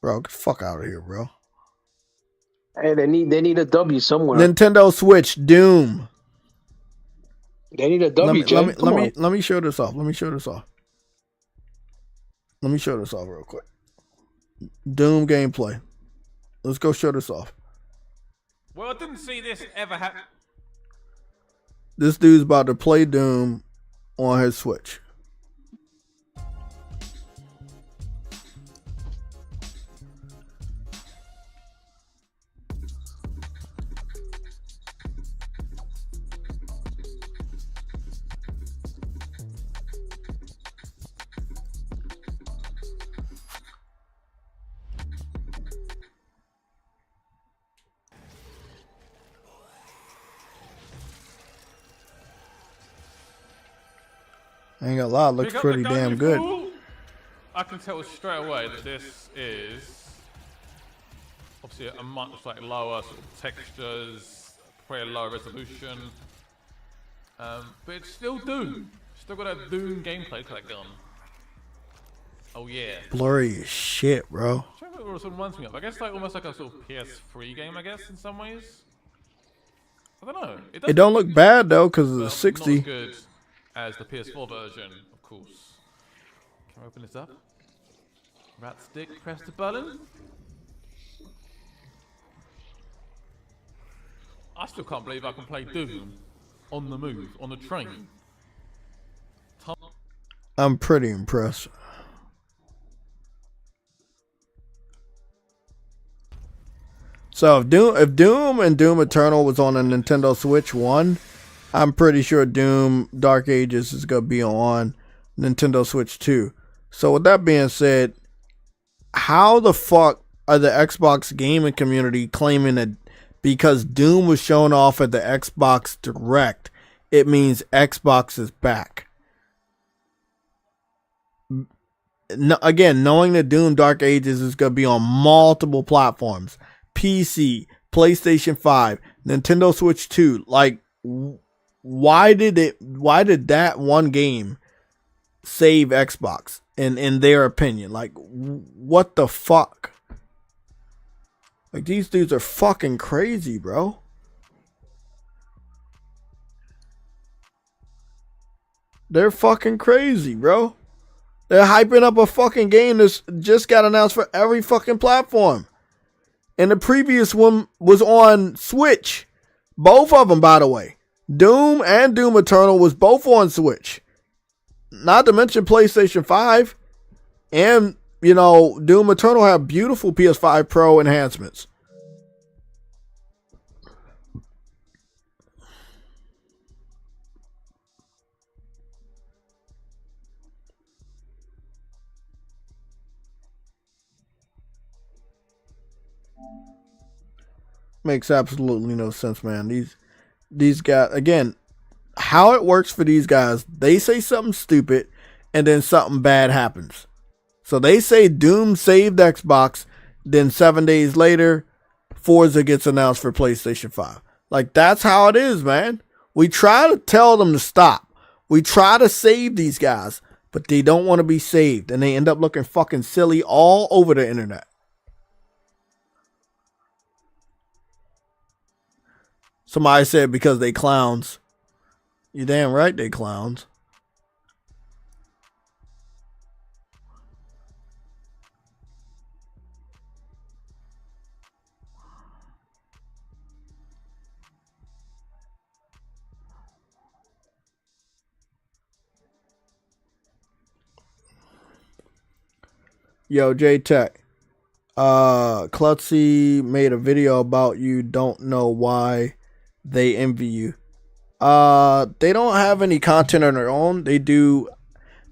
Bro, get the fuck out of here, bro. Hey, they need a W somewhere. Nintendo Switch, Doom. They need a W, Jay. Let me show this off. Let me show this off real quick. Doom gameplay. Let's go show this off. Well, I didn't see this ever happen. This dude's about to play Doom on his Switch. I ain't gonna lie, it looks pretty damn good. I can tell straight away that this is obviously a much lower sort of textures, probably a lower resolution, but it's still Doom. Still got a Doom gameplay to that gun. Oh yeah. Blurry as shit, bro. I'm trying to remember what it reminds me of. I guess almost like a sort of PS3 game, I guess, in some ways. I don't know. It don't look bad though, because of the 60. Not as good as the PS4 version, of course. Can I open this up? Right stick, press the button. I still can't believe I can play Doom on the move, on the train. I'm pretty impressed. So if Doom and Doom Eternal was on a Nintendo Switch 1, I'm pretty sure Doom Dark Ages is going to be on Nintendo Switch 2. So with that being said, how the fuck are the Xbox gaming community claiming that because Doom was shown off at the Xbox Direct, it means Xbox is back? No, again, knowing that Doom Dark Ages is going to be on multiple platforms, PC, PlayStation 5, Nintendo Switch 2, like, why did that one game save Xbox in their opinion? Like, what the fuck? Like, these dudes are fucking crazy, bro. They're fucking crazy, bro. They're hyping up a fucking game that's just got announced for every fucking platform. And the previous one was on Switch. Both of them, by the way. Doom and Doom Eternal was both on Switch. Not to mention PlayStation 5. And, you know, Doom Eternal have beautiful PS5 Pro enhancements. Makes absolutely no sense, man. These guys, again, how it works for these guys, they say something stupid and then something bad happens. So they say Doom saved Xbox, then 7 days later, Forza gets announced for PlayStation 5. Like, that's how it is, man. We try to tell them to stop. We try to save these guys, but they don't want to be saved, and they end up looking fucking silly all over the internet. Somebody said because they clowns. You damn right they clowns. Yo, JayTech. Klutzy made a video about you. Don't know why they envy you. They don't have any content on their own. They do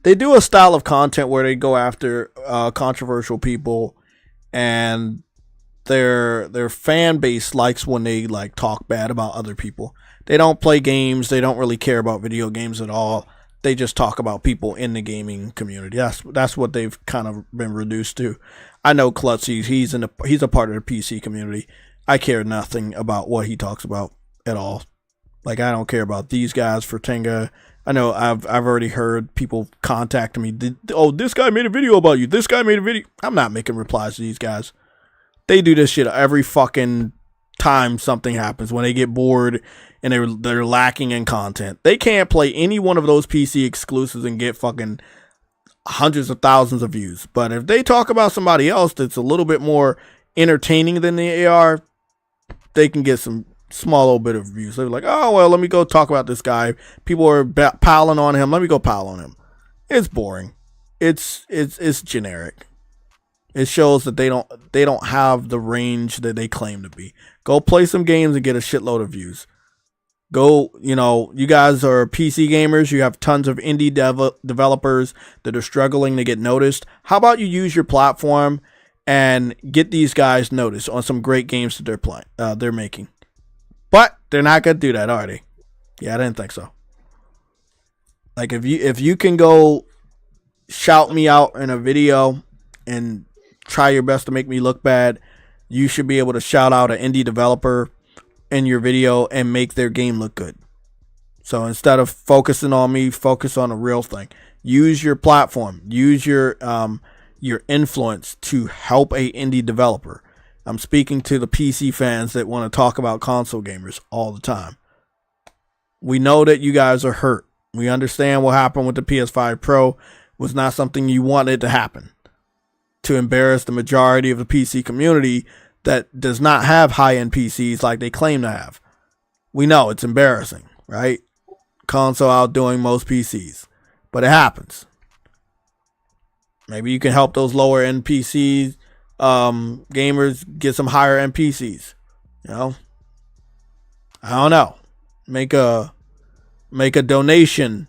a style of content where they go after controversial people, and their fan base likes when they like talk bad about other people. They don't play games. They don't really care about video games at all. They just talk about people in the gaming community. That's what they've kind of been reduced to. I know Klutzy. He's a part of the PC community. I care nothing about what he talks about at all. Like, I don't care about these guys, Fertinga, I know I've already heard people contacting me. This guy made a video about you. This guy made a video. I'm not making replies to these guys. They do this shit every fucking time something happens, when they get bored and they're lacking in content. They can't play any one of those PC exclusives and get fucking hundreds of thousands of views. But if they talk about somebody else that's a little bit more entertaining than they are, they can get some small little bit of views. They're like, oh, well, let me go talk about this guy. People are piling on him. Let me go pile on him. It's boring. It's generic. It shows that they don't have the range that they claim to be. Go play some games and get a shitload of views. Go, you guys are PC gamers. You have tons of indie developers that are struggling to get noticed. How about you use your platform and get these guys noticed on some great games that they're making? But they're not gonna do that, are they? Yeah, I didn't think so. Like if you can go shout me out in a video and try your best to make me look bad, you should be able to shout out an indie developer in your video and make their game look good. So instead of focusing on me, focus on a real thing. Use your platform. Use your influence to help a indie developer. I'm speaking to the PC fans that want to talk about console gamers all the time. We know that you guys are hurt. We understand what happened with the PS5 Pro was not something you wanted to happen, to embarrass the majority of the PC community that does not have high-end PCs like they claim to have. We know it's embarrassing, right? Console outdoing most PCs, but it happens. Maybe you can help those lower-end PCs gamers get some higher-end PCs. I don't know. Make a donation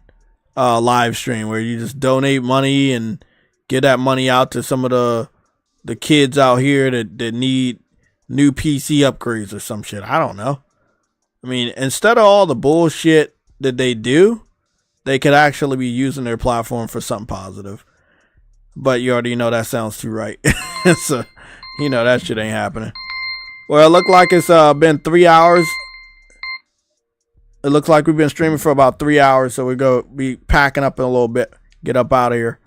live stream where you just donate money and get that money out to some of the kids out here that need new PC upgrades or some shit. I don't know. I mean, instead of all the bullshit that they do, they could actually be using their platform for something positive. But you already know that sounds too right. So, that shit ain't happening. Well, it looked like it's been 3 hours. It looks like we've been streaming for about 3 hours, so we go be packing up in a little bit. Get up out of here.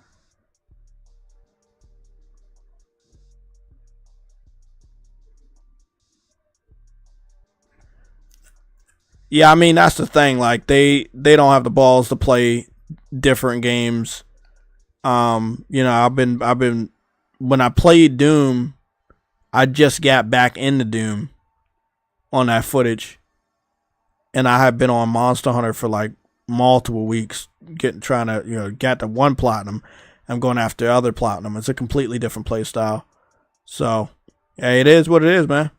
Yeah, I mean, that's the thing. Like, they don't have the balls to play different games. I've been when I played Doom, I just got back into Doom on that footage, and I have been on Monster Hunter for like multiple weeks, trying to get to one platinum. I'm going after other platinum. It's a completely different play style. So, yeah, it is what it is, man.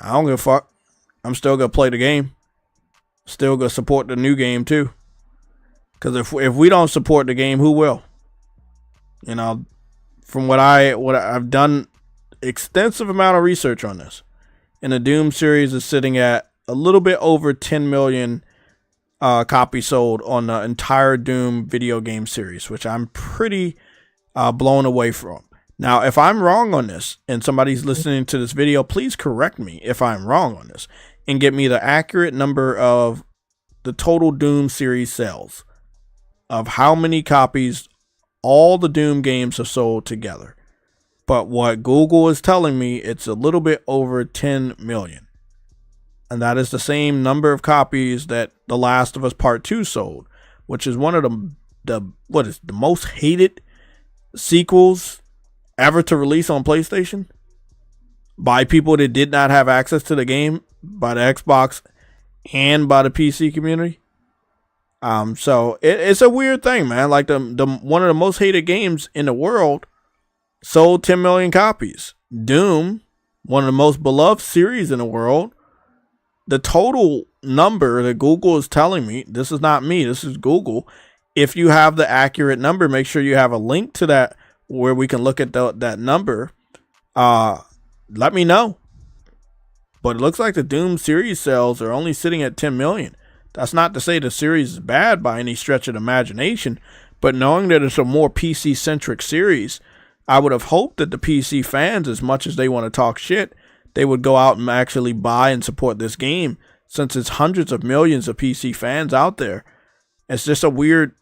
I don't give a fuck. I'm still gonna play the game. Still gonna support the new game too. Because if we don't support the game, who will? From what I've done, extensive amount of research on this, and the Doom series is sitting at a little bit over 10 million copies sold on the entire Doom video game series, which I'm pretty blown away from. Now, if I'm wrong on this, and somebody's listening to this video, please correct me if I'm wrong on this, and get me the accurate number of the total Doom series sales, of how many copies all the Doom games have sold together. But what Google is telling me, it's a little bit over 10 million. And that is the same number of copies that The Last of Us Part 2 sold, which is one of the most hated sequels ever to release on PlayStation by people that did not have access to the game, by the Xbox and by the PC community. So it's a weird thing, man. Like the one of the most hated games in the world sold 10 million copies. Doom, one of the most beloved series in the world, the total number that Google is telling me, this is not me, this is Google. If you have the accurate number, make sure you have a link to that where we can look at that number. Let me know. But it looks like the Doom series sales are only sitting at 10 million. That's not to say the series is bad by any stretch of the imagination, but knowing that it's a more PC-centric series, I would have hoped that the PC fans, as much as they want to talk shit, they would go out and actually buy and support this game, since it's hundreds of millions of PC fans out there. It's just a weird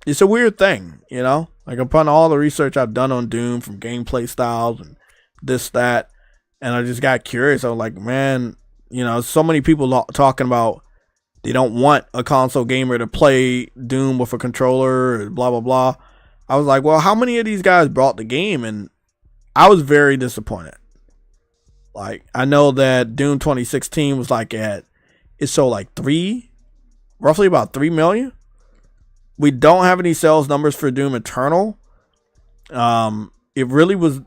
thing, you know? Like, upon all the research I've done on Doom from gameplay styles and this, that, and I just got curious. I was like, man, you know, so many people talking about they don't want a console gamer to play Doom with a controller, blah, blah, blah. I was like, well, how many of these guys brought the game? And I was very disappointed. Like, I know that Doom 2016 was like it sold like roughly about 3 million. We don't have any sales numbers for Doom Eternal. It really was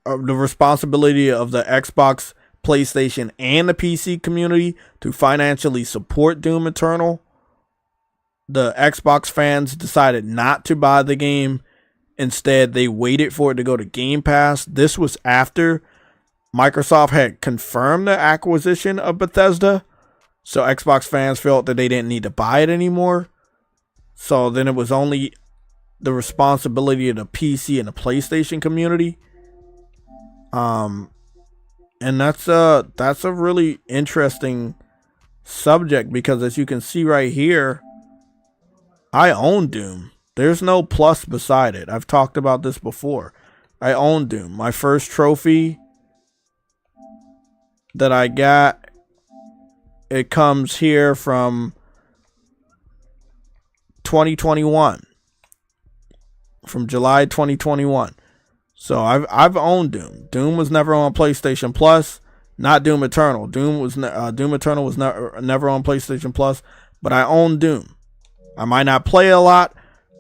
the responsibility of the Xbox, PlayStation, and the PC community to financially support Doom Eternal. The Xbox fans decided not to buy the game. Instead, they waited for it to go to Game Pass. This was after Microsoft had confirmed the acquisition of Bethesda. So Xbox fans felt that they didn't need to buy it anymore. So then it was only the responsibility of the PC and the PlayStation community. And that's a really interesting subject, because as you can see right here, I own Doom. There's no plus beside it. I've talked about this before. I own Doom. My first trophy that I got, it comes here from 2021, from July 2021. So I've owned Doom. Doom was never on PlayStation Plus, not Doom Eternal. Doom Eternal was never on PlayStation Plus, but I own Doom. I might not play a lot,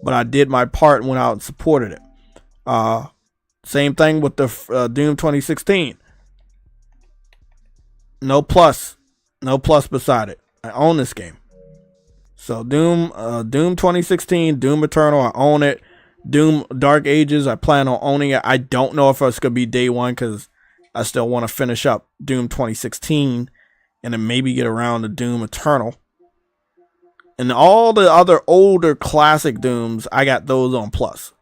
but I did my part and went out and supported it. Same thing with the Doom 2016. No plus beside it. I own this game. So Doom 2016, Doom Eternal, I own it. Doom Dark Ages, I plan on owning it. I don't know if it's going to be day one, because I still want to finish up Doom 2016 and then maybe get around to Doom Eternal. And all the other older classic Dooms, I got those on Plus.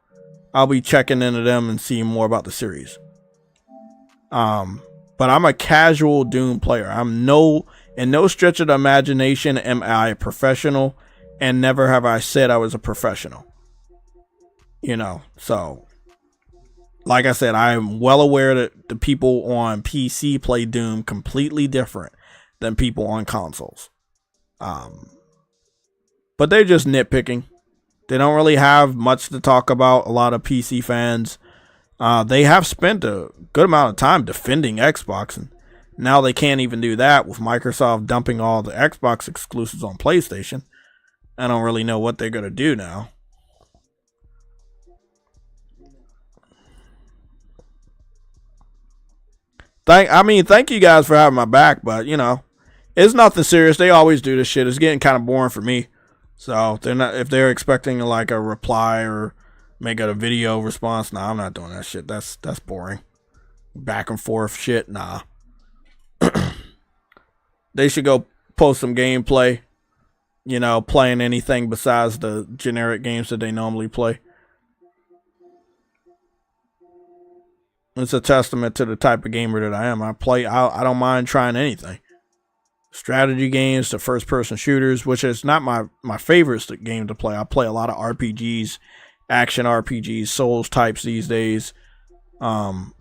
I'll be checking into them and seeing more about the series. But I'm a casual Doom player. In no stretch of the imagination am I a professional, and never have I said I was a professional. You know, so like I said, I am well aware that the people on PC play Doom completely different than people on consoles. But they're just nitpicking. They don't really have much to talk about. A lot of PC fans, they have spent a good amount of time defending Xbox, and now they can't even do that with Microsoft dumping all the Xbox exclusives on PlayStation. I don't really know what they're going to do now. Thank you guys for having my back, but you know, it's nothing serious. They always do this shit. It's getting kind of boring for me. So if they're expecting like a reply or make a video response, nah, I'm not doing that shit. That's boring. Back and forth shit, nah. They should go post some gameplay, you know, playing anything besides the generic games that they normally play. It's a testament to the type of gamer that I am. I don't mind trying anything. Strategy games to first-person shooters, which is not my favorite game to play. I play a lot of RPGs, action RPGs, Souls types these days. You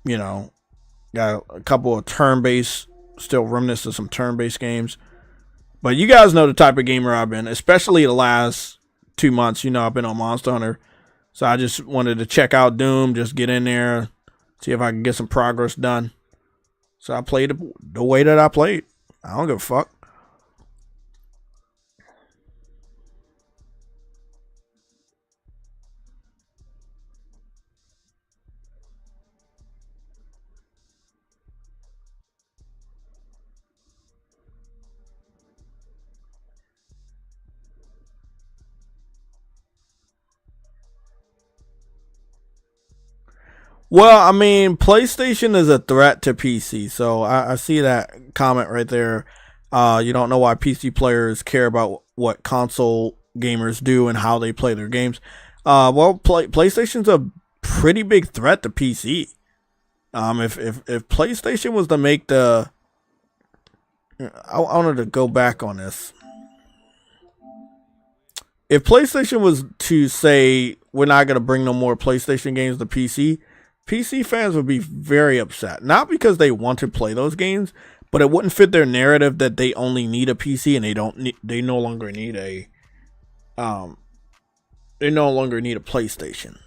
know, got a couple of turn-based, still remnants of some turn-based games. But you guys know the type of gamer I've been, especially the last 2 months. You know, I've been on Monster Hunter. So I just wanted to check out Doom, just get in there, see if I can get some progress done. So I played the way that I played. I don't give a fuck. Well, I mean, PlayStation is a threat to PC, so I see that comment right there. You don't know why PC players care about what console gamers do and how they play their games. Well, PlayStation's a pretty big threat to PC. If PlayStation was to make I wanted to go back on this. if PlayStation was to say we're not going to bring no more PlayStation games to PC fans would be very upset. Not because they want to play those games, but it wouldn't fit their narrative that they only need a PC and they no longer need a PlayStation.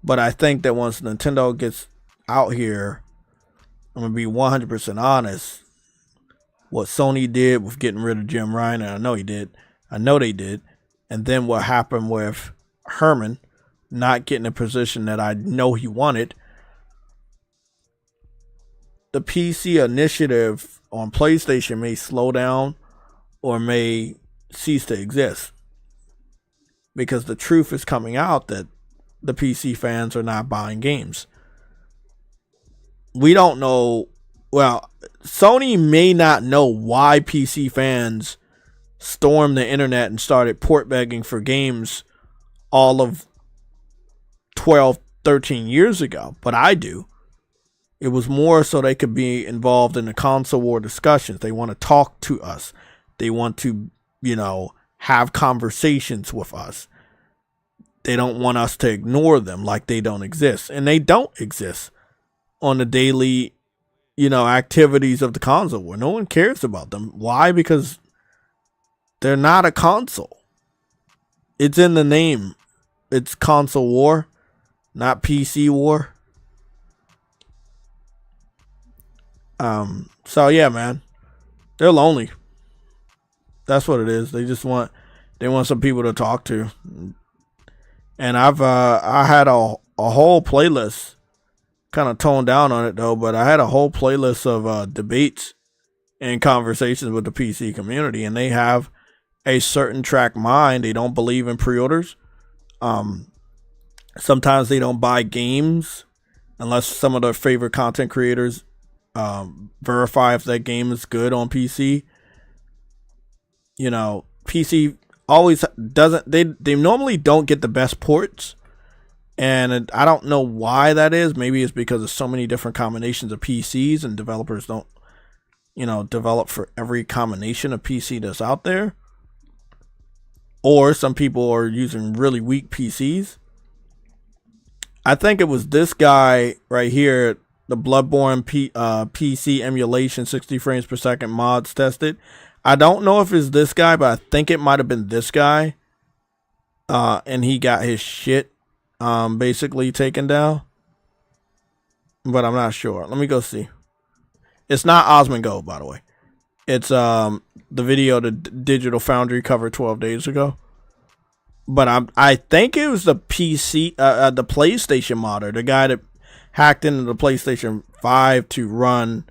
But I think that once Nintendo gets out here, I'm going to be 100% honest. What Sony did with getting rid of Jim Ryan, and I know they did. And then what happened with Herman not getting a position that I know he wanted. The PC initiative on PlayStation may slow down or may cease to exist. Because the truth is coming out that the PC fans are not buying games. We don't know. Well, Sony may not know why PC fans stormed the internet and started port begging for games all of 12, 13 years ago, but I do. It was more so they could be involved in the console war discussions. They want to talk to us. They want to, have conversations with us. They don't want us to ignore them like they don't exist. And they don't exist on the daily, activities of the console war. No one cares about them. Why? Because they're not a console. It's in the name. It's console war, not PC war. So yeah, man, they're lonely. That's what it is. They want some people to talk to. And I had a whole playlist, kind of toned down on it though, but I had a whole playlist of debates and conversations with the PC community, and they have a certain track mind. They don't believe in pre-orders. Sometimes they don't buy games unless some of their favorite content creators verify if that game is good on PC. PC always doesn't. They normally don't get the best ports, and I don't know why that is. Maybe it's because of so many different combinations of PCs, and developers don't, develop for every combination of PC that's out there. Or some people are using really weak PCs. I think it was this guy right here, the Bloodborne PC emulation 60 frames per second mods tested. I don't know if it's this guy, but I think it might have been this guy. And he got his shit basically taken down. But I'm not sure. Let me go see. It's not Osmongo, by the way. It's the video the Digital Foundry covered 12 days ago. But I think it was the PC, the PlayStation modder, the guy that hacked into the PlayStation 5 to run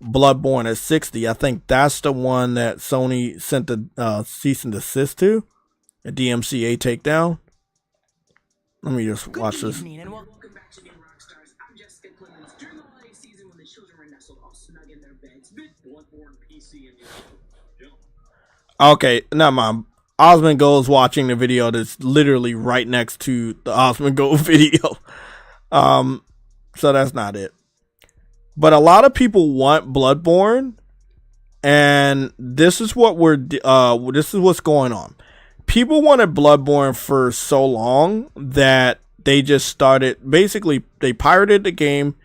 Bloodborne at 60. I think that's the one that Sony sent the cease and desist to, a DMCA takedown. Let me just watch this. Welcome back to New Rockstars. I'm Jessica Clemens. During the holiday season, when the children were nestled all snug in their beds, Bloodborne PC and Okay, never mind. Osmond Go's watching the video that's literally right next to the Osmond Go video. So that's not it. But a lot of people want Bloodborne, and this is what this is what's going on. People wanted Bloodborne for so long that they just started, basically they pirated the game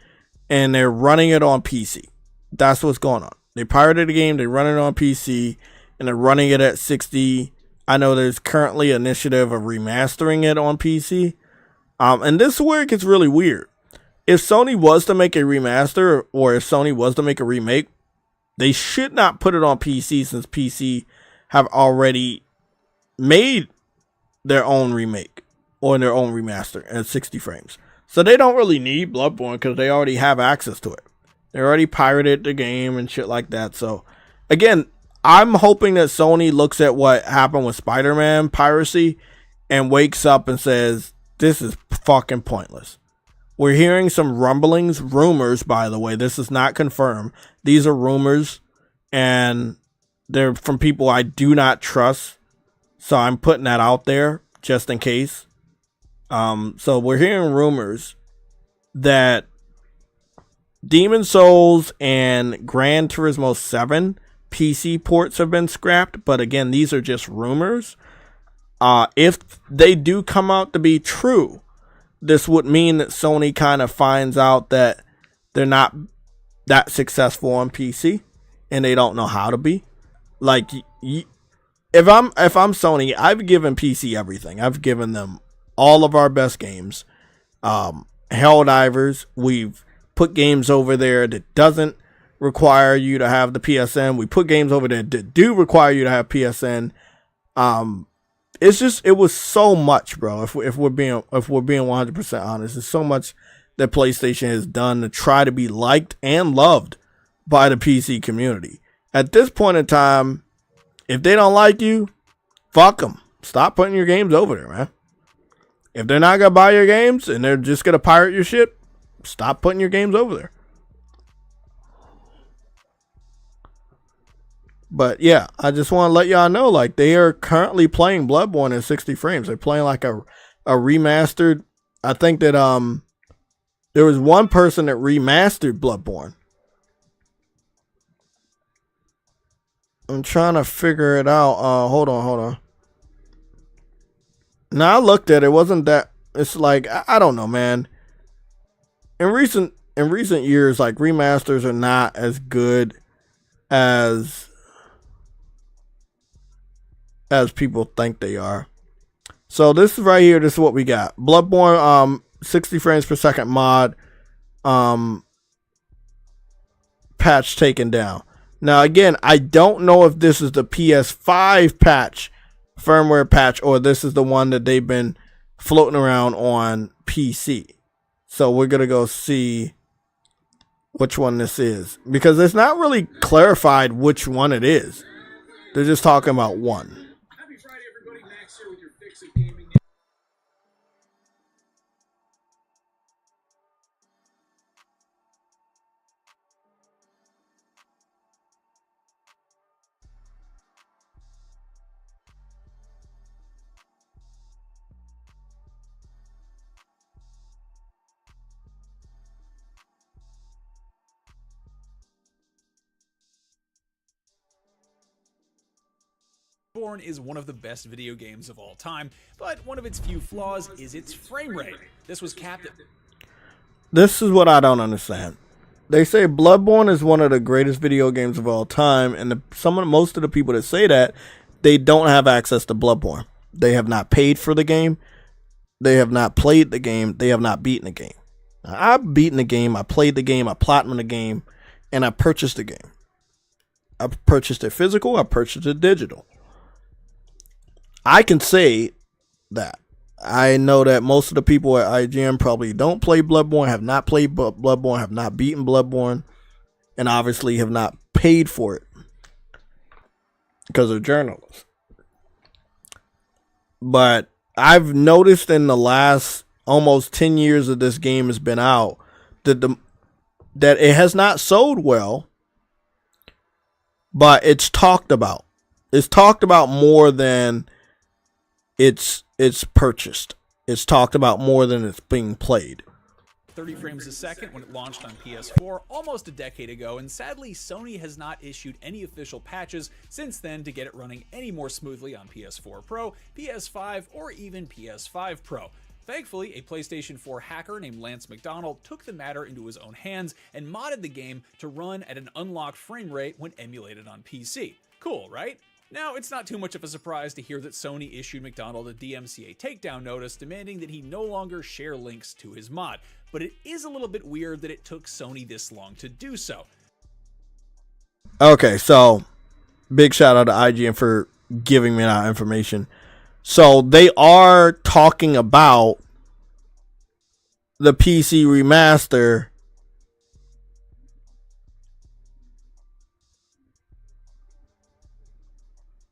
and they're running it on PC. That's what's going on. They pirated the game, they run it on PC, and they're running it at 60. I know there's currently an initiative of remastering it on PC. And this is where it gets really weird. If Sony was to make a remaster, or if Sony was to make a remake, they should not put it on PC, since PC have already made their own remake or their own remaster at 60 frames. So they don't really need Bloodborne because they already have access to it. They already pirated the game and shit like that. So again, I'm hoping that Sony looks at what happened with Spider-Man piracy and wakes up and says, this is fucking pointless. We're hearing some rumblings, rumors, by the way. This is not confirmed. These are rumors, and they're from people I do not trust. So I'm putting that out there just in case. So we're hearing rumors that Demon's Souls and Gran Turismo 7 PC ports have been scrapped. But again, these are just rumors. If they do come out to be true, this would mean that Sony kind of finds out that they're not that successful on PC and they don't know how to be. Like, if I'm Sony, I've given PC everything. I've given them all of our best games. Helldivers, we've put games over there that doesn't require you to have the PSN. We put games over there that do require you to have PSN. It was so much, bro. If we're being 100% honest, there's so much that PlayStation has done to try to be liked and loved by the PC community. At this point in time, if they don't like you, fuck them. Stop putting your games over there, man. If they're not gonna buy your games and they're just gonna pirate your shit, stop putting your games over there. But yeah, I just want to let y'all know, like, they are currently playing Bloodborne in 60 frames. They're playing like a remastered. I think that there was one person that remastered Bloodborne. I'm trying to figure it out. Hold on. Now I looked at it. Wasn't that? It's like, I don't know, man. In recent years, like, remasters are not as good as people think they are. So this is right here. This is what we got. Bloodborne 60 frames per second mod patch taken down. Now again, I don't know if this is the PS5 patch, firmware patch, or this is the one that they've been floating around on PC. So we're gonna go see which one this is, because it's not really clarified which one it is. They're just talking about one. Happy Friday, everybody. Max here with your fix of gaming. Bloodborne is one of the best video games of all time, but one of its few flaws is its frame rate. This was capped at... This is what I don't understand. They say Bloodborne is one of the greatest video games of all time, and most of the people that say that, they don't have access to Bloodborne. They have not paid for the game. They have not played the game. They have not beaten the game. Now, I've beaten the game. I played the game. I platinumed the game, and I purchased the game. I purchased it physical. I purchased it digital. I can say that. I know that most of the people at IGN probably don't play Bloodborne, have not played Bloodborne, have not beaten Bloodborne, and obviously have not paid for it because they're journalists. But I've noticed in the last almost 10 years that this game has been out that it has not sold well, but it's talked about. It's talked about more than it's purchased. It's talked about more than it's being played. 30 frames a second when it launched on PS4 almost a decade ago, and sadly Sony has not issued any official patches since then to get it running any more smoothly on PS4 Pro, PS5, or even PS5 Pro. Thankfully, a PlayStation 4 hacker named Lance McDonald took the matter into his own hands and modded the game to run at an unlocked frame rate when emulated on PC. Cool, right? Now, it's not too much of a surprise to hear that Sony issued McDonald a DMCA takedown notice demanding that he no longer share links to his mod, but it is a little bit weird that it took Sony this long to do so. Okay, so big shout out to IGN for giving me that information. So they are talking about the PC remaster .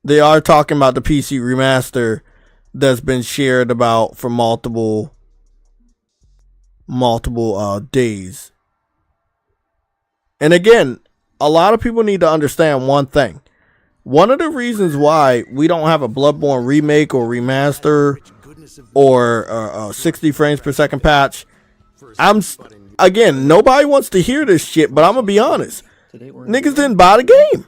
They are talking about the PC remaster that's been shared about for multiple days. And again, a lot of people need to understand one thing. One of the reasons why we don't have a Bloodborne remake or remaster or a 60 frames per second patch, again, nobody wants to hear this shit, but I'm gonna be honest. Niggas didn't buy the game.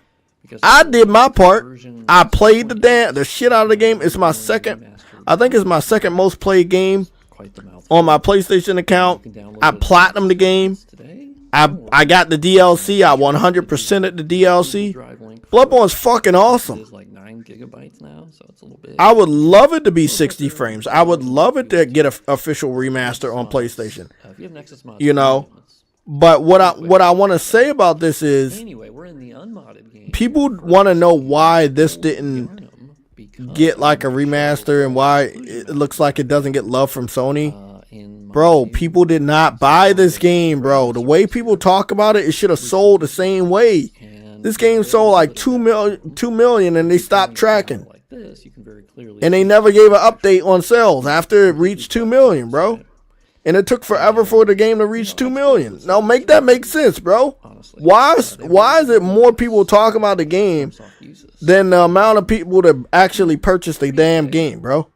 I did my part. I played the shit out of the game. It's my second. I think it's my second most played game on my PlayStation account. I platinum the game. I got the DLC. I 100%ed the DLC. Bloodborne's fucking awesome. Like 9 gigabytes now, so it's a little bit. I would love it to be 60 frames. I would love it to get an official remaster on PlayStation. If you have Nexus mods, you know, but what I want to say about this is, anyway, we're in the unmodded game. People want to know why this didn't get like a remaster and why it looks like it doesn't get love from Sony. Bro, people did not buy this game, bro. The way people talk about it should have sold the same way. This game sold like 2 million and they stopped tracking. And they never gave an update on sales after it reached 2 million, bro. And it took forever for the game to reach 2 million. Now make that make sense, bro. Why is it more people talking about the game than the amount of people that actually purchased the damn game, bro?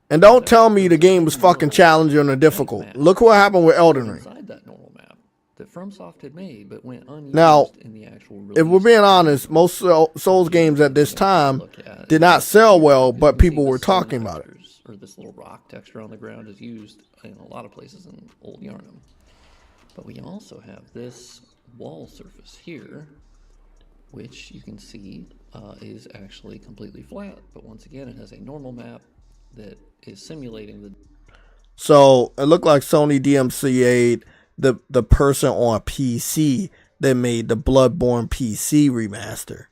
And don't tell me the game was fucking challenging or difficult. Look what happened with Elden Ring. That FromSoft had made, but went unused now, in the actual if we're being honest, most Souls games at this time did not sell well, but people were talking about it. Or this little rock texture on the ground is used in a lot of places in Old Yarnum. But we also have this wall surface here, which you can see is actually completely flat. But once again, it has a normal map that is simulating the... So it looked like Sony DMCA'd the person on PC that made the Bloodborne PC remaster.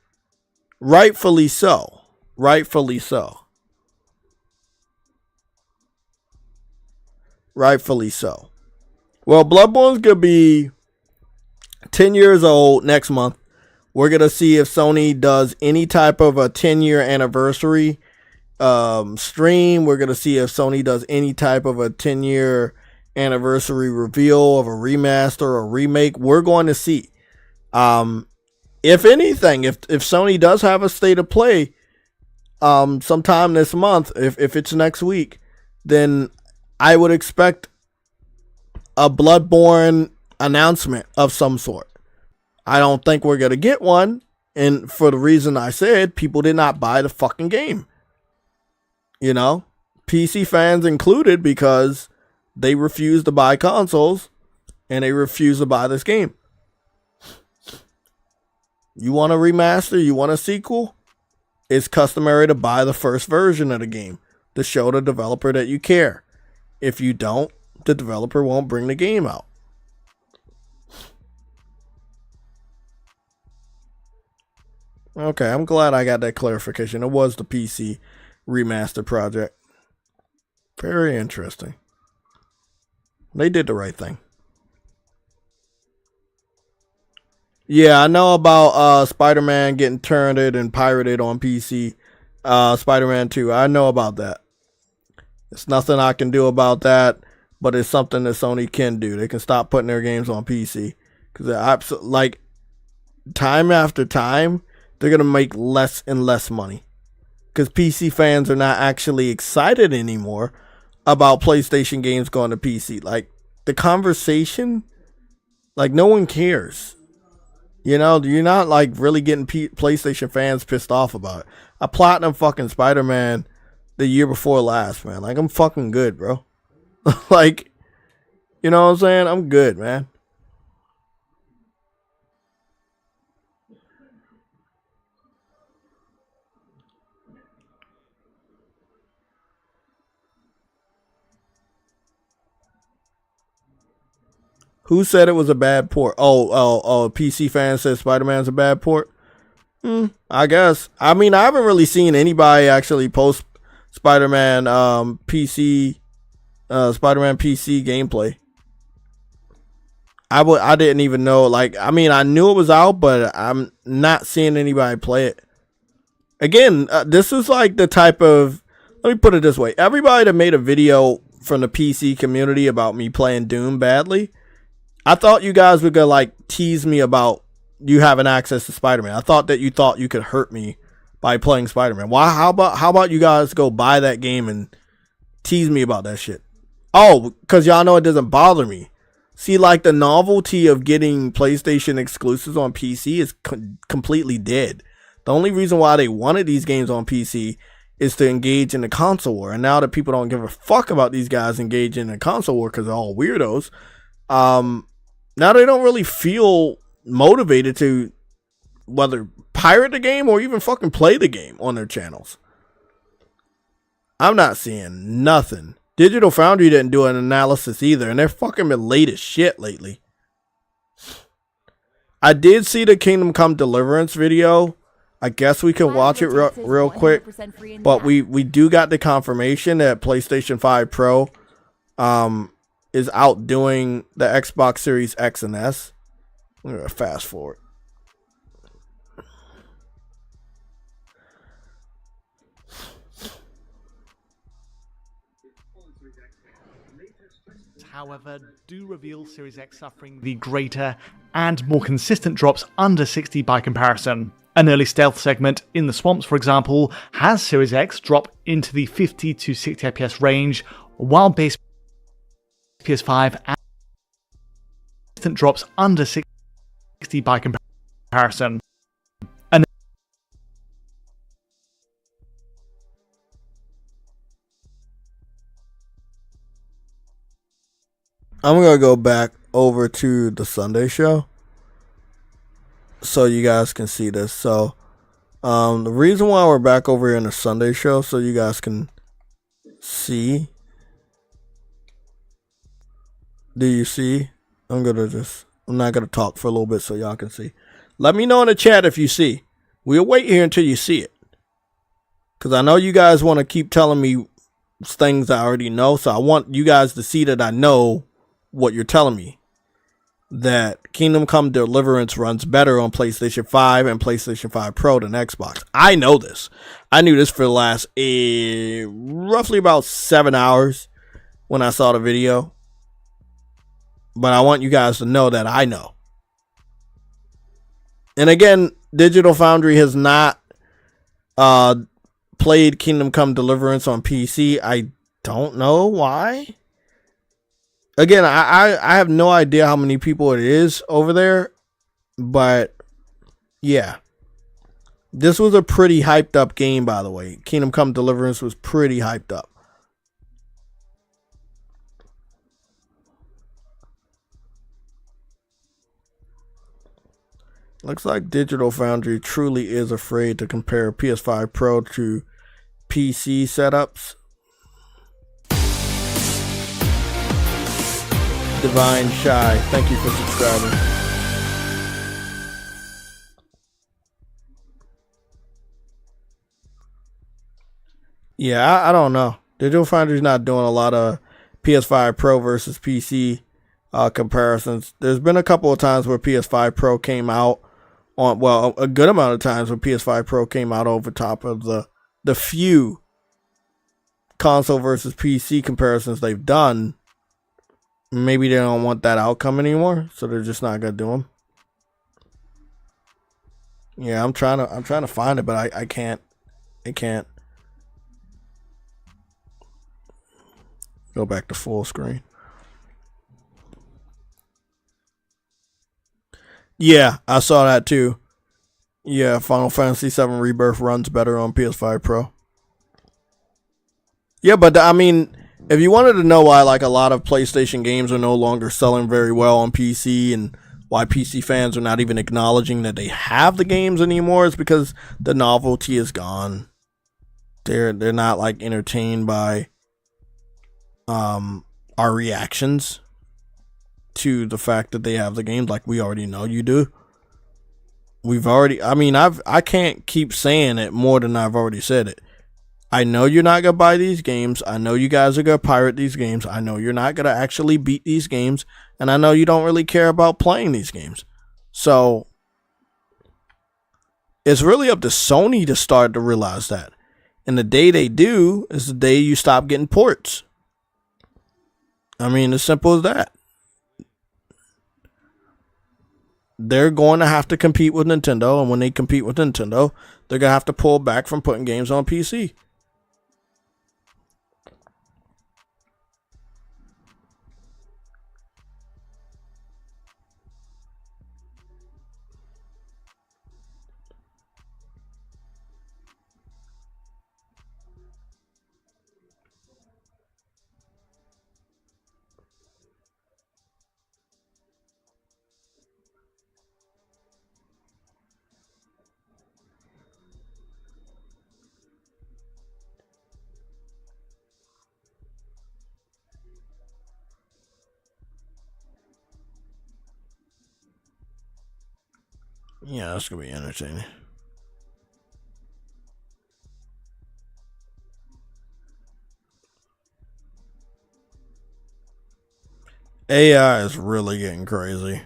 Rightfully so. Rightfully so. Rightfully so. Well, Bloodborne's gonna be 10 years old next month. We're gonna see if Sony does any type of a 10-year anniversary stream. We're gonna see if Sony does any type of a 10-year anniversary reveal of a remaster or remake. We're going to see. If anything, if Sony does have a state of play sometime this month, if it's next week, then I would expect a Bloodborne announcement of some sort. I don't think we're gonna get one, and for the reason I said, people did not buy the fucking game. You know, PC fans included, because they refuse to buy consoles and they refuse to buy this game. You want a remaster? You want a sequel? It's customary to buy the first version of the game to show the developer that you care. If you don't, the developer won't bring the game out. Okay, I'm glad I got that clarification. It was the PC remaster project. Very interesting. They did the right thing. Yeah, I know about Spider-Man getting turned and pirated on PC. Spider-Man 2. I know about that. There's nothing I can do about that, but it's something that Sony can do. They can stop putting their games on PC. Because like, time after time, they're going to make less and less money. Because PC fans are not actually excited anymore about PlayStation games going to PC. Like, the conversation, like, no one cares. You know, you're not like really getting PlayStation fans pissed off about it. I platinum fucking Spider-Man the year before last, man. Like, I'm fucking good, bro. Like, you know what I'm saying? I'm good, man. Who said it was a bad port? Oh, PC fan said Spider-Man's a bad port? I guess. I mean, I haven't really seen anybody actually post Spider-Man PC gameplay. I didn't even know. Like, I mean, I knew it was out, but I'm not seeing anybody play it. Again, this is like the type of, let me put it this way. Everybody that made a video from the PC community about me playing Doom badly, I thought you guys were gonna like tease me about you having access to Spider-Man. I thought that you thought you could hurt me by playing Spider-Man. Why? How about you guys go buy that game and tease me about that shit? Oh, because y'all know it doesn't bother me. See, like, the novelty of getting PlayStation exclusives on PC is completely dead. The only reason why they wanted these games on PC is to engage in the console war. And now that people don't give a fuck about these guys engaging in the console war because they're all weirdos, now they don't really feel motivated to whether pirate the game or even fucking play the game on their channels. I'm not seeing nothing. Digital Foundry didn't do an analysis either, and they're fucking been late as shit lately. I did see the Kingdom Come Deliverance video. I guess we can watch it real quick, but we do got the confirmation that PlayStation 5 Pro is outdoing the Xbox Series X and S. I'm gonna fast forward. However, do reveal Series X suffering the greater and more consistent drops under 60 by comparison. An early stealth segment in the swamps, for example, has Series X drop into the 50 to 60 FPS range, while base PS5 and consistent drops under 60 by comparison. I'm going to go back over to the Sunday show so you guys can see this. So, the reason why we're back over here in the Sunday show so you guys can see. Do you see? I'm not going to talk for a little bit so y'all can see. Let me know in the chat if you see. We'll wait here until you see it. Because I know you guys want to keep telling me things I already know. So I want you guys to see that I know what you're telling me, that Kingdom Come Deliverance runs better on PlayStation 5 and PlayStation 5 Pro than Xbox. I know this. I knew this for the last roughly about 7 hours when I saw the video. But I want you guys to know that I know. And again, Digital Foundry has not played Kingdom Come Deliverance on PC. I don't know why. Again, I have no idea how many people it is over there, but yeah. This was a pretty hyped up game, by the way. Kingdom Come Deliverance was pretty hyped up. Looks like Digital Foundry truly is afraid to compare PS5 Pro to PC setups. Divine Shy, thank you for subscribing. Yeah, I don't know. Digital Foundry's not doing a lot of PS5 Pro versus PC comparisons. There's been a couple of times where PS5 Pro came out on, well, a good amount of times where PS5 Pro came out over top of the few console versus PC comparisons they've done. Maybe they don't want that outcome anymore, so they're just not gonna do them. Yeah, I'm trying to find it, but I can't. I can't. Go back to full screen. Yeah, I saw that too. Yeah, Final Fantasy VII Rebirth runs better on PS5 Pro. Yeah, but I mean, if you wanted to know why like a lot of PlayStation games are no longer selling very well on PC and why PC fans are not even acknowledging that they have the games anymore, it's because the novelty is gone. They're not like entertained by our reactions to the fact that they have the games like we already know you do. I can't keep saying it more than I've already said it. I know you're not going to buy these games. I know you guys are going to pirate these games. I know you're not going to actually beat these games. And I know you don't really care about playing these games. So, it's really up to Sony to start to realize that. And the day they do is the day you stop getting ports. I mean, as simple as that. They're going to have to compete with Nintendo. And when they compete with Nintendo, they're going to have to pull back from putting games on PC. Yeah, that's gonna be entertaining. AI is really getting crazy.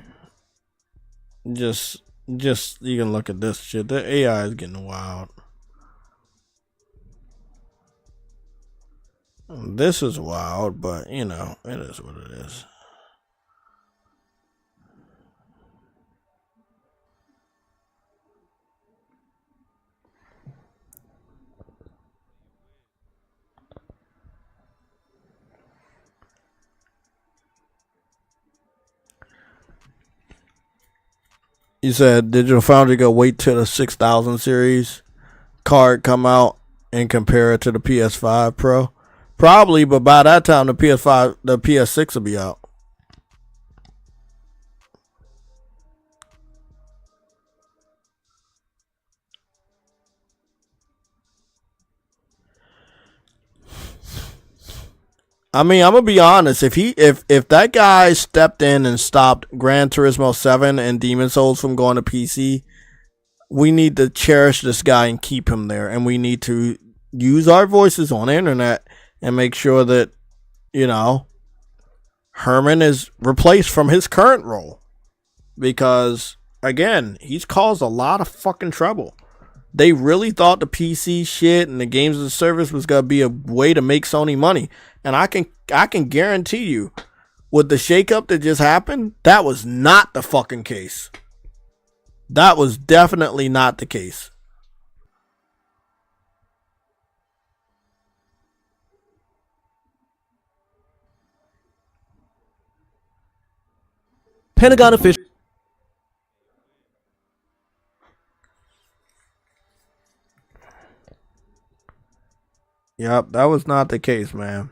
Just you can look at this shit. The AI is getting wild. This is wild, but you know, it is what it is. You said Digital Foundry go wait till the 6000 series card come out and compare it to the PS5 Pro? Probably, but by that time the PS6 will be out. I mean, I'm gonna be honest. If that guy stepped in and stopped Gran Turismo 7 and Demon Souls from going to PC, we need to cherish this guy and keep him there. And we need to use our voices on the internet and make sure that, you know, Herman is replaced from his current role. Because, again, he's caused a lot of fucking trouble. They really thought the PC shit and the games as a service was gonna be a way to make Sony money. And I can guarantee you, with the shakeup that just happened, that was not the fucking case. That was definitely not the case. Pentagon official. Yep, that was not the case, man.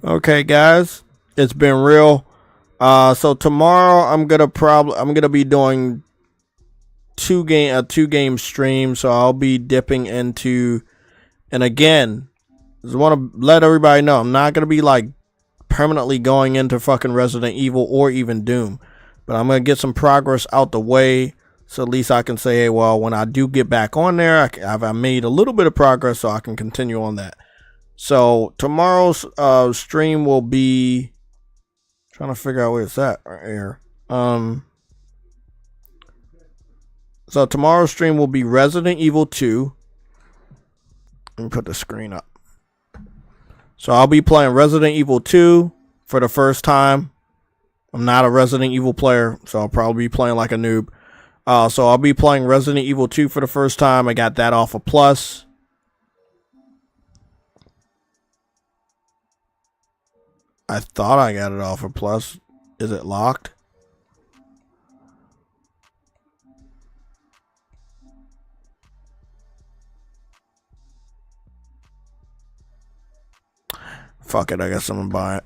Okay, guys, it's been real. So tomorrow I'm gonna be doing two game stream. So I'll be dipping into, and again, just want to let everybody know I'm not gonna be like permanently going into fucking Resident Evil or even Doom, but I'm gonna get some progress out the way. So at least I can say, hey, well, when I do get back on there, I've made a little bit of progress, so I can continue on that. So tomorrow's stream will be, trying to figure out where it's at right here. So tomorrow's stream will be Resident Evil 2. Let me put the screen up. So I'll be playing Resident Evil 2 for the first time. I'm not a Resident Evil player, so I'll probably be playing like a noob. So I'll be playing Resident Evil 2 for the first time. I got that off of Plus. I thought I got it off of Plus. Is it locked? Fuck it, I guess I'm gonna buy it.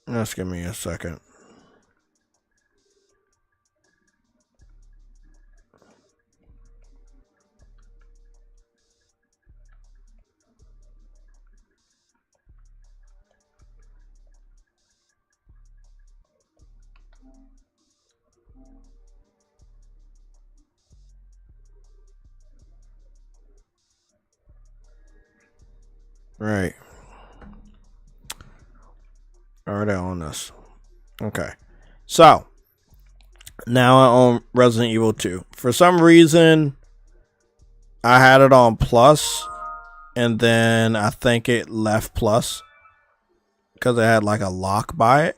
Just give me a second. Right. Already on this. Okay. So, now I own Resident Evil 2. For some reason, I had it on Plus, and then I think it left Plus because it had like a lock by it.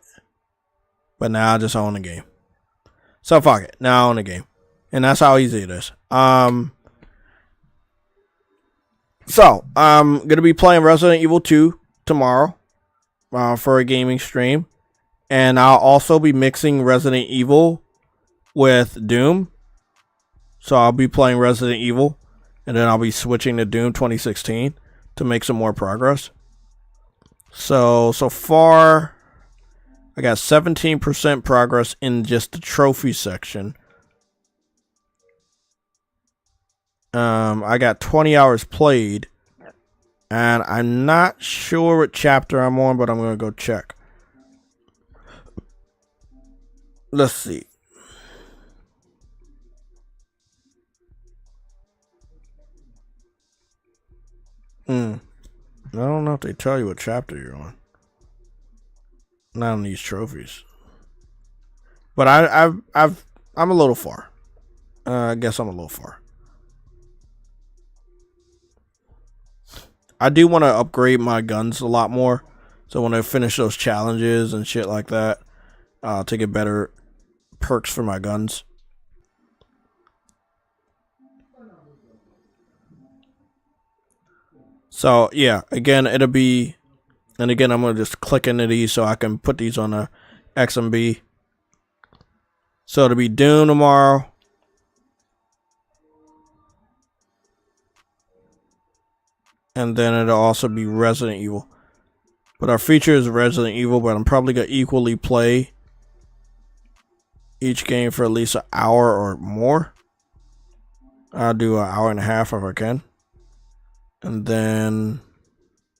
But now I just own the game. So fuck it. Now I own the game. And that's how easy it is. So, I'm going to be playing Resident Evil 2 tomorrow for a gaming stream. And I'll also be mixing Resident Evil with Doom. So, I'll be playing Resident Evil. And then I'll be switching to Doom 2016 to make some more progress. So far, I got 17% progress in just the trophy section. I got 20 hours played, and I'm not sure what chapter I'm on, but I'm going to go check. Let's see. I don't know if they tell you what chapter you're on. Not on these trophies. But I'm a little far. I guess I'm a little far. I do want to upgrade my guns a lot more. So when I finish those challenges and shit like that, to get better perks for my guns. So yeah, again, it'll be, and again, I'm going to just click into these so I can put these on the XMB. So it'll be Doom tomorrow. And then it'll also be Resident Evil. But our feature is Resident Evil, but I'm probably going to equally play each game for at least an hour or more. I'll do an hour and a half if I can. And then,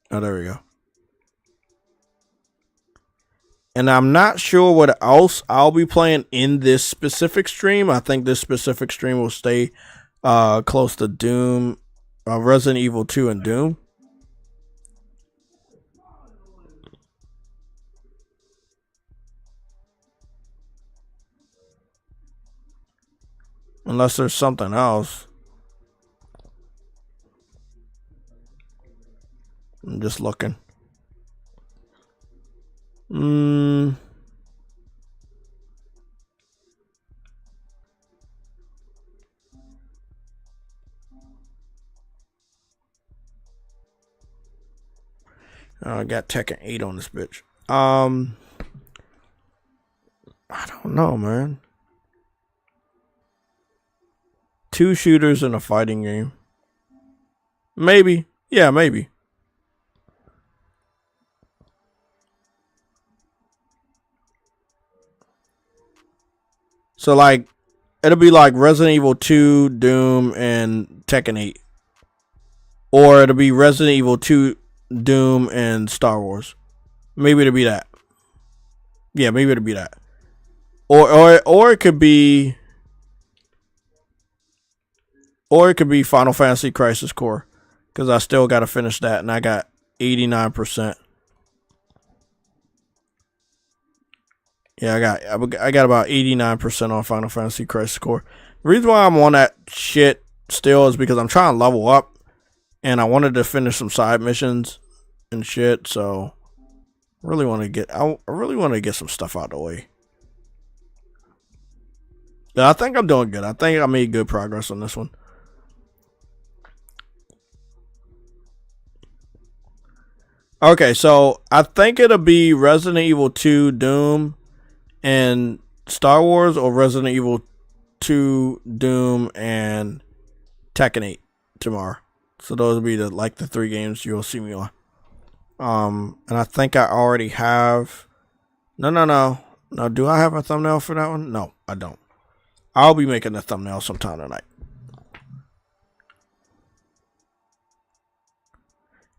oh, there we go. And I'm not sure what else I'll be playing in this specific stream. I think this specific stream will stay close to Doom, Resident Evil 2 and Doom. Unless there's something else. I'm just looking. I got Tekken 8 on this bitch. I don't know, man. 2 shooters in a fighting game. Maybe. Yeah, maybe. So, like, it'll be like Resident Evil 2, Doom, and Tekken 8. Or it'll be Resident Evil 2, Doom, and Star Wars. Maybe it'll be that. Yeah, maybe it'll be that. Or it could be... Or it could be Final Fantasy Crisis Core. Because I still got to finish that, and I got 89%. Yeah, I got about 89% on Final Fantasy Crisis Core. The reason why I'm on that shit still is because I'm trying to level up, and I wanted to finish some side missions and shit. So, I really want to get some stuff out of the way. Yeah, I think I'm doing good. I think I made good progress on this one. Okay, so I think it'll be Resident Evil 2, Doom, and Star Wars or Resident Evil 2, Doom, and Tekken 8 tomorrow. So those will be the 3 games you'll see me on. And I think I already have. No. Do I have a thumbnail for that one? No, I don't. I'll be making a thumbnail sometime tonight.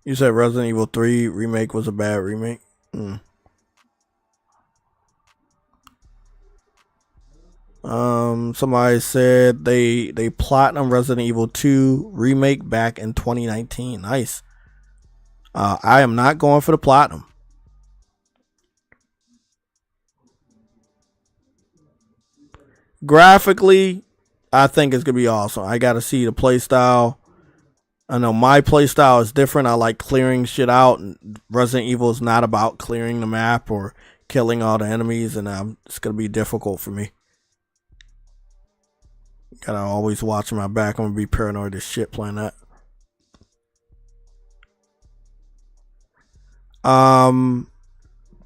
You said Resident Evil 3 remake was a bad remake? Somebody said they platinum Resident Evil 2 remake back in 2019. Nice. I am not going for the platinum. Graphically, I think it's gonna be awesome. I gotta see the playstyle. I know my playstyle is different. I like clearing shit out. Resident Evil is not about clearing the map or killing all the enemies, and it's gonna be difficult for me. Gotta always watch my back. I'm gonna be paranoid as shit playing that.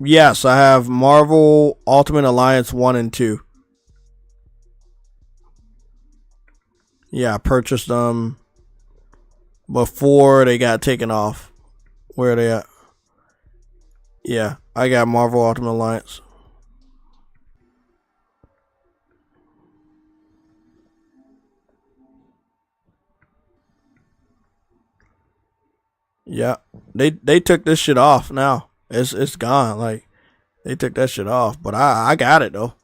Yes, I have Marvel Ultimate Alliance 1 and 2. Yeah, I purchased them before they got taken off. Where are they at? Yeah, I got Marvel Ultimate Alliance. Yeah, they took this shit off now. It's gone. Like, they took that shit off, but I got it though.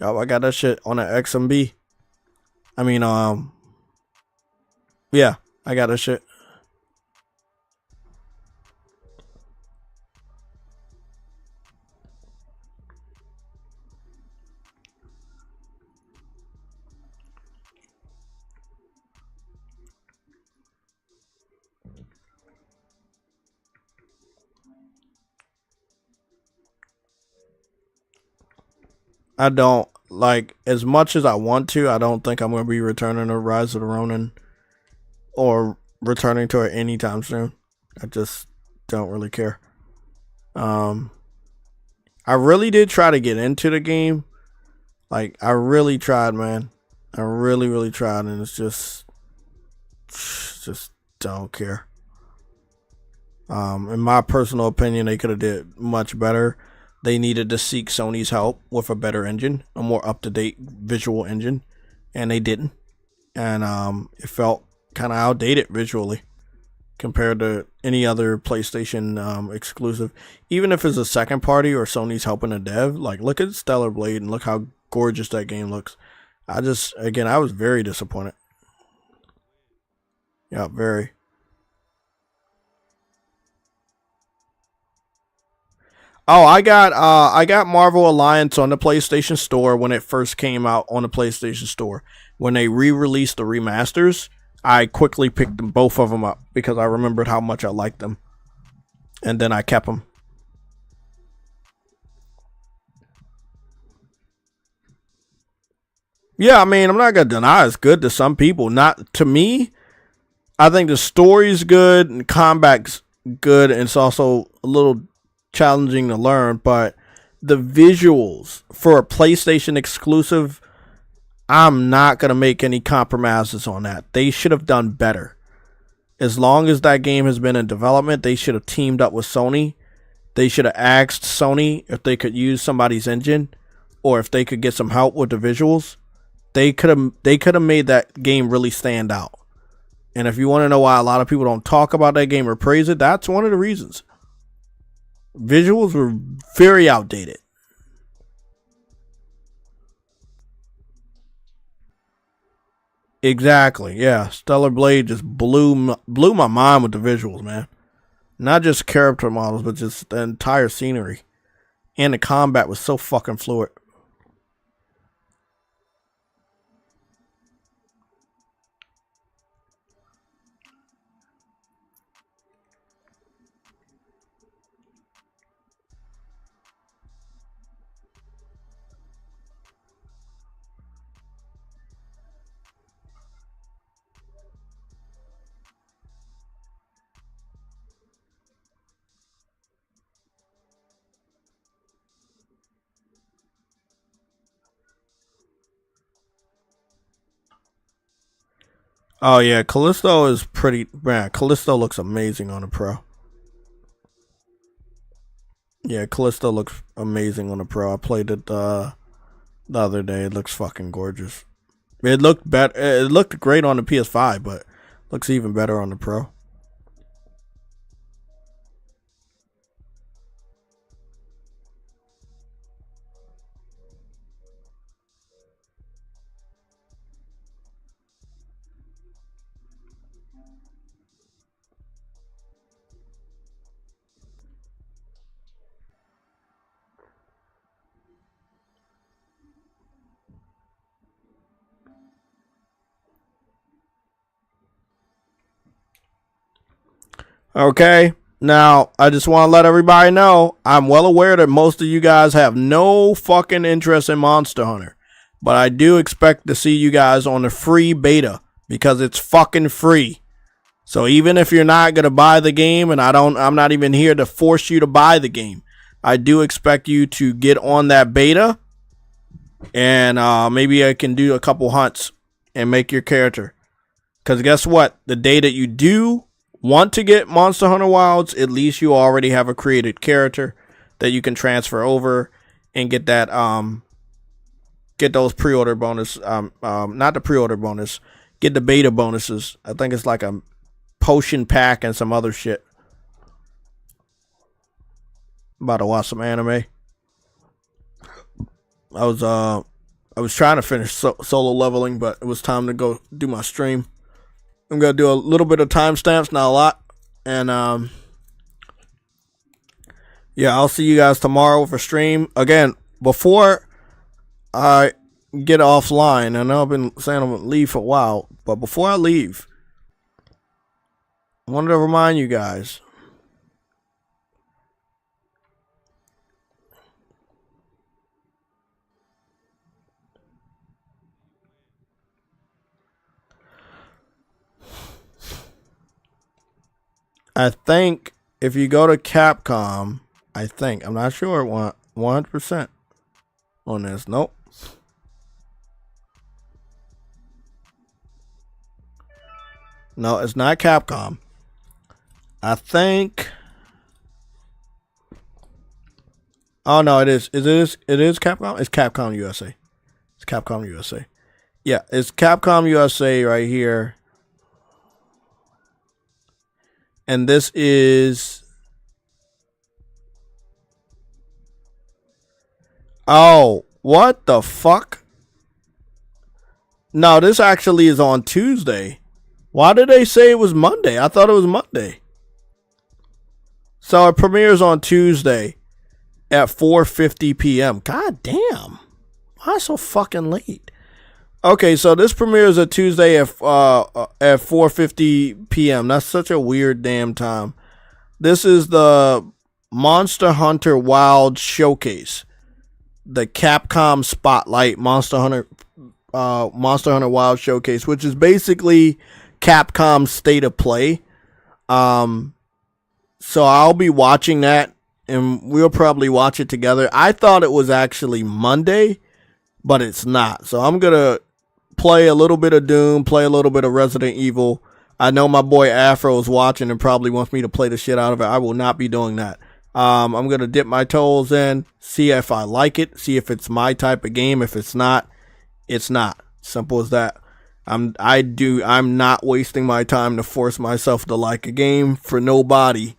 Yo, I got that shit on the XMB. I mean, yeah, I got that shit. I don't like, as much as I want to. I don't think I'm going to be returning to Rise of the Ronin or returning to it anytime soon. I just don't really care. I really did try to get into the game. Like, I really tried, man. I really tried, and it's just don't care. In my personal opinion, they could have did much better. They needed to seek Sony's help with a better engine, a more up-to-date visual engine, and they didn't. And it felt kind of outdated visually compared to any other PlayStation exclusive. Even if it's a second party or Sony's helping a dev, like, look at Stellar Blade and look how gorgeous that game looks. I was very disappointed. Yeah, very. Oh, I got Marvel Alliance on the PlayStation Store when it first came out on the PlayStation Store. When they re-released the remasters, I quickly picked both of them up because I remembered how much I liked them. And then I kept them. Yeah, I mean, I'm not going to deny it's good to some people. Not to me. I think the story's good and combat's good, and it's also a little challenging to learn, but the visuals for a PlayStation exclusive, I'm not going to make any compromises on that. They should have done better. As long as that game has been in development, they should have teamed up with Sony. They should have asked Sony if they could use somebody's engine or if they could get some help with the visuals. They could have made that game really stand out. And if you want to know why a lot of people don't talk about that game or praise it, that's one of the reasons. Visuals were very outdated. Exactly, yeah. Stellar Blade just blew my mind with the visuals, man. Not just character models, but just the entire scenery. And the combat was so fucking fluid. Oh yeah, Callisto is pretty. Man, Callisto looks amazing on the Pro. Yeah, Callisto looks amazing on the Pro. I played it the other day. It looks fucking gorgeous. It looked better. It looked great on the PS5, but looks even better on the Pro. Okay. Now, I just want to let everybody know, I'm well aware that most of you guys have no fucking interest in Monster Hunter. But I do expect to see you guys on the free beta because it's fucking free. So even if you're not going to buy the game, and I'm not even here to force you to buy the game, I do expect you to get on that beta, and maybe I can do a couple hunts and make your character. Because guess what? The day that you do want to get Monster Hunter Wilds, at least you already have a created character that you can transfer over and get that get those pre-order bonus, not the pre-order bonus, get the beta bonuses. I think it's like a potion pack and some other shit. About to watch some anime. I was trying to finish solo leveling, but it was time to go do my stream. I'm gonna do a little bit of timestamps, not a lot, and yeah, I'll see you guys tomorrow for stream. Again, before I get offline, I know I've been saying I'm gonna leave for a while, but before I leave, I wanted to remind you guys. I think if you go to Capcom, I'm not sure 100% on this. Nope. No, it's not Capcom. I think. Oh no, it is. It is Capcom. It's Capcom USA. It's Capcom USA. Yeah, it's Capcom USA right here. And this is. Oh, what the fuck? No, this actually is on Tuesday. Why did they say it was Monday? I thought it was Monday. So it premieres on Tuesday at 4:50 p.m. God damn. Why so fucking late? Okay, so this premieres at Tuesday at 4:50 p.m. That's such a weird damn time. This is the Monster Hunter Wild Showcase. The Capcom Spotlight Monster Hunter Wild Showcase, which is basically Capcom's State of Play. So I'll be watching that, and we'll probably watch it together. I thought it was actually Monday, but it's not. So I'm gonna play a little bit of Doom, play a little bit of Resident Evil. I know my boy Afro is watching and probably wants me to play the shit out of it. I will not be doing that. I'm going to dip my toes in, see if I like it, see if it's my type of game. If it's not, it's not. Simple as that. I'm not wasting my time to force myself to like a game for nobody.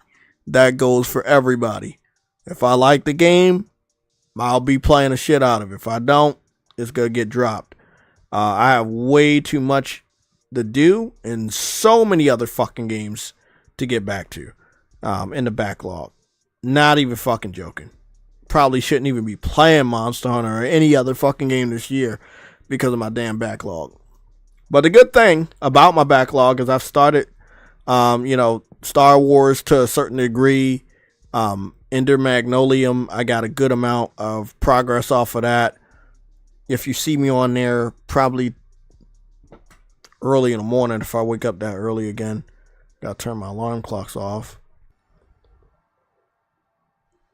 That goes for everybody. If I like the game, I'll be playing the shit out of it. If I don't, it's going to get dropped. I have way too much to do and so many other fucking games to get back to in the backlog. Not even fucking joking. Probably shouldn't even be playing Monster Hunter or any other fucking game this year because of my damn backlog. But the good thing about my backlog is I've started, Star Wars to a certain degree. Ender Magnolium, I got a good amount of progress off of that. If you see me on there, probably early in the morning, if I wake up that early again, gotta turn my alarm clocks off.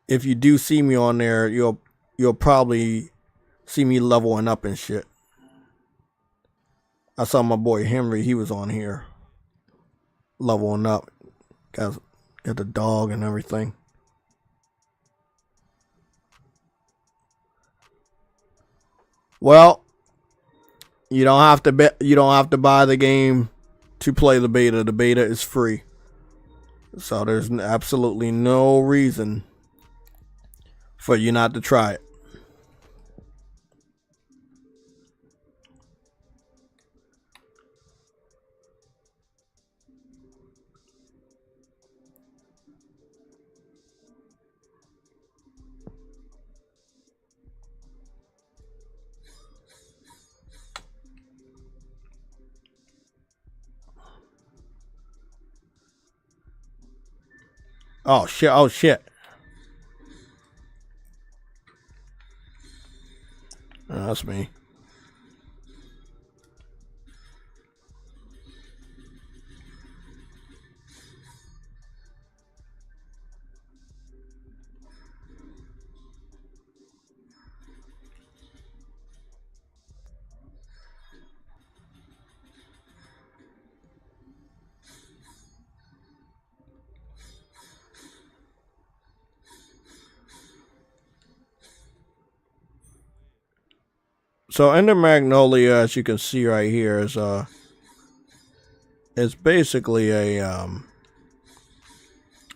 If you do see me on there, you'll probably see me leveling up and shit. I saw my boy Henry. He was on here, leveling up. Got the dog and everything. Well, you don't have to buy the game to play the beta. The beta is free. So there's absolutely no reason for you not to try it. Oh shit, oh shit. Oh, that's me. So Ender Magnolia, as you can see right here, is basically a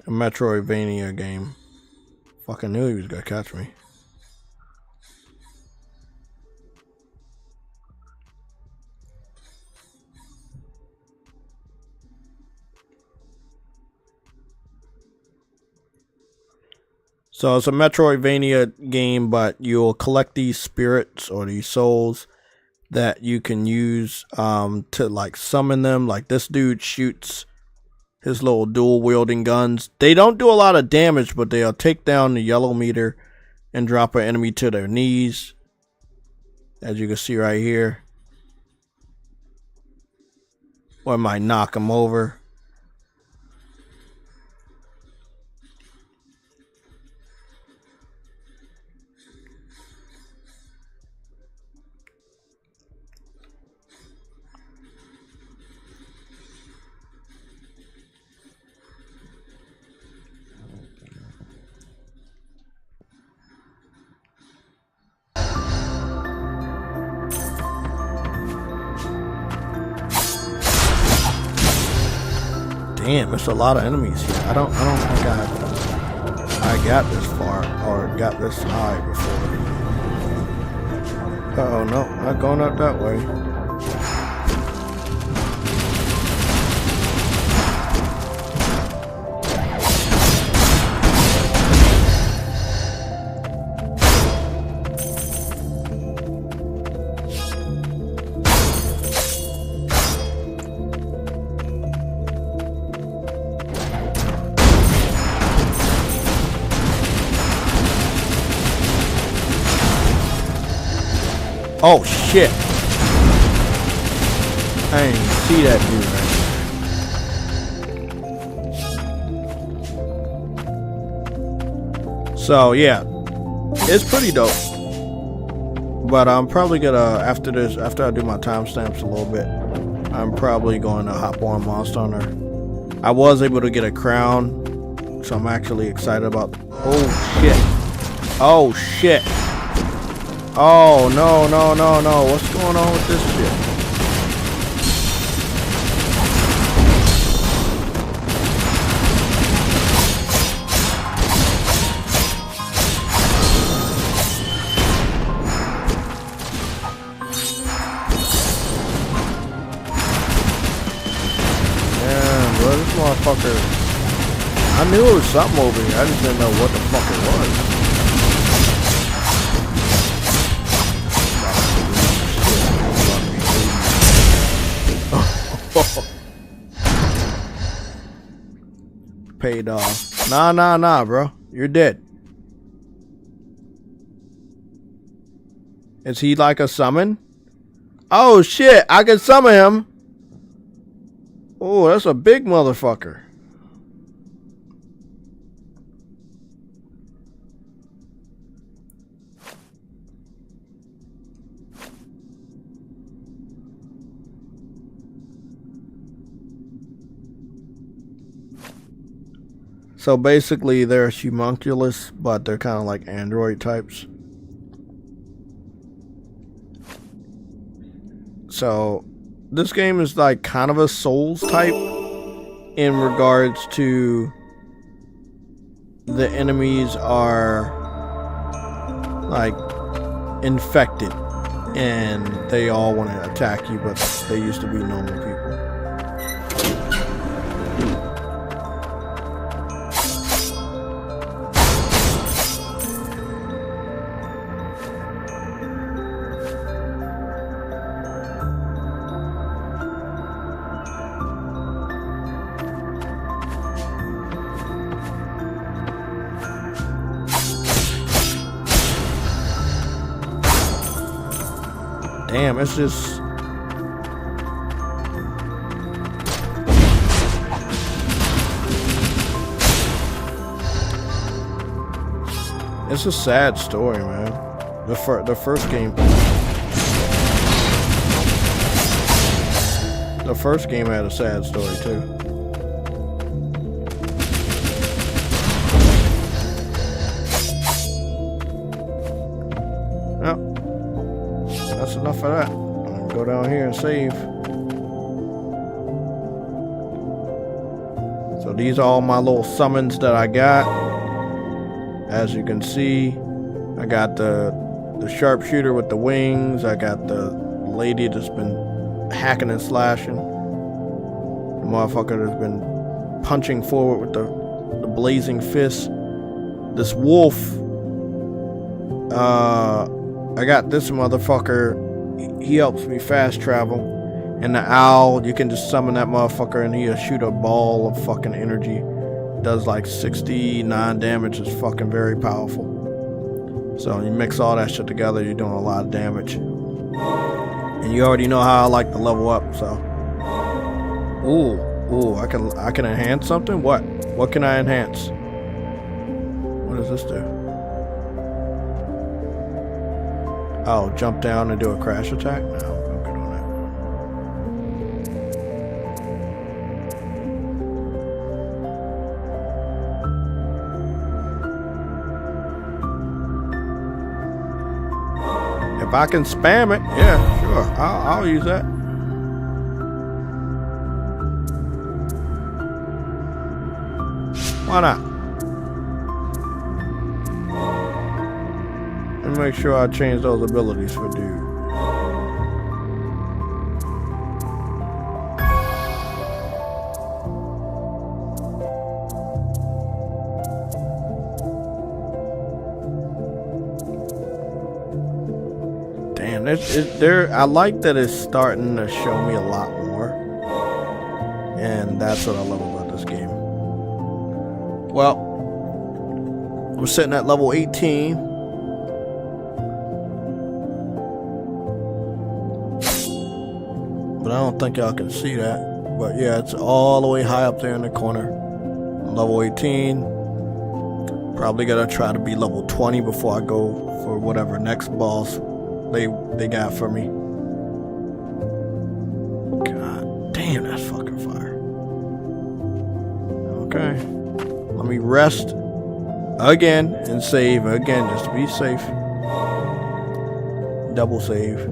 Metroidvania game. Fucking knew he was gonna catch me. So it's a Metroidvania game, but you'll collect these spirits or these souls that you can use to like summon them. Like this dude shoots his little dual wielding guns. They don't do a lot of damage, but they'll take down the yellow meter and drop an enemy to their knees. As you can see right here. Or it might knock them over. Damn, there's a lot of enemies here. I don't think I got this far or got this high before. Oh no, not going up that way. Oh shit! I didn't even see that dude right. So yeah, it's pretty dope. But I'm probably gonna after I do my timestamps a little bit, I'm probably going to hop on Monster Hunter. I was able to get a crown, so I'm actually excited about. Oh shit! Oh shit! Oh, no, no, no, no. What's going on with this shit? Damn, bro, this motherfucker. I knew it was something over here. I just didn't know what the fuck it was. Paid off. Nah, bro. You're dead. Is he like a summon? Oh shit, I can summon him. Oh, that's a big motherfucker. So basically, they're homunculus, but they're kind of like android types. So this game is like kind of a Souls type in regards to the enemies are like infected and they all want to attack you, but they used to be normal people. Damn, it's just... It's a sad story, man. The first game... The first game had a sad story, too. That's enough of that. I'm gonna go down here and save. So these are all my little summons that I got. As you can see, I got the sharpshooter with the wings. I got the lady that's been hacking and slashing. The motherfucker that's been punching forward with the blazing fist. This wolf. I got this motherfucker. He helps me fast travel. And the owl, you can just summon that motherfucker and he'll shoot a ball of fucking energy. Does like 69 damage. It's fucking very powerful. So you mix all that shit together, you're doing a lot of damage. And you already know how I like to level up, so. Ooh, I can enhance something? What can I enhance? What does this do? Oh, jump down and do a crash attack? No, I'm good on that. If I can spam it, yeah, sure, I'll use that. Why not? And make sure I change those abilities for dude. Damn, I like that it's starting to show me a lot more. And that's what I love about this game. Well, I'm sitting at level 18. But I don't think y'all can see that. But yeah, it's all the way high up there in the corner. Level 18. Probably gotta try to be level 20 before I go for whatever next boss they got for me. God damn, that's fucking fire. Okay. Let me rest again and save again just to be safe. Double save.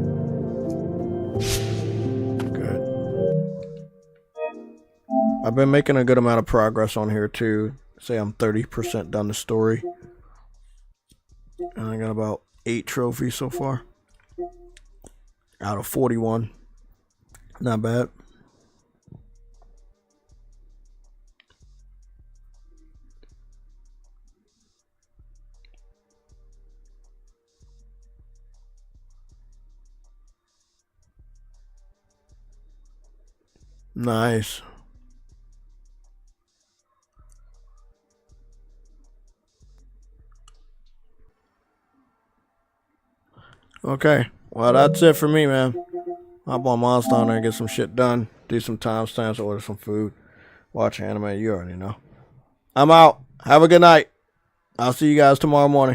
I've been making a good amount of progress on here too. Say I'm 30% done the story. And I got about 8 trophies so far. Out of 41. Not bad. Nice. Okay, well that's it for me, man. Hop on Monster Hunter and get some shit done. Do some timestamps, order some food. Watch anime, you already know. I'm out. Have a good night. I'll see you guys tomorrow morning.